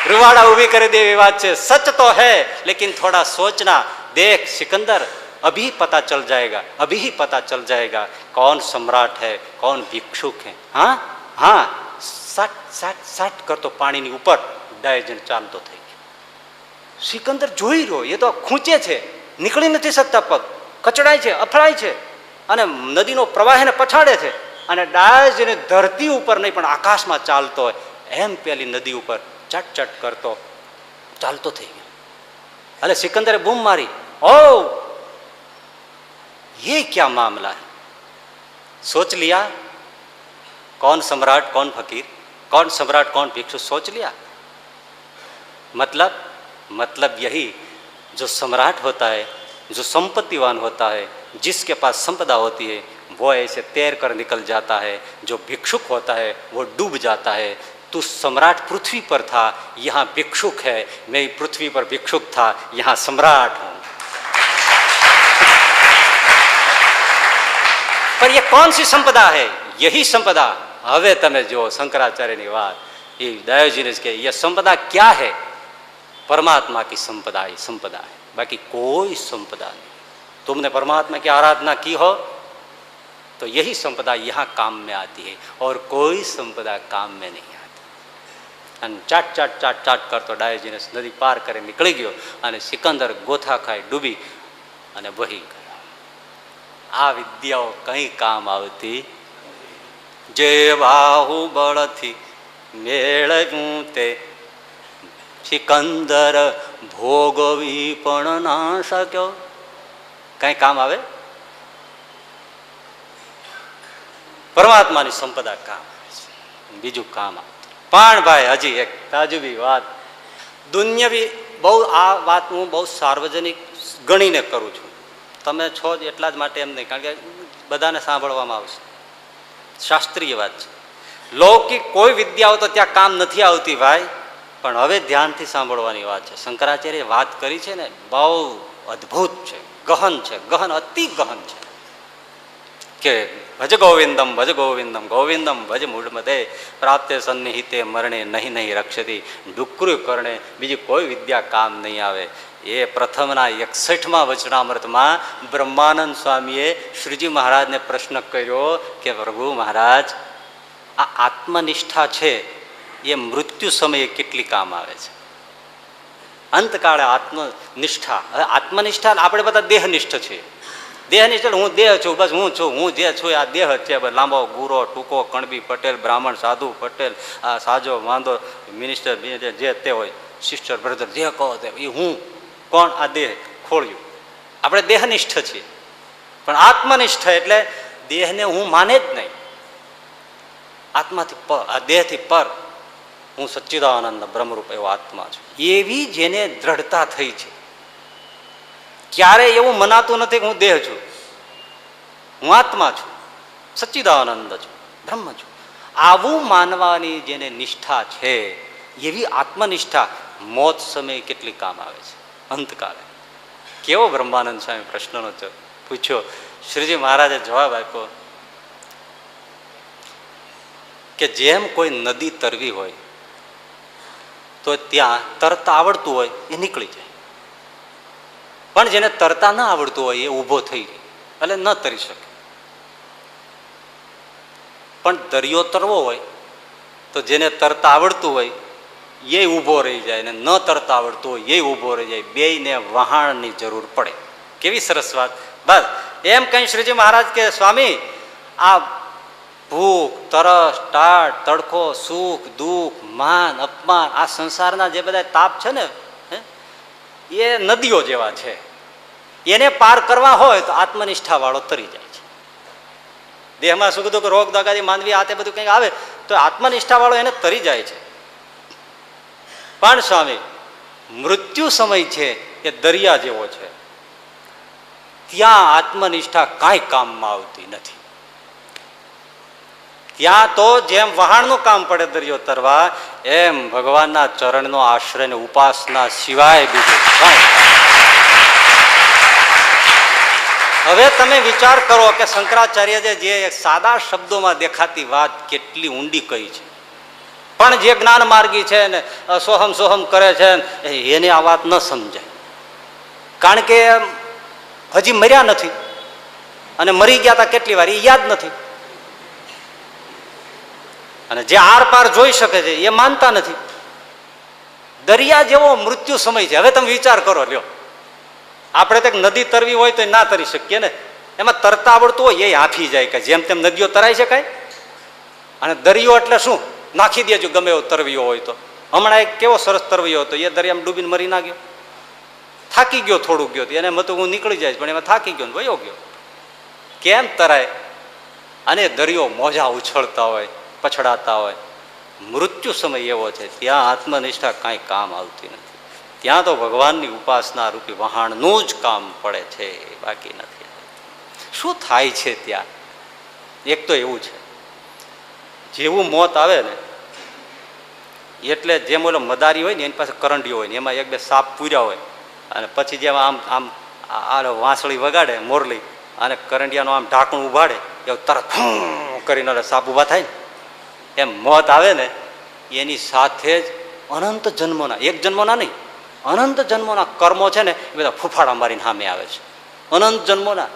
रुवाड़ा उभी कर दे विवाद से. सच तो है लेकिन थोड़ा सोचना. देख सिकंदर, अभी पता चल जाएगा, अभी ही पता चल जाएगा कौन सम्राट है कौन भिक्षुक है. हाँ हाँ, साट साट साट करतो પાણીની ઉપર ડાયોજન ચાલતો થઈ ગયો. સિકંદર જોઈ રહ્યો, એ તો ખૂંચે છે, નીકળી નથી શકતા, પગ કચડાય છે, અફળાય છે, અને નદીનો પ્રવાહ એને પછાડે છે. અને ડાયોજન ધરતી ઉપર નહીં પણ આકાશમાં ચાલતો હોય એમ પેલી નદી ઉપર चट चट करतो चालतो थे. अरे सिकंदरे बूम मारी, ओ ये क्या मामला है. सोच लिया कौन सम्राट कौन फकीर, कौन सम्राट कौन भिक्षु, सोच लिया. मतलब यही, जो सम्राट होता है, जो संपत्तिवान होता है, जिसके पास संपदा होती है, वो ऐसे तैर कर निकल जाता है. जो भिक्षुक होता है वो डूब जाता है. तू सम्राट पृथ्वी पर था, यहाँ भिक्षुक है. मैं पृथ्वी पर भिक्षुक था, यहाँ सम्राट हूं. पर ये कौन सी संपदा है? यही संपदा. हवे तमे जो शंकराचार्य की बात, ये डायोजनीस के, ये संपदा क्या है? परमात्मा की संपदा ही संपदा है, बाकी कोई संपदा नहीं. तुमने परमात्मा की आराधना की हो तो यही संपदा यहाँ काम में आती है, और कोई संपदा काम में नहीं. અને ચાટ ચાટ ચાટ ચાટ કરતો ડાયોજનસ નદી પાર કરી નીકળી ગયો. અને સિકંદર ગોથા ખાઈ ડૂબી અને વહી ગયો. આ વિદ્યાઓ કંઈ કામ આવતી. જે બાહુબળથી મેળવ્યું તે સિકંદર ભોગવી પણ ના શક્યો. કંઈ કામ આવે? પરમાત્માની સંપદા કામ આવે છે, બીજું કામ આવે. પણ ભાઈ હજી એક તાજુબી વાત, દુનિયાવી બહુ, આ વાત હું બહુ સાર્વજનિક ગણીને કરું છું. તમે છો જ એટલા જ માટે એમ નહીં, કારણ કે બધાને સાંભળવામાં આવશે. શાસ્ત્રીય વાત છે. લૌકિક કોઈ વિદ્યાઓ તો ત્યાં કામ નથી આવતી ભાઈ, પણ હવે ધ્યાનથી સાંભળવાની વાત છે. શંકરાચાર્ય વાત કરી છે ને, બહુ અદ્ભુત છે, ગહન છે, ગહન, અતિ ગહન છે. કે ભજ ગોવિંદમ ગોવિંદમ ભજ મૂળમદે પ્રાપ્તે સન્નિહિતે મરણે નહીં નહીં રક્ષતી. ડુકરું કરણે બીજી કોઈ વિદ્યા કામ નહીં આવે. એ પ્રથમના 61મા વચનામૃતમાં બ્રહ્માનંદ સ્વામીએ શ્રીજી મહારાજને પ્રશ્ન કર્યો કે પ્રભુ મહારાજ, આ આત્મનિષ્ઠા છે એ મૃત્યુ સમયે કેટલી કામ આવે છે? અંતકાળે આત્મનિષ્ઠા. આત્મનિષ્ઠા આપણે બધા દેહનિષ્ઠ છીએ. દેહનિષ્ઠ, હું દેહ છું, બસ હું છું, હું જે છું આ દેહ છે. લાંબો ગુરો ટૂંકો, કણબી પટેલ, બ્રાહ્મણ સાધુ પટેલ, આ સાજો વાંધો, મિનિસ્ટર જે તે હોય, સિસ્ટર બ્રધર જે કહો તે, એ હું કોણ? આ દેહ ખોળ્યું. આપણે દેહનિષ્ઠ છીએ. પણ આત્મનિષ્ઠ એટલે દેહને હું માને જ નહીં. આત્માથી પર, આ દેહથી પર હું સચ્ચિદાનંદ બ્રહ્મરૂપ એવો આત્મા છું, એવી જેને દ્રઢતા થઈ છે. ક્યારેય એવું મનાતું નથી કે હું દેહ છું, હું આત્મા છું, સચ્ચિદાનંદ છું, બ્રહ્મ છું. આવું માનવાની જેને નિષ્ઠા છે, એવી આત્મનિષ્ઠા મોત સમયે કેટલી કામ આવે છે. અંતકાળે કેવો બ્રહ્માનંદ સ્વામી પ્રશ્નનો પૂછ્યો. શ્રીજી મહારાજે જવાબ આપ્યો કે જેમ કોઈ નદી તરવી હોય તો ત્યાં તરતા આવડતું હોય એ નીકળી જાય, પણ જેને તરતા ના આવડતું હોય એ ઊભો થઈ જાય એટલે ન તરી શકે. પણ દરિયો તરવો હોય તો જેને તરતા આવડતું હોય એ ઊભો રહી જાય, ને ન તરતા આવડતું હોય એ ઊભો રહી જાય. બેયને વહાણની જરૂર પડે. કેવી સરસ વાત. બસ એમ કઈ શ્રીજી મહારાજ કે સ્વામી, આ ભૂખ, તરસ, ટાઢ, તડકો, સુખ, દુઃખ, માન, અપમાન, આ સંસારના જે બધા તાપ છે ને એ નદીઓ જેવા છે. એને પાર કરવા હોય તો આત્મનિષ્ઠા વાળો તરી જાય છે. દેહમાં સુખ દુઃખ, રોગ દગાદી, માનવી, આ તે બધું કંઈક આવે તો આત્મનિષ્ઠા વાળો એને તરી જાય છે. પણ સ્વામી, મૃત્યુ સમય છે એ દરિયા જેવો છે, ત્યાં આત્મનિષ્ઠા કાંઈ કામમાં આવતી નથી. ત્યાં તો જેમ વહાણનું કામ પડે દરિયો તરવા, એમ ભગવાનના ચરણનો આશ્રય ને ઉપાસના સિવાય બીજું કાંઈ. હવે તમે વિચાર કરો કે શંકરાચાર્યએ જે સાદા શબ્દોમાં દેખાતી વાત કેટલી ઊંડી કહી છે. પણ જે જ્ઞાન માર્ગી છે ને સોહમ સોહમ કરે છે એને આ વાત ન સમજાય, કારણ કે હજી મર્યા નથી અને મરી ગયા હતા કેટલી વાર એ યાદ નથી. અને જે આર પાર જોઈ શકે છે એ માનતા નથી. દરિયા જેવો મૃત્યુ સમય છે. હવે તમે વિચાર કરો, લ્યો આપણે તો નદી તરવી હોય તો ના તરી શકીએ ને, એમાં તરતા આવડતું હોય એ હાંફી જાય કે જેમ તેમ નદીઓ તરાઈ શકાય. અને દરિયો એટલે શું, નાખી દેજો ગમે એવો તરવીયો હોય તો. હમણાં એક કેવો સરસ તરવીયો હતો, એ દરિયામાં ડૂબીને મરી ના ગયો, થાકી ગયો, થોડું ગયો એને મતું હું નીકળી જાય, પણ એમાં થાકી ગયો ને વયો ગયો. કેમ તરાય? અને દરિયો મોજા ઉછળતા હોય, પછડાતા હોય. મૃત્યુ સમય એવો છે, ત્યાં આત્મનિષ્ઠા કાંઈ કામ આવતી નથી. ત્યાં તો ભગવાનની ઉપાસના રૂપી વહાણનું જ કામ પડે છે, બાકી નથી. શું થાય છે ત્યાં? એક તો એવું છે, જેવું મોત આવે ને એટલે જેમ ઓલો મદારી હોય ને એની પાસે કરંડીઓ હોય ને એમાં એક બે સાપ પૂર્યા હોય, અને પછી જેમ આમ આમ આ વાંસળી વગાડે મોરલી અને કરંડિયાનું આમ ઢાંકણું ઉભાડે એવું તરત કરીને સાપ ઊભા થાય ને, એમ મોત આવે ને એની સાથે જ અનંત જન્મોના, એક જન્મોના નહીં, અનંત જન્મોના કર્મો છે ને એ બધા ફૂફાડા મારીને સામે આવે છે. અનંત જન્મોના.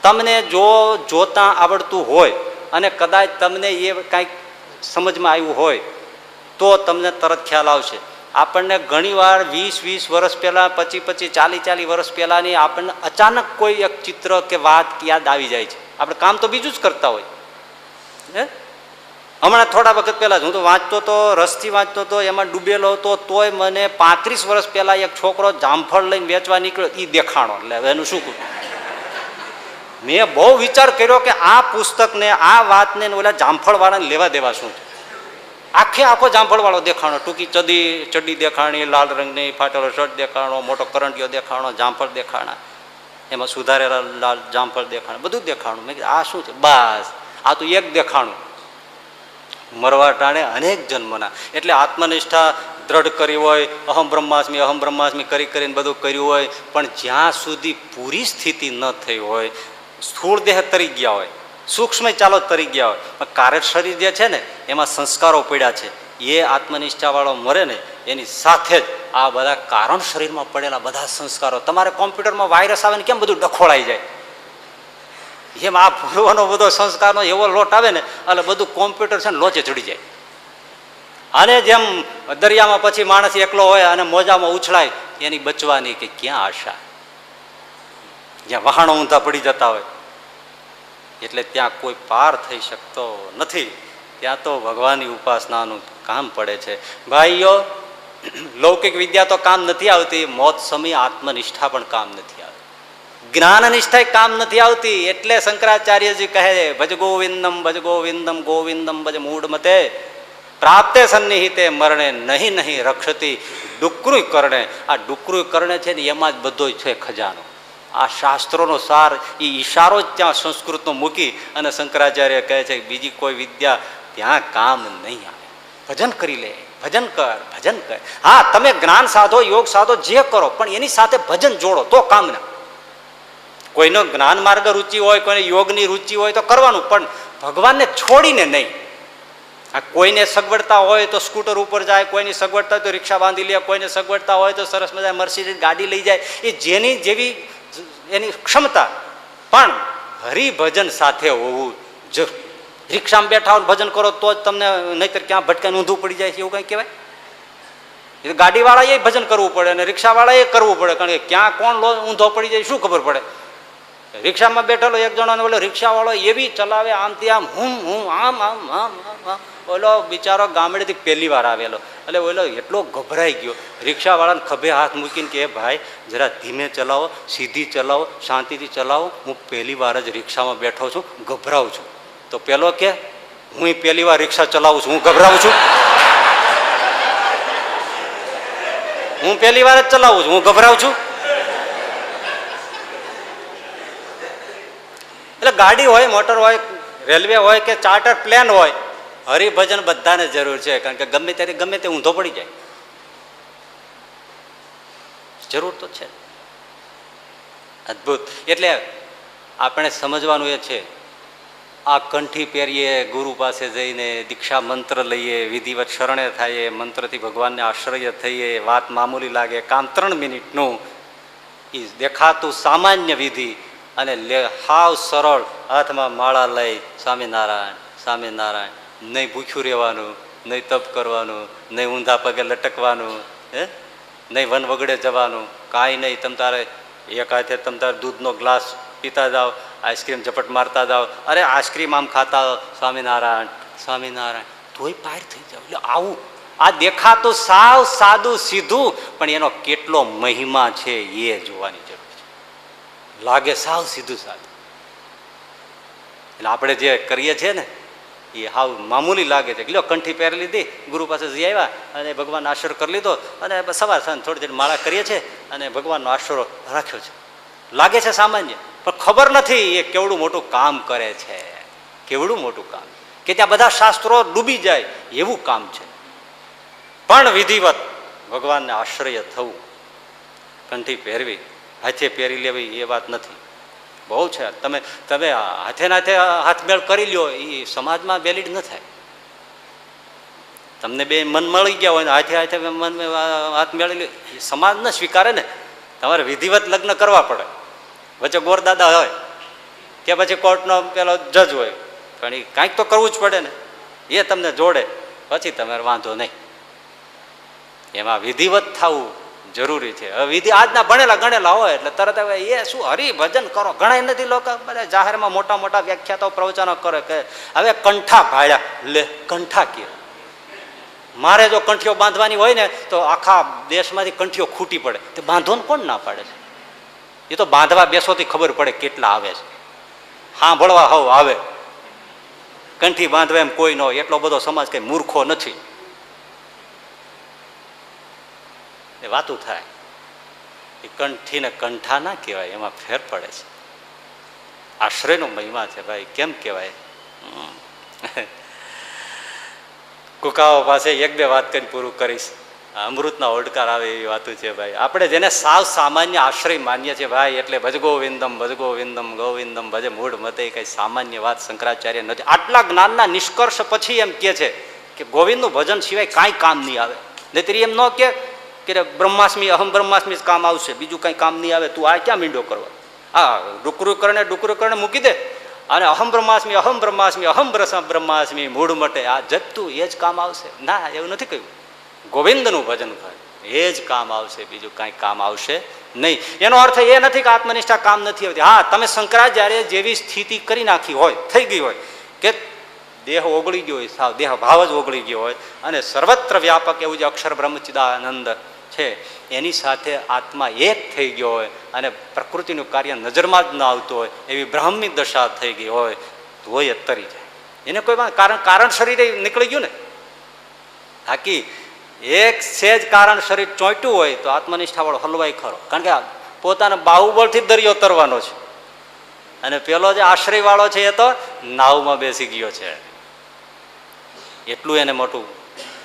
તમને જો જોતા આવડતું હોય અને કદાચ તમને એ કાંઈક સમજમાં આવ્યું હોય તો તમને તરત ખ્યાલ આવશે. આપણને ઘણીવાર 20-20 વર્ષ પહેલાં, 25-25, 40-40 વર્ષ પહેલાંની આપણને અચાનક કોઈ એક ચિત્ર કે વાત યાદ આવી જાય છે. આપણે કામ તો બીજું જ કરતા હોય. હમણાં થોડા વખત પહેલાં હું તો વાંચતો હતો, રસથી વાંચતો હતો, એમાં ડૂબેલો હતો, તોય મને 35 વર્ષ પહેલાં એક છોકરો જામફળ લઈને વેચવા નીકળ્યો, એ દેખાણો. એટલે હવે એનું શું કરું? મેં બહુ વિચાર કર્યો કે આ પુસ્તકને, આ વાતને ઓલા જામફળવાળાને લેવા દેવા શું છે. આખો જામફળવાળો દેખાણો, ટૂંકી ચડી દેખાણી, લાલ રંગની ફાટેલો શર્ટ દેખાણો, મોટો કરંટીયો દેખાણો, જામફળ દેખાણા, એમાં સુધારેલા લાલ જામફળ દેખાણ, બધું દેખાણું. મેં કીધું આ શું છે? બસ આ તો એક દેખાણું. મરવા ટાણે અનેક જન્મના. એટલે આત્મનિષ્ઠા દ્રઢ કરી હોય, અહમ બ્રહ્માસ્મી કરી કરીને બધું કર્યું હોય, પણ જ્યાં સુધી પૂરી સ્થિતિ ન થઈ હોય, સ્થૂળ દેહ તરી ગયા હોય, સૂક્ષ્મ ચાલો તરી ગયા હોય, પણ કાર્ય શરીર જે છે ને એમાં સંસ્કારો પડ્યા છે, એ આત્મનિષ્ઠાવાળો મરે ને એની સાથે જ આ બધા કારણ શરીરમાં પડેલા બધા સંસ્કારો, તમારે કોમ્પ્યુટરમાં વાયરસ આવે ને કેમ બધું ડખોળાઈ જાય, એમ આ પૂર્વનો બધો સંસ્કારનો એવો લોટ આવે ને એટલે બધું કોમ્પ્યુટર છે ને લોચે ચડી જાય. અને જેમ દરિયામાં પછી માણસ એકલો હોય અને મોજામાં ઉછળાય, એની બચવાની કે ક્યાં આશા, જ્યાં વહાણો ઊંધા પડી જતા હોય. એટલે ત્યાં કોઈ પાર થઈ શકતો નથી. ત્યાં તો ભગવાનની ઉપાસનાનું કામ પડે છે. ભાઈઓ, લૌકિક વિદ્યા તો કામ નથી આવતી, મોત સમય આત્મનિષ્ઠા પણ કામ નથી આવતી, જ્ઞાન નિષ્ઠા કામ નથી આવતી. એટલે શંકરાચાર્યજી કહે ભજ ગોવિંદમ ગોવિંદમ ભજ મૂઢ મતે પ્રાપ્તે સન્નિહિતે મરણે નહીં રક્ષતી ડુકરું કરણે. આ ડુકરું કરણે છે ને એમાં જ બધો છે ખજાનો. આ શાસ્ત્રોનો સાર, એ ઈશારો જ ત્યાં સંસ્કૃતનો મૂકી અને શંકરાચાર્ય કહે છે કે બીજી કોઈ વિદ્યા ત્યાં કામ નહીં આવે. ભજન કરી લે, ભજન કર. હા, તમે જ્ઞાન સાધો, યોગ સાધો, જે કરો, પણ એની સાથે ભજન જોડો તો કામ ના. કોઈનો જ્ઞાન માર્ગ રુચિ હોય, કોઈને યોગની રુચિ હોય તો કરવાનું, પણ ભગવાનને છોડીને નહીં. આ કોઈને સગવડતા હોય તો સ્કૂટર ઉપર જાય, કોઈની સગવડતા હોય તો રિક્ષા બાંધી લે, કોઈને સગવડતા હોય તો સરસ મજા મર્સિડીઝ ગાડી લઈ જાય, એ જેની જેવી એની ક્ષમતા. પણ હરિભજન સાથે હોવું જ. રિક્ષામાં બેઠા હોય ભજન કરો તો જ તમને, નહીતર ક્યાં ભટકાઈને ઊંધું પડી જાય છે એવું કંઈ કહેવાય? એ ગાડીવાળાએ ભજન કરવું પડે અને રિક્ષાવાળાએ કરવું પડે, કારણ કે ક્યાં કોણ ઊંધો પડી જાય શું ખબર પડે. રિક્ષામાં બેઠેલો એક જણો બોલો રિક્ષાવાળો એવી ચલાવે આમથી આમ હું આમ આમ આમ આમ, ઓલો બિચારો ગામડેથી પહેલી વાર આવેલો, એટલે ઓલો એટલો ગભરાઈ ગયો. રિક્ષાવાળાને ખભે હાથ મૂકીને કે ભાઈ જરા ધીમે ચલાવો, સીધી ચલાવો, શાંતિથી ચલાવો, હું પહેલી વાર જ રિક્ષામાં બેઠો છું, ગભરાવું છું. તો પેલો કે હું પહેલી વાર રિક્ષા ચલાવું છું, હું ગભરાવું છું? હું પહેલી વાર જ ચલાવું છું, હું ગભરાવું છું? એટલે ગાડી હોય, મોટર હોય, રેલવે હોય કે ચાર્ટર પ્લેન હોય, હરિભજન બધાને જરૂર છે. કારણ કે ગમે ત્યારે ગમે તે ઊંધો પડી જાય, જરૂર તો છે. અદભુત. એટલે આપણે સમજવાનું એ છે, આ કંઠી પહેરીએ, ગુરુ પાસે જઈને દીક્ષા મંત્ર લઈએ, વિધિવત શરણે થઈએ, મંત્રથી ભગવાનને આશ્રય થઈએ, વાત મામૂલી લાગે, કામ 3 મિનિટનું, એ દેખાતું સામાન્ય વિધિ, અને હાવ સરળ હાથમાં માળા લઈ સ્વામિનારાયણ સ્વામિનારાયણ, નહીં ભૂખ્યું રહેવાનું, નહીં તપ કરવાનું, નહીં ઊંધા પગે લટકવાનું, નહીં વન વગડે જવાનું, કાંઈ નહીં. તમ તારે એક હાથે તમ તારે દૂધનો ગ્લાસ પીતા જાઓ, આઈસ્ક્રીમ ઝપટ મારતા જાઓ, અરે આઈસ્ક્રીમ આમ ખાતા સ્વામિનારાયણ સ્વામિનારાયણ, તોય પાર થઈ જાઓ. એટલે આવું આ દેખાતું સાવ સાદું સીધું, પણ એનો કેટલો મહિમા છે એ જોવાની જરૂર છે. લાગે સાવ સીધું સાદું, એટલે આપણે જે કરીએ છીએ ને એ હાવ મામૂલી લાગે છે. લ્યો કંઠી પહેરી લીધી, ગુરુ પાસે જઈ આવ્યા અને ભગવાનનો આશરો કરી લીધો, અને સવાર સાંજ થોડી થોડી માળા કરીએ છીએ અને ભગવાનનો આશરો રાખ્યો છે. લાગે છે સામાન્ય, પણ ખબર નથી એ કેવડું મોટું કામ કરે છે, કેવડું મોટું કામ, કે ત્યાં બધા શાસ્ત્રો ડૂબી જાય એવું કામ છે. પણ વિધિવત ભગવાનને આશ્રય થવું, કંઠી પહેરવી, હાથે પહેરી લેવી એ વાત નથી, બહુ છે. તમે તમે હાથે નાથે હાથમેળ કરી લ્યો, એ સમાજમાં વેલિડ ન થાય. તમને બે મન મળી ગયા હોય ને હાથે હાથે મન હાથ મેળવી લ્યો, એ સમાજ ન સ્વીકારે ને. તમારે વિધિવત લગ્ન કરવા પડે, વચ્ચે ગોરદાદા હોય કે પછી કોર્ટનો પેલો જજ હોય, પણ એ કાંઈક તો કરવું જ પડે ને, એ તમને જોડે પછી તમારે વાંધો નહીં. એમાં વિધિવત થવું જરૂરી છે. હવે વિધિ આજના ભણેલા ગણેલા હોય એટલે તરત હવે એ શું હરિભજન કરો, ઘણા નથી લોકો બધા જાહેરમાં મોટા મોટા વ્યાખ્યાતો પ્રવચનો કરે કે હવે કંઠા ભાળ્યા, લે કંઠા કે મારે જો કંઠીઓ બાંધવાની હોય ને તો આખા દેશમાંથી કંઠીઓ ખૂટી પડે, તે બાંધો ને કોણ ના પાડે છે? એ તો બાંધવા બેસોથી ખબર પડે કેટલા આવે છે, સાંભળવા હવ આવે. કંઠી બાંધવા એમ કોઈ ન હોય, એટલો બધો સમાજ કઈ મૂર્ખો નથી. એ વાતું થાય, એ કંઠીને કંઠા ના કહેવાય, એમાં ફેર પડે છે. આશ્રયનો મહિમા છે ભાઈ, કેમ કહેવાય. કુકાઓ પાસે 1-2 વાત કરી પૂરું કરીશ. અમૃતના ઓડકાર આવે એવી વાતું છે ભાઈ. આપણે જેને સાવ સામાન્ય આશ્રય માન્ય છે ભાઈ, એટલે ભજ ગોવિંદમ ગોવિંદમ ભજે મૂળ મતે, કઈ સામાન્ય વાત શંકરાચાર્ય નથી. આટલા જ્ઞાનના નિષ્કર્ષ પછી એમ કે છે કે ગોવિંદનું ભજન સિવાય કાંઈ કામ નહીં આવે. નહીતર એમ ન કે બ્રહ્માસ્મી અહમ બ્રહ્માસ્મી કામ આવશે, બીજું કંઈ કામ નહીં આવે, તું આ ક્યાં મીંડો કરવા? આ ડુકરું કરને મૂકી દે અને અહમ બ્રહ્માસ્મી અહમ બ્રહ્માસ્મી અહમ બ્રહ્માસ્મી મૂળ મટે, આ જપતું એ જ કામ આવશે. ના, એવું નથી કહ્યું. ગોવિંદનું ભજન કર, એ જ કામ આવશે, બીજું કાંઈ કામ આવશે નહીં. એનો અર્થ એ નથી કે આત્મનિષ્ઠા કામ નથી આવતી. હા, તમે શંકરાચાર્ય જેવી સ્થિતિ કરી નાખી હોય, થઈ ગઈ હોય કે દેહ ઓગળી ગયો હોય, સાવ દેહ ભાવ જ ઓગળી ગયો હોય, અને સર્વત્ર વ્યાપક એવું જે અક્ષર બ્રહ્મચિદાનંદ છે એની સાથે આત્મા એક થઈ ગયો હોય અને પ્રકૃતિનું કાર્ય નજરમાં જ ન આવતું હોય, એવી બ્રાહ્મી દશા થઈ ગઈ હોય તો એ તરી જાય. એને કોઈ કારણ શરીરે નીકળી ગયું ને. બાકી એક સેજ કારણ શરીર ચોંટ્યું હોય તો આત્મનિષ્ઠાવાળો હલવાય ખરો, કારણ કે પોતાના બાહુબળથી દરિયો તરવાનો છે. અને પેલો જે આશ્રયવાળો છે એ તો નાવમાં બેસી ગયો છે. એટલું એને મોટું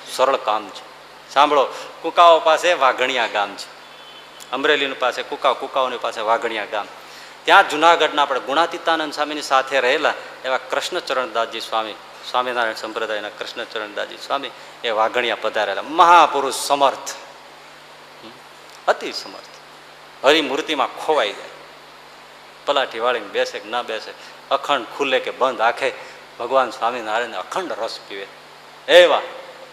સરળ કામ છે. સાંભળો, કુકાઓ પાસે વાઘણિયા ગામ છે, અમરેલીની પાસે કુકાઓની પાસે વાઘણિયા ગામ. ત્યાં જુનાગઢના આપણે ગુણાતીતાનંદ સ્વામીની સાથે રહેલા એવા કૃષ્ણચરણદાસજી સ્વામી, સ્વામિનારાયણ સંપ્રદાયના કૃષ્ણચરણદાસજી સ્વામી એ વાઘણિયા પધારેલા મહાપુરુષ, સમર્થ, અતિ સમર્થ. હરિમૂર્તિમાં ખોવાઈ જાય, પલાઠી વાળીને બેસે કે ના બેસે, અખંડ ખુલ્લે કે બંધ આંખે ભગવાન સ્વામિનારાયણ અખંડ રસ પીવે એવા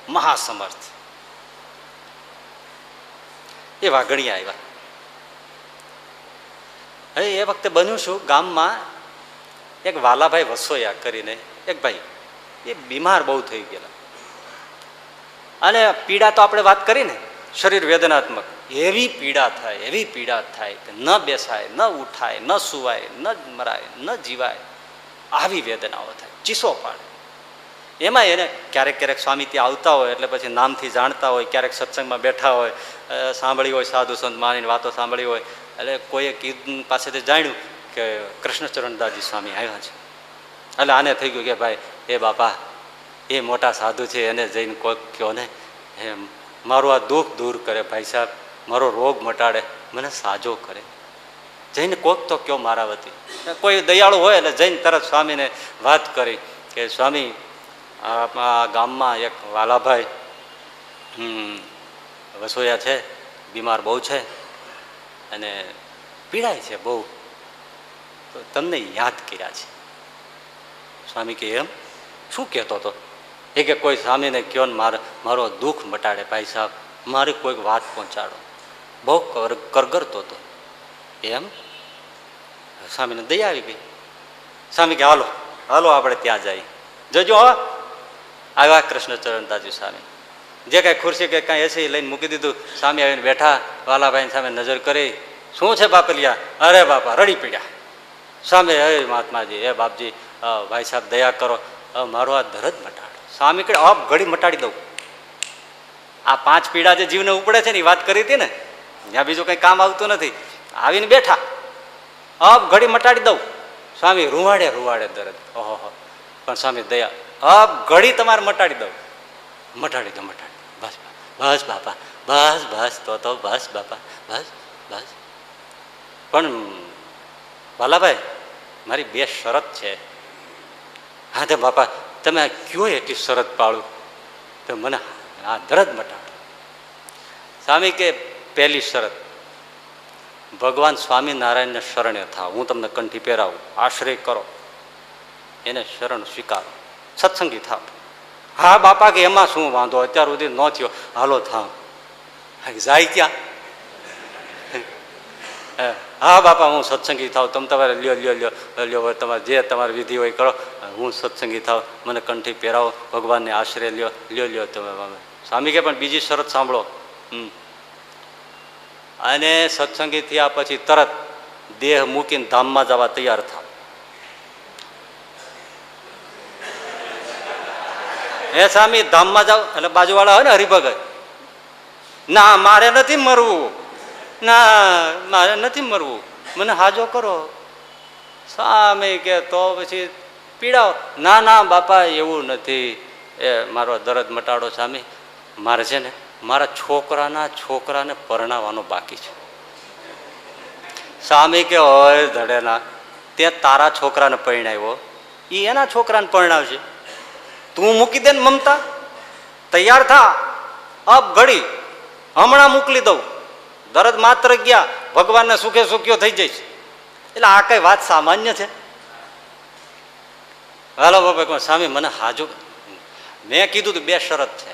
મહાસમર્થ. એ વાઘણિયા આવ્યા. હવે એ વખતે બન્યું શું, ગામમાં એક વાલાભાઈ વસોયા કરીને એક ભાઈ, એ બીમાર બહુ થઈ ગયેલા. અને પીડા તો આપણે વાત કરી ને, શરીર વેદનાત્મક, એવી પીડા થાય કે ન બેસાય, ન ઉઠાય, ન સુવાય, ન મરાય, ન જીવાય, આવી વેદનાઓ થાય, ચીસો પાડે. એમાં એને ક્યારેક ક્યારેક સ્વામી ત્યાં આવતા હોય એટલે પછી નામથી જાણતા હોય, ક્યારેક સત્સંગમાં બેઠા હોય, સાંભળી હોય, સાધુ સંત માનીને વાતો સાંભળી હોય, એટલે કોઈએ કીધું પાસેથી જાણ્યું કે કૃષ્ણચરણદાસજી સ્વામી આવ્યા છે. એટલે આને થઈ ગયું કે ભાઈ એ બાપા એ મોટા સાધુ છે, એને જઈને કોઈક કહો ને, મારું આ દુઃખ દૂર કરે, ભાઈ સાહેબ મારો રોગ મટાડે, મને સાજો કરે, જઈને કોઈક તો કયો મારા વતી. કોઈ દયાળુ હોય એટલે જઈને તરત સ્વામીને વાત કરી કે સ્વામી આ ગામમાં એક વાલાભાઈ વસોયા છે, બીમાર બહુ છે અને પીડાય છે બહુ, તો તમને યાદ કર્યા છે. સ્વામી કે એમ શું કહેતો હતો? એ કે કોઈ સ્વામીને કહો ને મારો દુઃખ મટાડે ભાઈ સાહેબ, મારી કોઈક વાત પહોંચાડો. બહુ કરગરતો હતો. એમ? સ્વામીને દયા આવી ગઈ. સ્વામી કે હાલો હાલો આપણે ત્યાં જઈએ. જજો આવ્યા કૃષ્ણચરણદાસજી સ્વામી, જે કાંઈ ખુરશી કે કાંઈ એસી લઈને મૂકી દીધું. સ્વામી આવીને બેઠા, વાલાભાઈ સામે નજર કરી, શું છે બાપલિયા? અરે બાપા રડી પીડ્યા. સ્વામી હે મહાત્માજી, હે બાપજી, ભાઈ સાહેબ દયા કરો, મારો આ દર્દ મટાડો. સ્વામી કે અબ ઘડી મટાડી દઉં. આ 5 પીડા જે જીવને ઉપડે છે ને એ વાત કરી હતી ને, જ્યાં બીજું કંઈ કામ આવતું નથી. આવીને બેઠા, અબ ઘડી મટાડી દઉં. સ્વામી રૂવાડે દર્દ. ઓહો, પણ સ્વામી દયા, અબ ઘડી તમારે મટાડી દઉં. મટાડી દો બસ બસ બાપા, બસ તો બસ બાપા, બસ. પણ વાલાભાઈ મારી 2 શરત છે. હા તે બાપા તમે કયો એટલી શરત પાળું તો મને આ દર્દ મટાડો. સ્વામી કે પહેલી શરત, ભગવાન સ્વામિનારાયણને શરણે થાવ, હું તમને કંઠી પહેરાવું, આશ્રય કરો, એને શરણ સ્વીકારો, સત્સંગી થાવ. હા બાપા કે એમાં શું વાંધો, અત્યાર સુધી ન થયો, હાલો થાવ. જાય ક્યાં? હા બાપા હું સત્સંગી થાવ, તમે તમારે લ્યો તમારે જે તમારી વિધિ હોય કરો, હું સત્સંગી થાવ, મને કંઠી પહેરાવો, ભગવાનને આશ્રય લ્યો તમે. સ્વામી કે પણ બીજી શરત સાંભળો. અને સત્સંગી થયા પછી તરત દેહ મૂકીને ધામમાં જવા તૈયાર થાવ. હે સ્વામી ધામમાં જાવ એટલે બાજુવાળા હોય ને હરિભગત, ના મારે નથી મરવું, ના મારે નથી મરવું, મને હાજો કરો. સ્વામી કે તો પછી પીડાવો. ના બાપા એવું નથી, એ મારો દર્દ મટાડો. સ્વામી મારે છે ને મારા છોકરાને પરણાવવાનો બાકી છે. સ્વામી કે હોય ધડેના, તે તારા છોકરાને પરણાવ્યો, એ એના છોકરાને પરણાવશે. તું મૂકી દે ને મમતા, તૈયાર થા, અબ ઘડી હમણાં મોકલી દઉં, દર્દ માત્ર ગયા, ભગવાનને સુખે સુખ્યો થઈ જઈશ. એટલે આ કઈ વાત સામાન્ય છે? હાલો બાબા સ્વામી મને હાજો, મેં કીધું તો 2 શરત છે,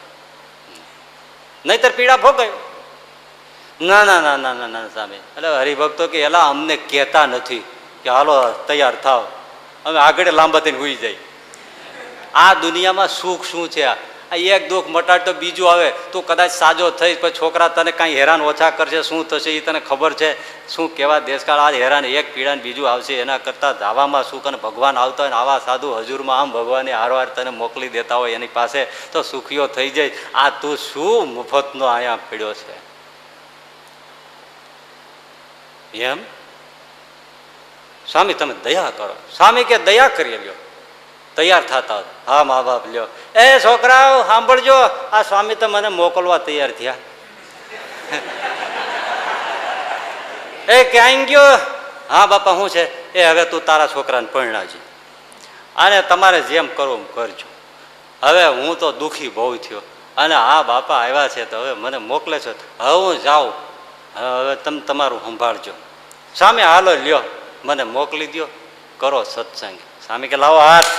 નહીતર પીડા ભોગાયો. ના સ્વામી. એટલે હરિભક્તો કે એલા અમને કહેતા નથી કે હાલો તૈયાર થાવ, અમે આગળ લાંબા થઈને હુઈ જાય. આ દુનિયામાં સુખ શું છે? આ એક દુઃખ મટાડ તો બીજું આવે, તું કદાચ સાજો થઈ પછી છોકરા તને કાંઈ હેરાન ઓછા કરશે, શું થશે એ તને ખબર છે? શું કેવા દેશકાળ, આ હેરાન એક પીડા બીજું આવશે, એના કરતાં ધાવામાં સુખ. અને ભગવાન આવતા હોય ને આવા સાધુ હજુરમાં આમ ભગવાનને હારવાર તને મોકલી દેતા હોય એની પાસે, તો સુખીઓ થઈ જાય. આ તું શું મફતનો અહીંયા પીડ્યો છે એમ? સ્વામી તમે દયા કરો. સ્વામી કે દયા કરી લ્યો, તૈયાર થતા. હા મા બાપ લ્યો, એ છોકરાઓ સાંભળજો, આ સ્વામી તો મને મોકલવા તૈયાર થયા. એ ક્યાં ગયો? હા બાપા શું છે? એ હવે તું તારા છોકરાને પરણાવજે અને તમારે જેમ કરવું એમ કરજો. હવે હું તો દુઃખી બહુ થયો અને આ બાપા આવ્યા છે તો હવે મને મોકલે છે, હવે હું જાઉં, હવે તમે તમારું સંભાળજો. સામે હાલો લ્યો, મને મોકલી દો, કરો સત્સંગ. સ્વામી કે લાવો હાથ.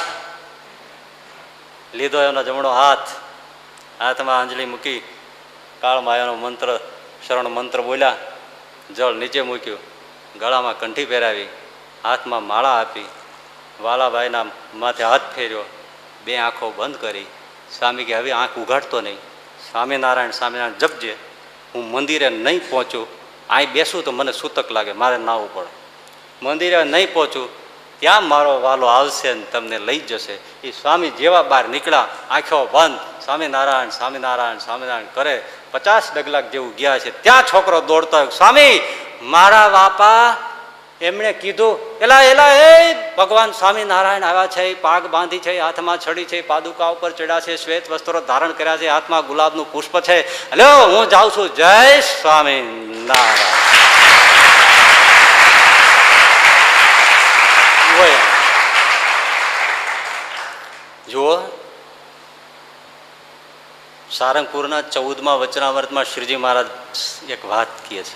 લીધો એનો જમણો હાથ, હાથમાં આંજળી મૂકી, કાળમાયાનો મંત્ર, શરણ મંત્ર બોલ્યા, જળ નીચે મૂક્યું, ગળામાં કંઠી પહેરાવી, હાથમાં માળા આપી, વાલાભાઈના માથે હાથ ફેર્યો, બે આંખો બંધ કરી. સ્વામી કે હવે આંખ ઉઘાડતો નહીં, સ્વામિનારાયણ સ્વામિનારાયણ જપજે, હું મંદિરે નહીં પહોંચું, અહીં બેસું તો મને સૂતક લાગે, મારે નાવું પડે. મંદિરે નહીં પહોંચું ત્યાં મારો વાલો આવશે ને તમને લઈ જશે. એ સ્વામી જેવા બહાર નીકળ્યા, આંખો બંધ, સ્વામિનારાયણ સ્વામિનારાયણ સ્વામિનારાયણ કરે, 50 ડગલાક જેવું ગયા છે. ત્યાં છોકરો દોડતો હોય, સ્વામી મારા બાપા એમણે કીધું, એલા એલા એ ભગવાન સ્વામિનારાયણ આવ્યા છે, પાગ બાંધી છે, હાથમાં છડી છે, પાદુકા ઉપર ચડ્યા છે, શ્વેત વસ્ત્રો ધારણ કર્યા છે, હાથમાં ગુલાબનું પુષ્પ છે, હલો હું જાઉં છું, જય સ્વામિનારાયણ. જુઓ, સારંગપુરના 14મા વચનામૃતમાં શ્રીજી મહારાજ એક વાત કહે છે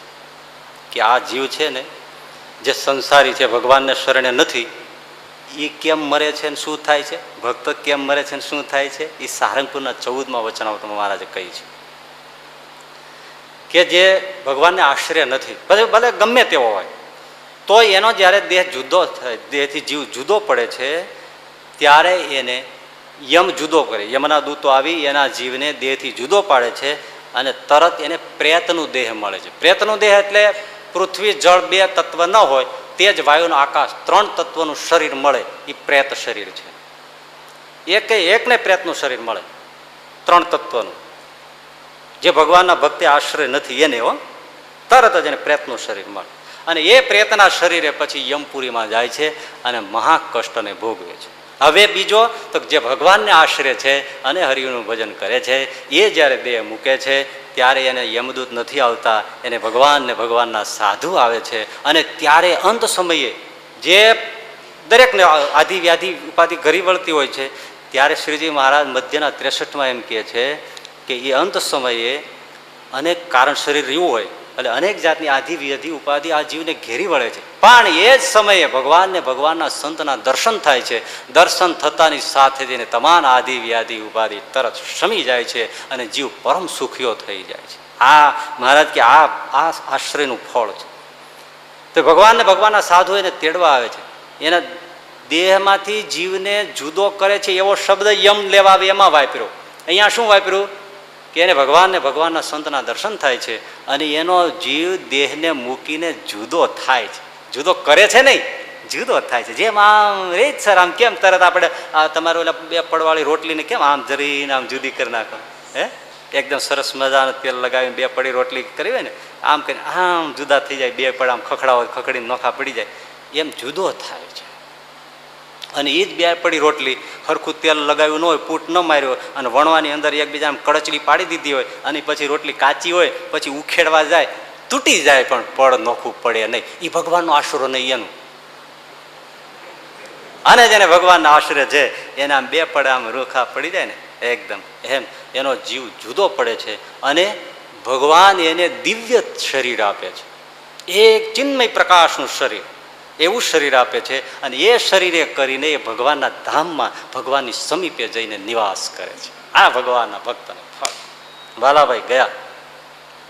કે આ જીવ છે ને, જે સંસારી છે, ભગવાનને શરણે નથી, એ કેમ મરે છે ને શું થાય છે, ભક્ત કેમ મરે છે ને શું થાય છે, એ સારંગપુરના 14મા વચનામૃતમાં મહારાજે કહી છે કે જે ભગવાનને આશ્રય નથી, ભલે ગમે તેવો હોય, તો એનો જ્યારે દેહ જુદો થાય, દેહથી જીવ જુદો પડે છે, ત્યારે એને યમ જુદો કરે, યમના દૂતો આવી એના જીવને દેહથી જુદો પાડે છે અને તરત એને પ્રેતનું દેહ મળે છે. પ્રેતનું દેહ એટલે પૃથ્વી જળ 2 તત્વ ન હોય, તેજ વાયુનો આકાશ 3 તત્વનું શરીર મળે, એ પ્રેત શરીર છે. એકને પ્રેતનું શરીર મળે, 3 તત્વનું. જે ભગવાનના ભક્તિ આશ્રય નથી એને તરત જ એને પ્રેતનું શરીર મળે અને એ પ્રેતના શરીરે પછી યમપુરીમાં જાય છે અને મહાકષ્ટને ભોગવે છે. હવે બીજો તો જે ભગવાનને આશ્રય છે અને હરિનું ભજન કરે છે, એ જ્યારે દેહ મૂકે છે ત્યારે એને યમદૂત નથી આવતા, એને ભગવાનના સાધુ આવે છે. અને ત્યારે અંત સમયે જે દરેકને આધિ વ્યાધિ ઉપાધિ ઘરી વળતી હોય છે, ત્યારે શ્રીજી મહારાજ મધ્યના 63માં એમ કહે છે કે એ અંત સમયે અનેક કારણ શરીર રહ્યું હોય એટલે અનેક જાતની આધિ વ્યાધિ ઉપાધિ આ જીવને ઘેરી વળે છે, પણ એ જ સમયે ભગવાનના સંતના દર્શન થાય છે. દર્શન થતાની સાથે જઈને તમામ આધિ વ્યાધિ ઉપાધિ તરત શમી જાય છે અને જીવ પરમ સુખીઓ થઈ જાય છે. આ મહારાજ કે આ આશ્રયનું ફળ છે. તો ભગવાનના સાધુ એને તેડવા આવે છે, એના દેહમાંથી જીવને જુદો કરે છે એવો શબ્દ યમ લેવા આવે એમાં વાપર્યો. અહીંયા શું વાપર્યું કે એને ભગવાનના સંતના દર્શન થાય છે અને એનો જીવ દેહને મૂકીને જુદો થાય છે. જુદો કરે છે નહીં, જુદો થાય છે. જેમ આમ રે સર આમ કેમ તરત આપણે તમારે ઓલા 2 પડવાળી રોટલીને કેમ આમ જરીને આમ જુદી કરી નાખો, હે એકદમ સરસ મજાનું તેલ લગાવીને 2 પડી રોટલી કરી હોય ને, આમ કરીને આમ જુદા થઈ જાય, 2 પડ આમ ખખડાવો ખખડીને નોખા પડી જાય, એમ જુદો થાય છે. અને એ જ 2 પડી રોટલી સરખું તેલ લગાવ્યું ન હોય, પૂટ ન માર્યો અને વણવાની અંદર એકબીજા કડચડી પાડી દીધી હોય અને પછી રોટલી કાચી હોય, પછી ઉખેડવા જાય તૂટી જાય પણ પડ નોખું પડે નહીં. એ ભગવાનનો આશરો નહીં એનું. અને જેને ભગવાનના આશરે છે એને આમ 2 પડ આમ રૂખા પડી જાય ને એકદમ, એમ એનો જીવ જુદો પડે છે અને ભગવાન એને દિવ્ય શરીર આપે છે, એક ચિન્મય પ્રકાશનું શરીર, એવું શરીર આપે છે અને એ શરીરે કરીને એ ભગવાનના ધામમાં ભગવાનની સમીપે જઈને નિવાસ કરે છે. આ ભગવાનના ભક્તને ફળ. વાલાભાઈ ગયા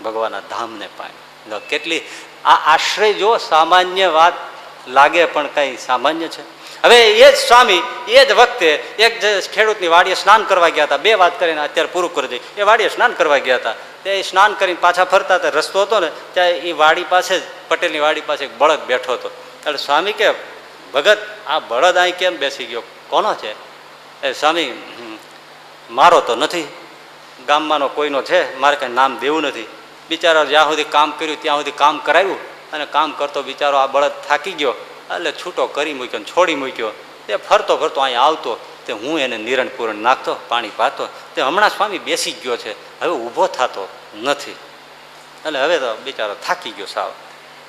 ભગવાનના ધામને પામ્યા. કેટલી આ આશ્રય જો સામાન્ય વાત લાગે પણ કઈ સામાન્ય છે. હવે એ જ સ્વામી એ જ વખતે એક ખેડૂતની વાડીએ સ્નાન કરવા ગયા હતા. 2 વાત કરીને અત્યારે પૂરું કરી દઈ. એ વાડીએ સ્નાન કરવા ગયા હતા, તે સ્નાન કરીને પાછા ફરતા હતા, રસ્તો હતો ને ત્યાં એ વાડી પાસે જ પટેલની વાડી પાસે એક બળદ બેઠો હતો. એટલે સ્વામી કે ભગત આ બળદ અહીં કેમ બેસી ગયો, કોનો છે? એ સ્વામી મારો તો નથી, ગામમાંનો કોઈનો છે, મારે કંઈ નામ દેવું નથી. બિચારા જ્યાં સુધી કામ કર્યું ત્યાં સુધી કામ કરાવ્યું અને કામ કરતો બિચારો આ બળદ થાકી ગયો એટલે છૂટો કરી મૂક્યો, છોડી મૂક્યો. તે ફરતો અહીંયા આવતો, તે હું એને નિરણ પૂરણ નાખતો, પાણી પાતો, તે હમણાં સ્વામી બેસી ગયો છે, હવે ઊભો થતો નથી. એટલે હવે તો બિચારો થાકી ગયો સાવ.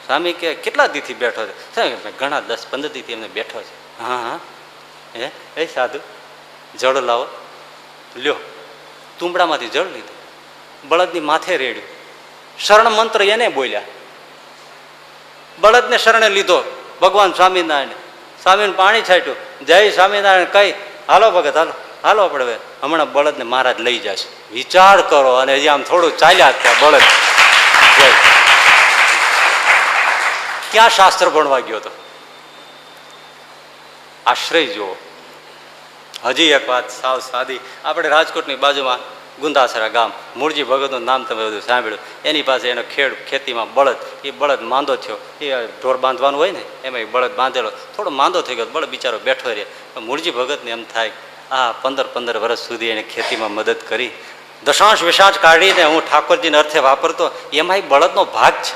સ્વામી કે કેટલા દીથી બેઠો છે? સ્વામી ઘણા 10-15 દીથી એમને બેઠો છે. હા હા એ સાધુ જળ લાવો. લ્યો, તુંબડામાંથી જળ લીધું, બળદની માથે રેડ્યું, શરણ મંત્ર એને બોલ્યા, બળદને શરણે લીધો, ભગવાન સ્વામિનારાયણ સ્વામીને પાણી છાંટ્યું, જય સ્વામિનારાયણ કઈ હાલો ભગત હાલો હાલો આપણે હવે હમણાં બળદને મહારાજ લઈ જશે. વિચાર કરો, અને હજી આમ થોડું ચાલ્યા ત્યાં બળદ જય. ક્યાં શાસ્ત્ર ભણવા ગયો હતો? આશ્રય જુઓ. હજી એક વાત સાવ સાદી, આપણે રાજકોટની બાજુમાં ગુંદાસરા ગામ, મૂળજી ભગતનું નામ તમે બધું સાંભળ્યું. એની પાસે એનો ખેતીમાં બળદ, એ બળદ માંદો થયો, એ ઢોર બાંધવાનું હોય ને એમાં એ બળદ બાંધેલો, થોડો માંદો થઈ ગયો, બળદ બિચારો બેઠો રહે. મૂળજી ભગતને એમ થાય આ 15 વર્ષ સુધી એને ખેતીમાં મદદ કરી, દશાંશ વિશાંશ કાઢીને હું ઠાકોરજીને અર્થે વાપરતો, એમાં એ બળદનો ભાગ છે.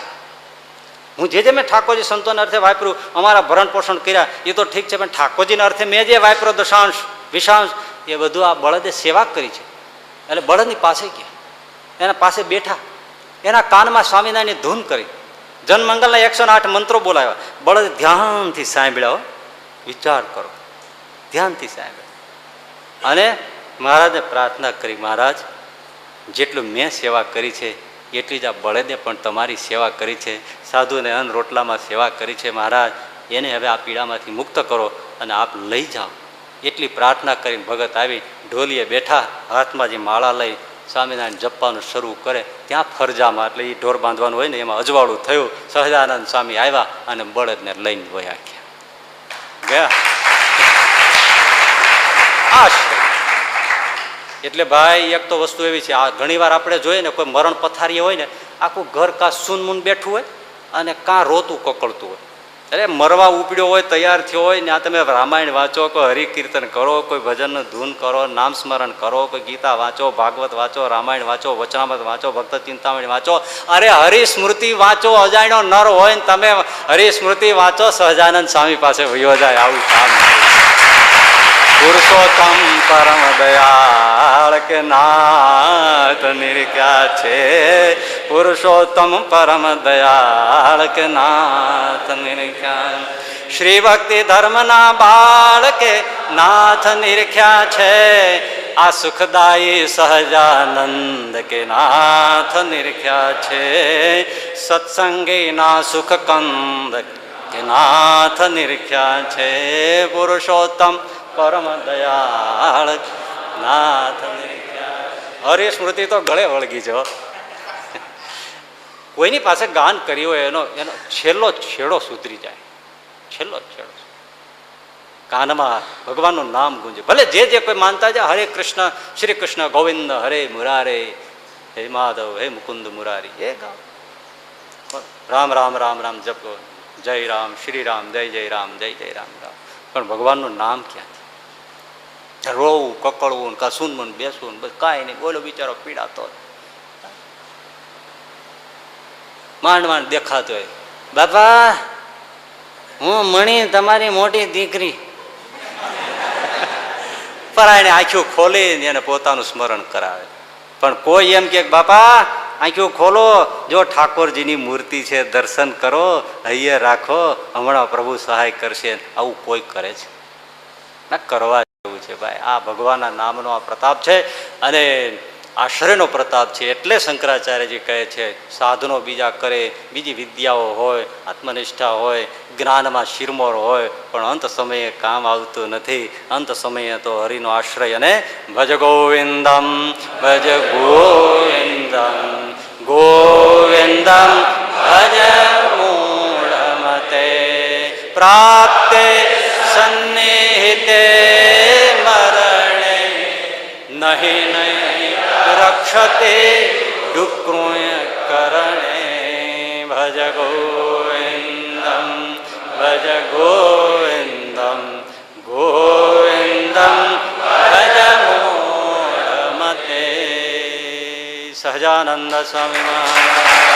હું જે મેં ઠાકોરજી સંતોને અર્થે વાપર્યું, અમારા ભરણ પોષણ કર્યા એ તો ઠીક છે, પણ ઠાકોરજીના અર્થે મેં જે વાપર્યો દશાંશ વિશાંશ એ બધું આ બળદે સેવા કરી છે. એટલે બળદની પાસે ગયા, એના પાસે બેઠા, એના કાનમાં સ્વામિનારાયણની ધૂન કરી, જનમંગલના 108 મંત્રો બોલાવ્યા, બળદ ધ્યાનથી સાંભળ્યા. વિચાર કરો, ધ્યાનથી સાંભળ્યા. અને મહારાજને પ્રાર્થના કરી, મહારાજ જેટલું મેં સેવા કરી છે એટલી જ આ બળદે પણ તમારી સેવા કરી છે, સાધુને અન્ન રોટલામાં સેવા કરી છે. મહારાજ એને હવે આ પીડામાંથી મુક્ત કરો અને આપ લઈ જાઓ. એટલી પ્રાર્થના કરીને ભગત આવી, ઢોલીએ બેઠા, હાથમાં જે માળા લઈ સ્વામિનારાયણ જપવાનું શરૂ કરે. ત્યાં ફરજામાં, એટલે એ ઢોર બાંધવાનું હોય ને એમાં અજવાળું થયું. સહજાનંદ સ્વામી આવ્યા અને બળદને લઈને વયા ગયા. આશ્રય એટલે ભાઈ એક તો વસ્તુ એવી છે, આ ઘણી વાર આપણે જોઈએ ને, કોઈ મરણ પથારી હોય ને, આખું ઘર કાં સૂનમૂન બેઠું હોય અને કાં રોતું કકળતું હોય. અરે મરવા ઉપડ્યો હોય, તૈયાર થયો હોય ને, આ તમે રામાયણ વાંચો, કોઈ હરિકીર્તન કરો, કોઈ ભજનનું ધૂન કરો, નામ સ્મરણ કરો, કોઈ ગીતા વાંચો, ભાગવત વાંચો, રામાયણ વાંચો, વચનામૃત વાંચો, ભક્ત ચિંતામણી વાંચો, અરે હરિસ્મૃતિ વાંચો. અજાણ્યો નર હોય ને તમે હરિસ્મૃતિ વાંચો, સહજાનંદ સ્વામી પાસે વયો જાય. આવું કામ પુરુષોત્તમ પરમ દયાળ કે નાથ નિર્ક્યા છે, પુરુષોત્તમ પરમ દયાળ કે નાથ નિર્ખ્યા. શ્રી ભક્તિ ધર્મના બાળ કે નાથ નિર્ખ્યા છે, આ સુખદાયી સહજાનંદ કે નાથ નિર્ખ્યા છે, સત્સંગીના સુખ કંદ કે નાથ નિર્ખ્યા છે, પુરુષોત્તમ પરમ દયાળ નાથ નિર્ખ્યા. હરિસ્મૃતિ તો ગળે વળગી જો. કોઈની પાસે ગાન કર્યું હોય એનો છેલ્લો છેડો સુધરી જાય, છેલ્લો છેડો કાનમાં ભગવાનનું નામ ગુંજે. ભલે જે કોઈ માનતા જાય, હરે કૃષ્ણ શ્રી કૃષ્ણ ગોવિંદ હરે મુરારે, હે માધવ હે મુકુંદ મુરારી, એ ગાવ. રામ રામ રામ રામ જપો, જય રામ શ્રી રામ, જય જય રામ, જય જય રામ રામ. પણ ભગવાનનું નામ ક્યાંથી? રોવું કકળવું કા સુનમન બેસવું બસ કાંઈ નહીં. બોલો બિચારો પીડાતો માંડ માંડ દેખાતો હોય, બાપા હું મણી તમારી મોટી દીકરી. પરાયણે આંખ્યું ખોલી એને પોતાનું સ્મરણ કરાવે. પણ કોઈ એમ કે બાપા આંખ્યું ખોલો, જો ઠાકોરજીની મૂર્તિ છે, દર્શન કરો, હૈયે રાખો, હમણાં પ્રભુ સહાય કરશે. આવું કોઈ કરે છે ના? કરવા જેવું છે ભાઈ. આ ભગવાનના નામનો આ પ્રતાપ છે અને આશ્રયનો પ્રતાપ છે. એટલે શંકરાચાર્યજી કહે છે, સાધનો બીજા કરે, બીજી વિદ્યાઓ હોય, આત્મનિષ્ઠા હોય, જ્ઞાનમાં શિરમોર હોય, પણ અંત સમયે કામ આવતું નથી. અંત સમયે તો હરિનો આશ્રય. અને ભજ ગોવિંદમ ભજ ગોવિંદમ ગોવિંદમ ભજ મૂઢમતે પ્રાપ્તે સન્નિહિતે મરણે નહીં નહીં રક્ષતે ડુક્રુય કરણે. ભજ ગોવિંદમ ભજ ગોવિંદમ ગોવિંદમ ભજ મૂઢમતે. સહજાનંદ સ્વામી મહારાજ.